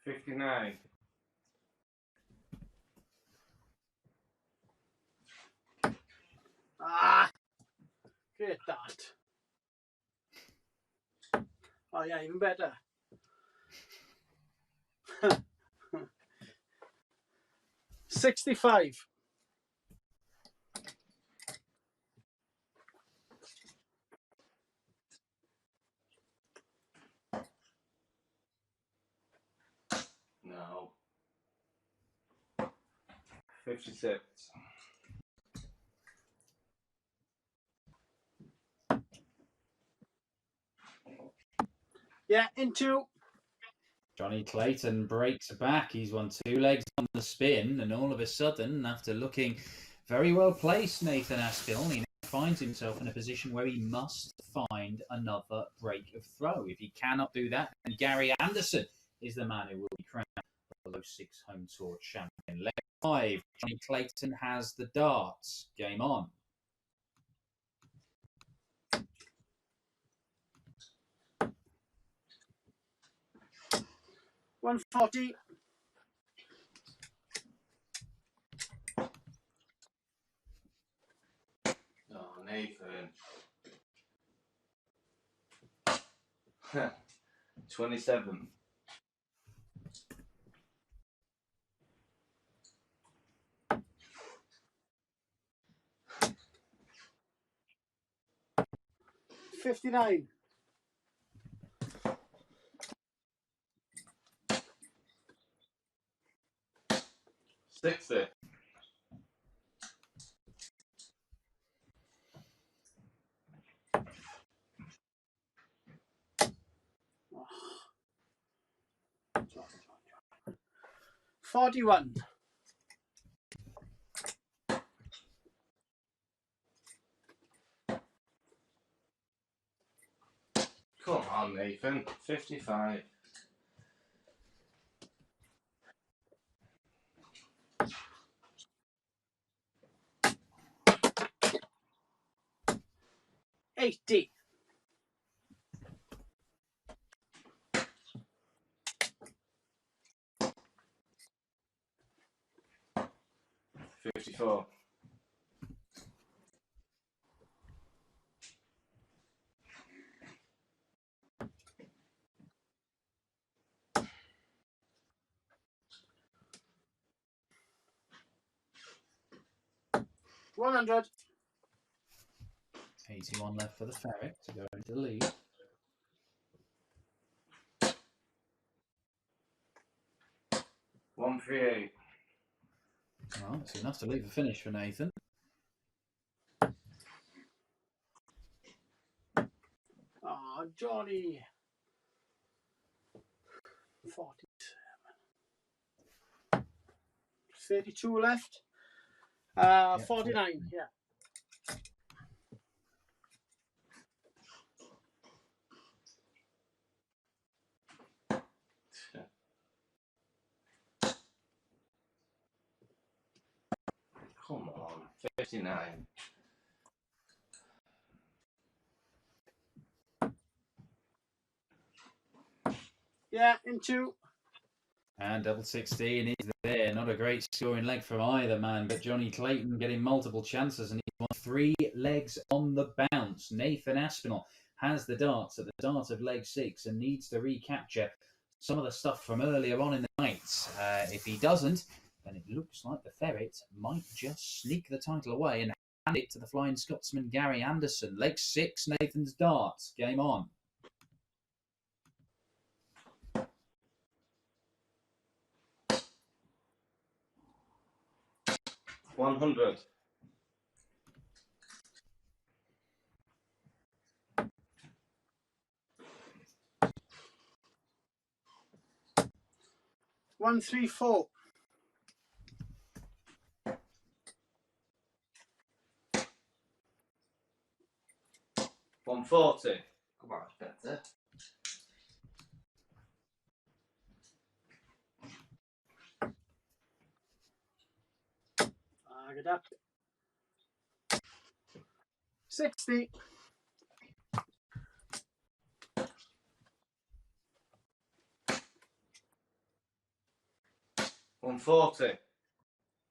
$59. Ah, great that. Oh yeah, even better. $65. No. 56. Yeah, into. Johnny Clayton breaks back. He's won 2 legs on the spin, and all of a sudden, after looking very well placed, Nathan Aspinall, he now finds himself in a position where he must find another break of throw. If he cannot do that, then Gary Anderson is the man who will be crowned the Low6 Home Tour champion. Leg 5, Johnny Clayton has the darts. Game on. $140. Oh, Nathan. 27. $59. 60. $41. Come on, Nathan. 55. $80. 54. $100. 81 left for the Ferret to go into the lead. $138. Well, it's enough to leave a finish for Nathan. Oh, Johnny. 47. 32 left. 49. Yeah. Come on, 59. Yeah, into. And double 16 is there. Not a great scoring leg from either man, but Johnny Clayton getting multiple chances, and he's won 3 legs on the bounce. Nathan Aspinall has the darts at the start of leg 6 and needs to recapture some of the stuff from earlier on in the night. If he doesn't, then it looks like the Ferret might just sneak the title away and hand it to the Flying Scotsman Gary Anderson. Leg 6, Nathan's darts. Game on. 100. One, 3, 4. 140. Come on, it's better. Get up. 60. 140.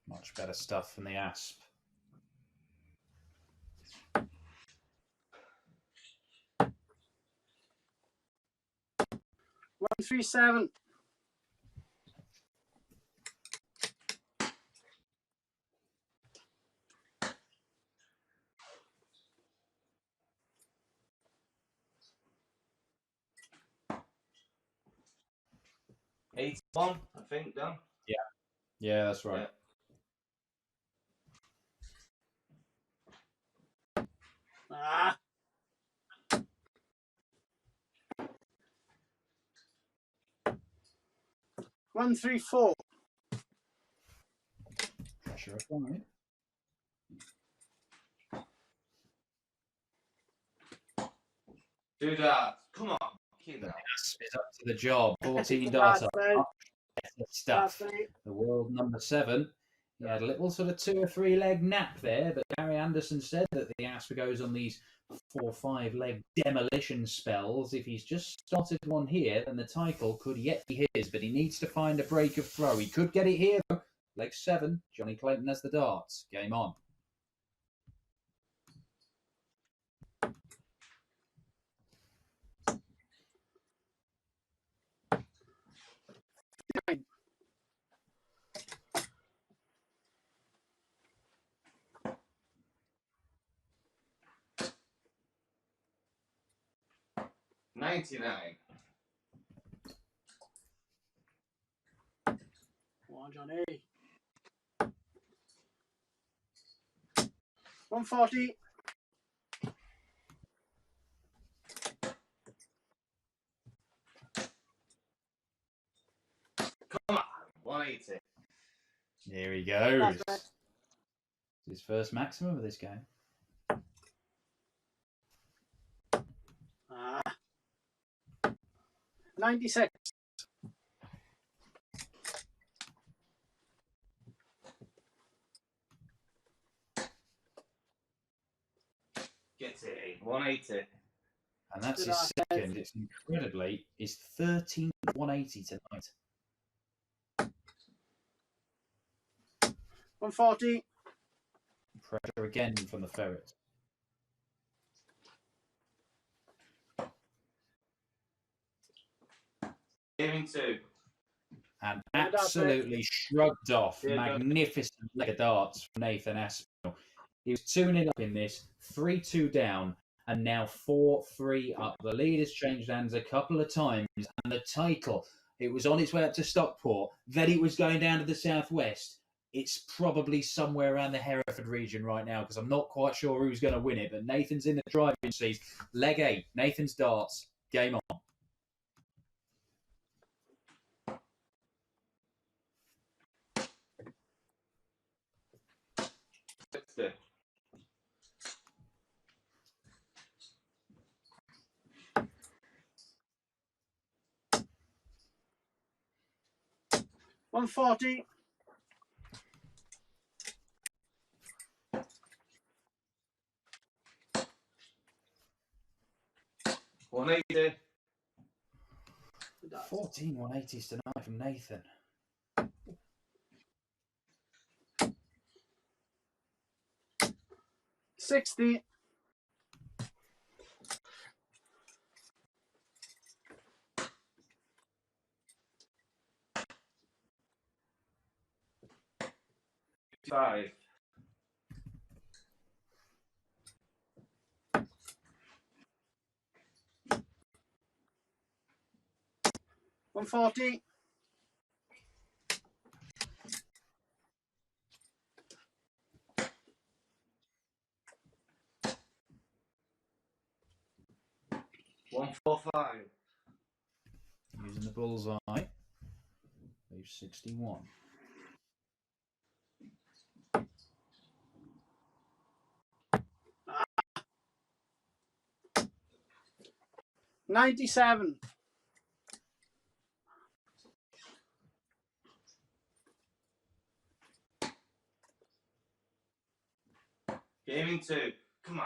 Much better stuff from the Asp. 137. 81, I think, Dan. Yeah, that's right. Ah. 134. Pressure applied. Do that. Come on. Keep The that. Asp is up to the job. 14 That's darts up. right. Much better stuff. That's right. The world number 7. He had a little sort of 2 or 3 leg nap there, but Gary Anderson said that the Asp goes on these 4 or 5 leg demolition spells. If he's just started one here, then the title could yet be his, but he needs to find a break of throw. He could get it here, though. Leg 7, Johnny Clayton has the darts. Game on. 99. Come on, Johnny. 140. 180. Here he goes. That's right. His first maximum of this game. 96. Get it. 180. And that's Good his second. It's incredibly his 13th 180 tonight. 140. Pressure again from the Ferret. Gaming 2. And Good up, absolutely shrugged off. Yeah, Magnificent leg of darts from Nathan Aspinall. He was 2-0 up in this, 3-2 down, and now 4-3 up. The lead has changed hands a couple of times, and the title, it was on its way up to Stockport, then it was going down to the southwest. It's probably somewhere around the Hereford region right now, because I'm not quite sure who's going to win it, but Nathan's in the driving seat. Leg 8, Nathan's darts. Game on. 60. 140. 180. 14 180s tonight from Nathan. $60. $5. 140. $145. Using the bullseye. Leave 61. $97. Gaming 2. Come on.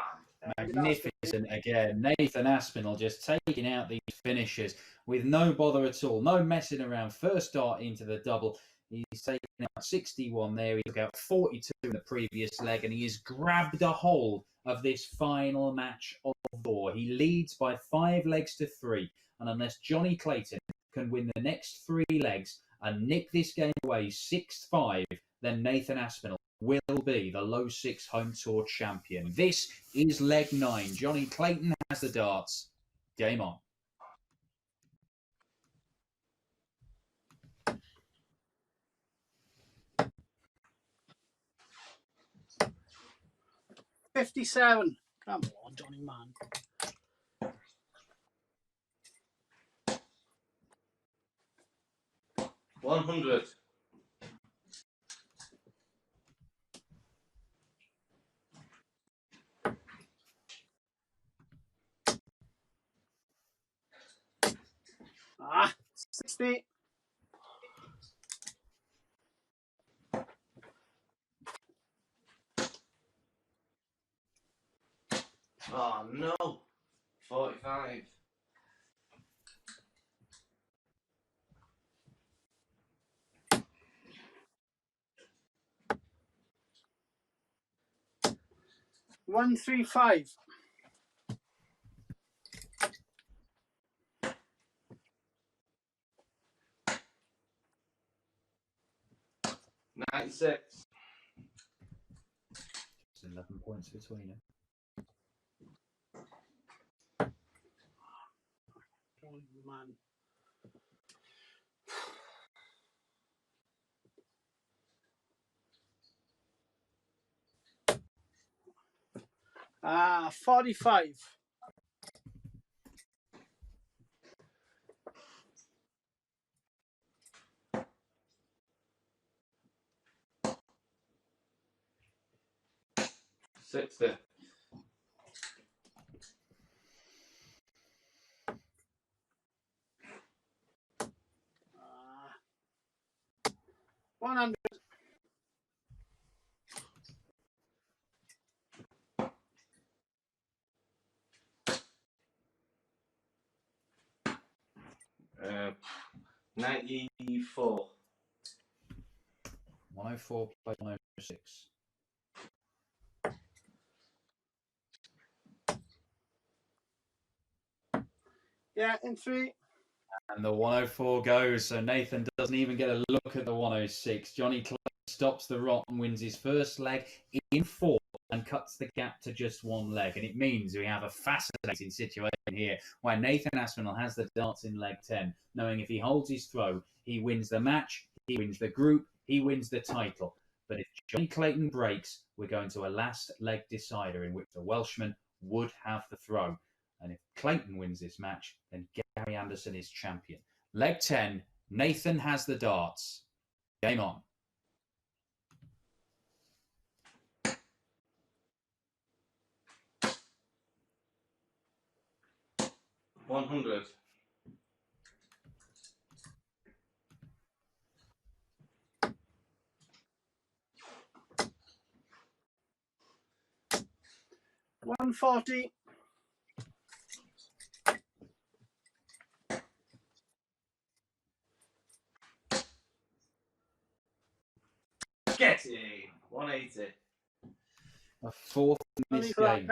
Magnificent again. Nathan Aspinall just taking out these finishers with no bother at all. No messing around. First dart into the double. He's taken out 61 there. He took out 42 in the previous leg, and he has grabbed a hold of this final match of 4. He leads by 5 legs to 3. And unless Johnny Clayton can win the next 3 legs and nick this game away 6-5, then Nathan Aspinall will be the Low6 Home Tour champion. This is leg 9. Johnny Clayton has the darts. Game on. $57. Come on, Johnny, man. $100. Ah, 60. Oh no. 45. $135. $96. Just 11 points between them. Johnny, man. Ah, 45. $60. Ah, 100. Uh, 94. 104 play 106. Yeah, in 3. And the 104 goes, so Nathan doesn't even get a look at the 106. Johnny Clayton stops the rot and wins his first leg in 4 and cuts the gap to just 1 leg. And it means we have a fascinating situation here where Nathan Aspinall has the darts in leg 10, knowing if he holds his throw, he wins the match, he wins the group, he wins the title. But if Johnny Clayton breaks, we're going to a last leg decider in which the Welshman would have the throw. And if Clayton wins this match, then Gary Anderson is champion. Leg 10, Nathan has the darts. Game on. $100. $140. Get in. 180. A fourth in this game.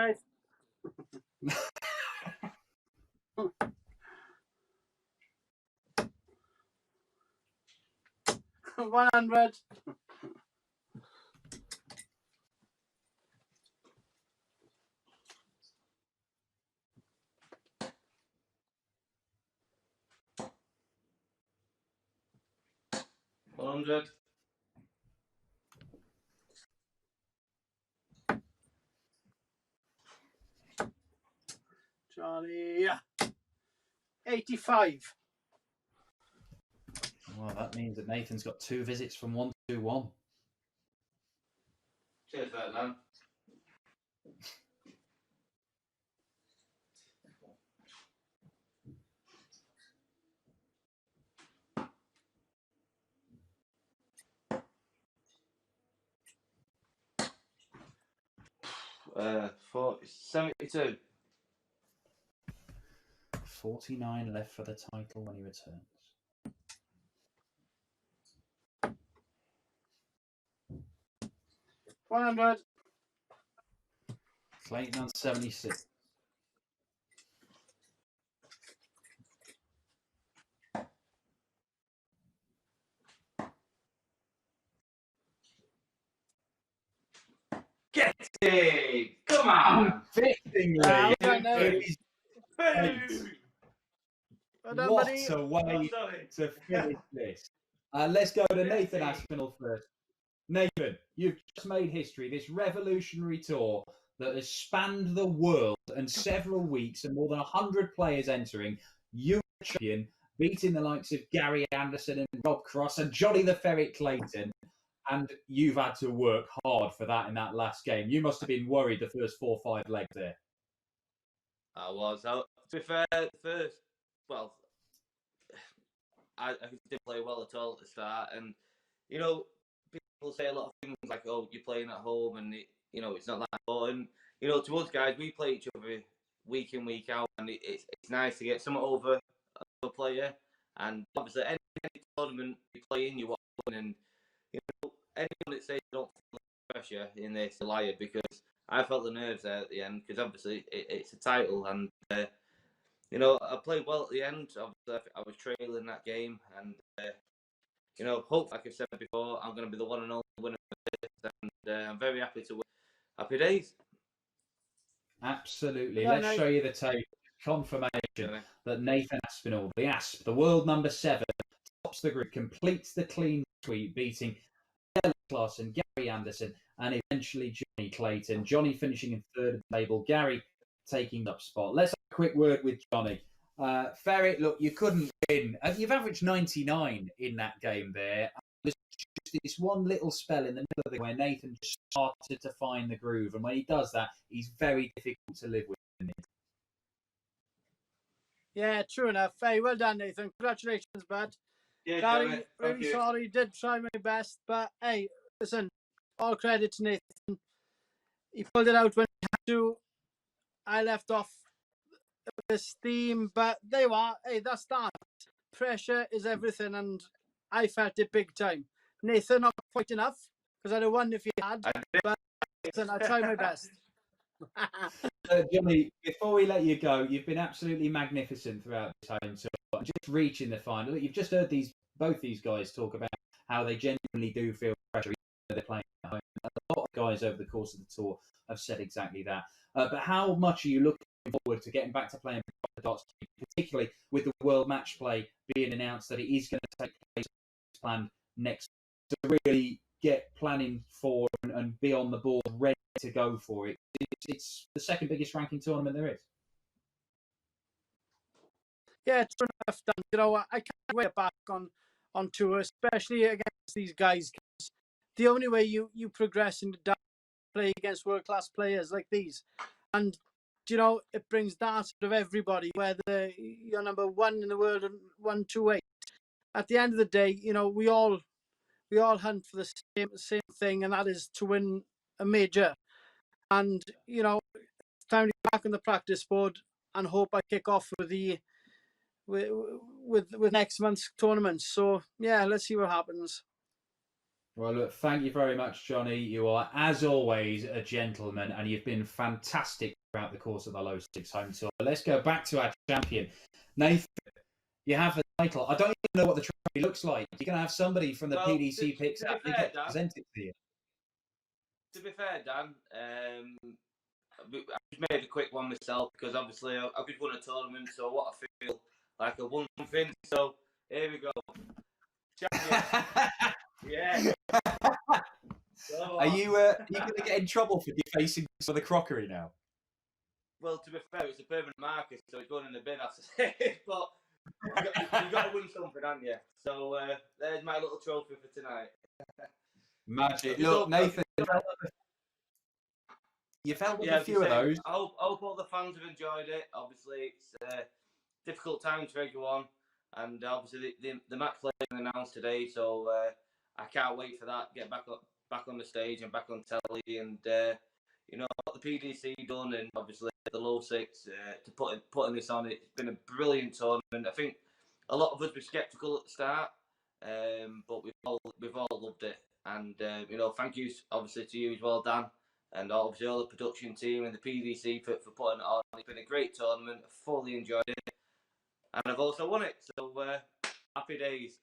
100. Charlie. 85. Well, that means that Nathan's got 2 visits from 121. Cheers for that, man. Uh, 72. 49 left for the title when he returns. $100. Clayton on 76. Get in. Come on. Fittingly, Well it done, is great. Well done, What buddy. a way to finish this. Let's go to Nathan Aspinall first. Nathan, you've just made history. This revolutionary tour that has spanned the world and several weeks and more than 100 players entering. You were champion, beating the likes of Gary Anderson and Rob Cross and Johnny the Ferret Clayton. And you've had to work hard for that in that last game. You must have been worried the first 4 or 5 legs there. I was. To be fair, first, well, I didn't play well at all at the start. And, you know, people say a lot of things like, oh, you're playing at home and, it's not that important. You know, to us guys, we play each other week in, week out. And it's nice to get someone over a player. And obviously, any tournament you play in, you want to win. And, anyone that says don't feel the pressure in this is a liar, because I felt the nerves there at the end, because obviously it's a title. And, I played well at the end. Obviously, I was trailing that game. And, hope, like I said before, I'm going to be the one and only winner of this. And I'm very happy to win. Happy days. Absolutely. Yeah, Let's show you the tape. Confirmation that Nathan Aspinall, the Asp, the world number 7, tops the group, completes the clean sweep, beating Clarkson, Gary Anderson, and eventually Johnny Clayton. Johnny finishing in 3rd at the table, Gary taking up spot. Let's have a quick word with Johnny. Ferret, look, you couldn't win. You've averaged 99 in that game there. There's just this one little spell in the middle of the game where Nathan just started to find the groove, and when he does that, he's very difficult to live with. Yeah, true enough. Hey, well done, Nathan. Congratulations, bud. Yeah, Gary, really sorry. Did try my best, but hey, listen, all credit to Nathan. He pulled it out when he had to. I left off the steam, but there you are. Hey, that's that. Pressure is everything, and I felt it big time. Nathan, not quite enough, because I'd have won if he had, but listen, I tried my best. Johnny, before we let you go, you've been absolutely magnificent throughout this home tour. Just reaching the final. Look, you've just heard both these guys talk about how they genuinely do feel pressure when they're playing at home. A lot of guys over the course of the tour have said exactly that. But how much are you looking forward to getting back to playing darts, particularly with the World Match Play being announced that it is going to take place as planned next, to really get planning for and be on the board ready to go for it? It's the second biggest ranking tournament there is. Yeah, it's enough done. I can't wait back on tour, especially against these guys. The only way you progress into dart, play against world-class players like these. And, it brings darts out of everybody, whether you're number 1 in the world or 128. At the end of the day, we all hunt for the same thing, and that is to win a major. And, it's time to get back on the practice board and hope I kick off with next month's tournament. So, yeah, let's see what happens. Well, look, thank you very much, Johnny. You are, as always, a gentleman, and you've been fantastic throughout the course of the Low6 Home Tour. Let's go back to our champion. Nathan, you have the title. I don't even know what the trophy looks like. You're going to have somebody from the PDC picks up and present it to you. To be fair, Dan, I just made a quick one myself because obviously I've just won a tournament, so what I feel like I won something. So here we go. Champion. Yeah. So, are you going to get in trouble for defacing for the crockery now? Well, to be fair, it's a permanent marker, so it's going in the bin after this. But you've got to win something, haven't you? So there's my little trophy for tonight. Magic. Look, Nathan, you've held up a few of those. I hope all the fans have enjoyed it. Obviously, it's a difficult time for everyone. And obviously, the match play is announced today, so I can't wait for that. Get back on the stage and back on telly, and what the PDC done, and obviously the Low6 to putting this on. It's been a brilliant tournament. I think a lot of us were sceptical at the start, but we've all loved it. And thank you obviously to you as well, Dan, and obviously all the production team and the PDC for putting it on. It's been a great tournament. I fully enjoyed it. And I've also won it, so happy days.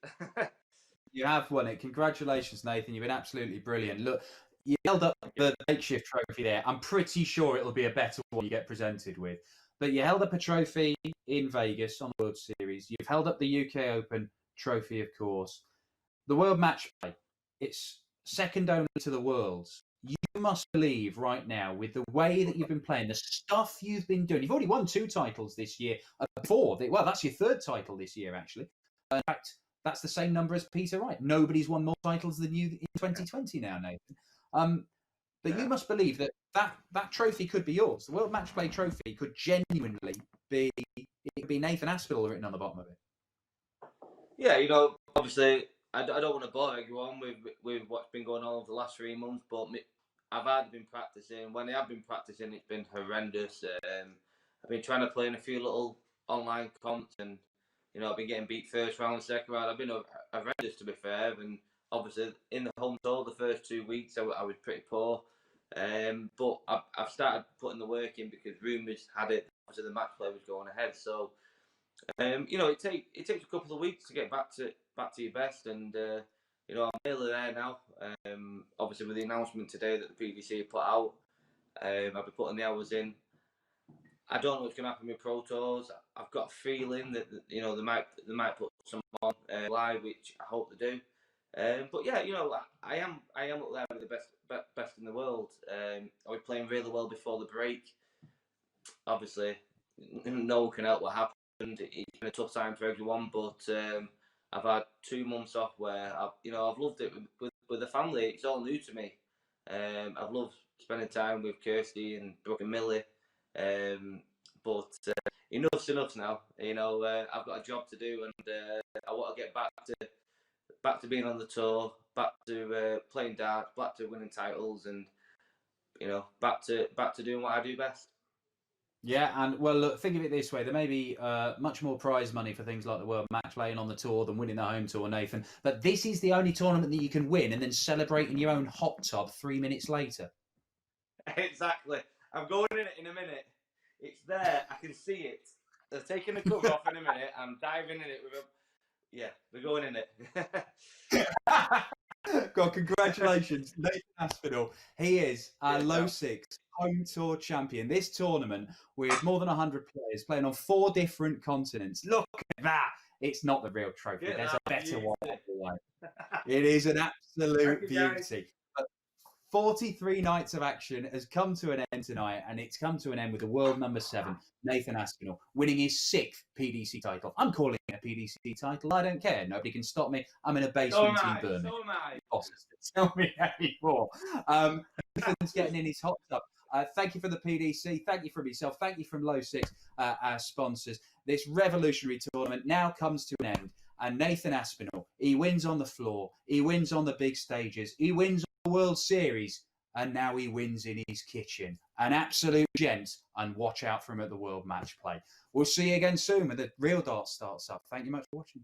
You have won it. Congratulations, Nathan. You've been absolutely brilliant. Look, you held up the makeshift trophy there. I'm pretty sure it'll be a better one you get presented with. But you held up a trophy in Vegas on the World Series. You've held up the UK Open trophy, of course. The World Match Play, it's second only to the Worlds. You must believe right now, with the way that you've been playing, the stuff you've been doing. You've already won 2 titles this year. Well, that's your 3rd title this year, actually. In fact, that's the same number as Peter Wright. Nobody's won more titles than you in 2020 now, Nathan. But you must believe that trophy could be yours. The World Match Play trophy could genuinely be Nathan Aspinall written on the bottom of it. Yeah, obviously, I don't want to bother everyone with what's been going on over the last 3 months, but I've hardly been practicing. When I have been practicing, it's been horrendous. I've been trying to play in a few little online comps, and I've been getting beat first round, second round. I've been horrendous, to be fair. And obviously, in the home tour, the first 2 weeks, I was pretty poor. But I've started putting the work in because rumours had it. Obviously, the match play was going ahead. So, it takes a couple of weeks to get back to your best, and I'm nearly there now. Obviously, with the announcement today that the PDC put out, I've been putting the hours in. I don't know what's going to happen with Pro Tours. I've got a feeling that they might put some on live, which I hope they do. But yeah, I am up there with the best in the world. I was playing really well before the break. Obviously, no one can help what happened. It's been a tough time for everyone, but I've had 2 months off where I've loved it with the family. It's all new to me. I've loved spending time with Kirsty and Brooke and Millie. But enough's enough now. I've got a job to do, and I want to get back to being on the tour, back to playing darts, back to winning titles, and back to doing what I do best. Yeah, and well, look, think of it this way: there may be much more prize money for things like the World Match Play and on the tour than winning the home tour, Nathan. But this is the only tournament that you can win and then celebrate in your own hot tub 3 minutes later. Exactly. I'm going in it in a minute. It's there. I can see it. They're taking the cover off in a minute. I'm diving in it with them. Yeah, we're going in it. God, congratulations, Nathan Aspinall. He is our Low6 Home Tour champion. This tournament with more than 100 players playing on 4 different continents. Look at that. It's not the real trophy. There's a better one. It is an absolute beauty. 43 nights of action has come to an end tonight, and it's come to an end with the world number 7, Nathan Aspinall, winning his 6th PDC title. I'm calling it a PDC title. I don't care. Nobody can stop me. I'm in a basement in Birmingham. So am I. Bosses to tell me anymore. Nathan's getting in his hot tub. Thank you for the PDC. Thank you from yourself. Thank you from Low6, our sponsors. This revolutionary tournament now comes to an end, and Nathan Aspinall, he wins on the floor. He wins on the big stages. He wins World Series, and now he wins in his kitchen. An absolute gent, and watch out for him at the World Match Play. We'll see you again soon when the real dart starts up. Thank you much for watching.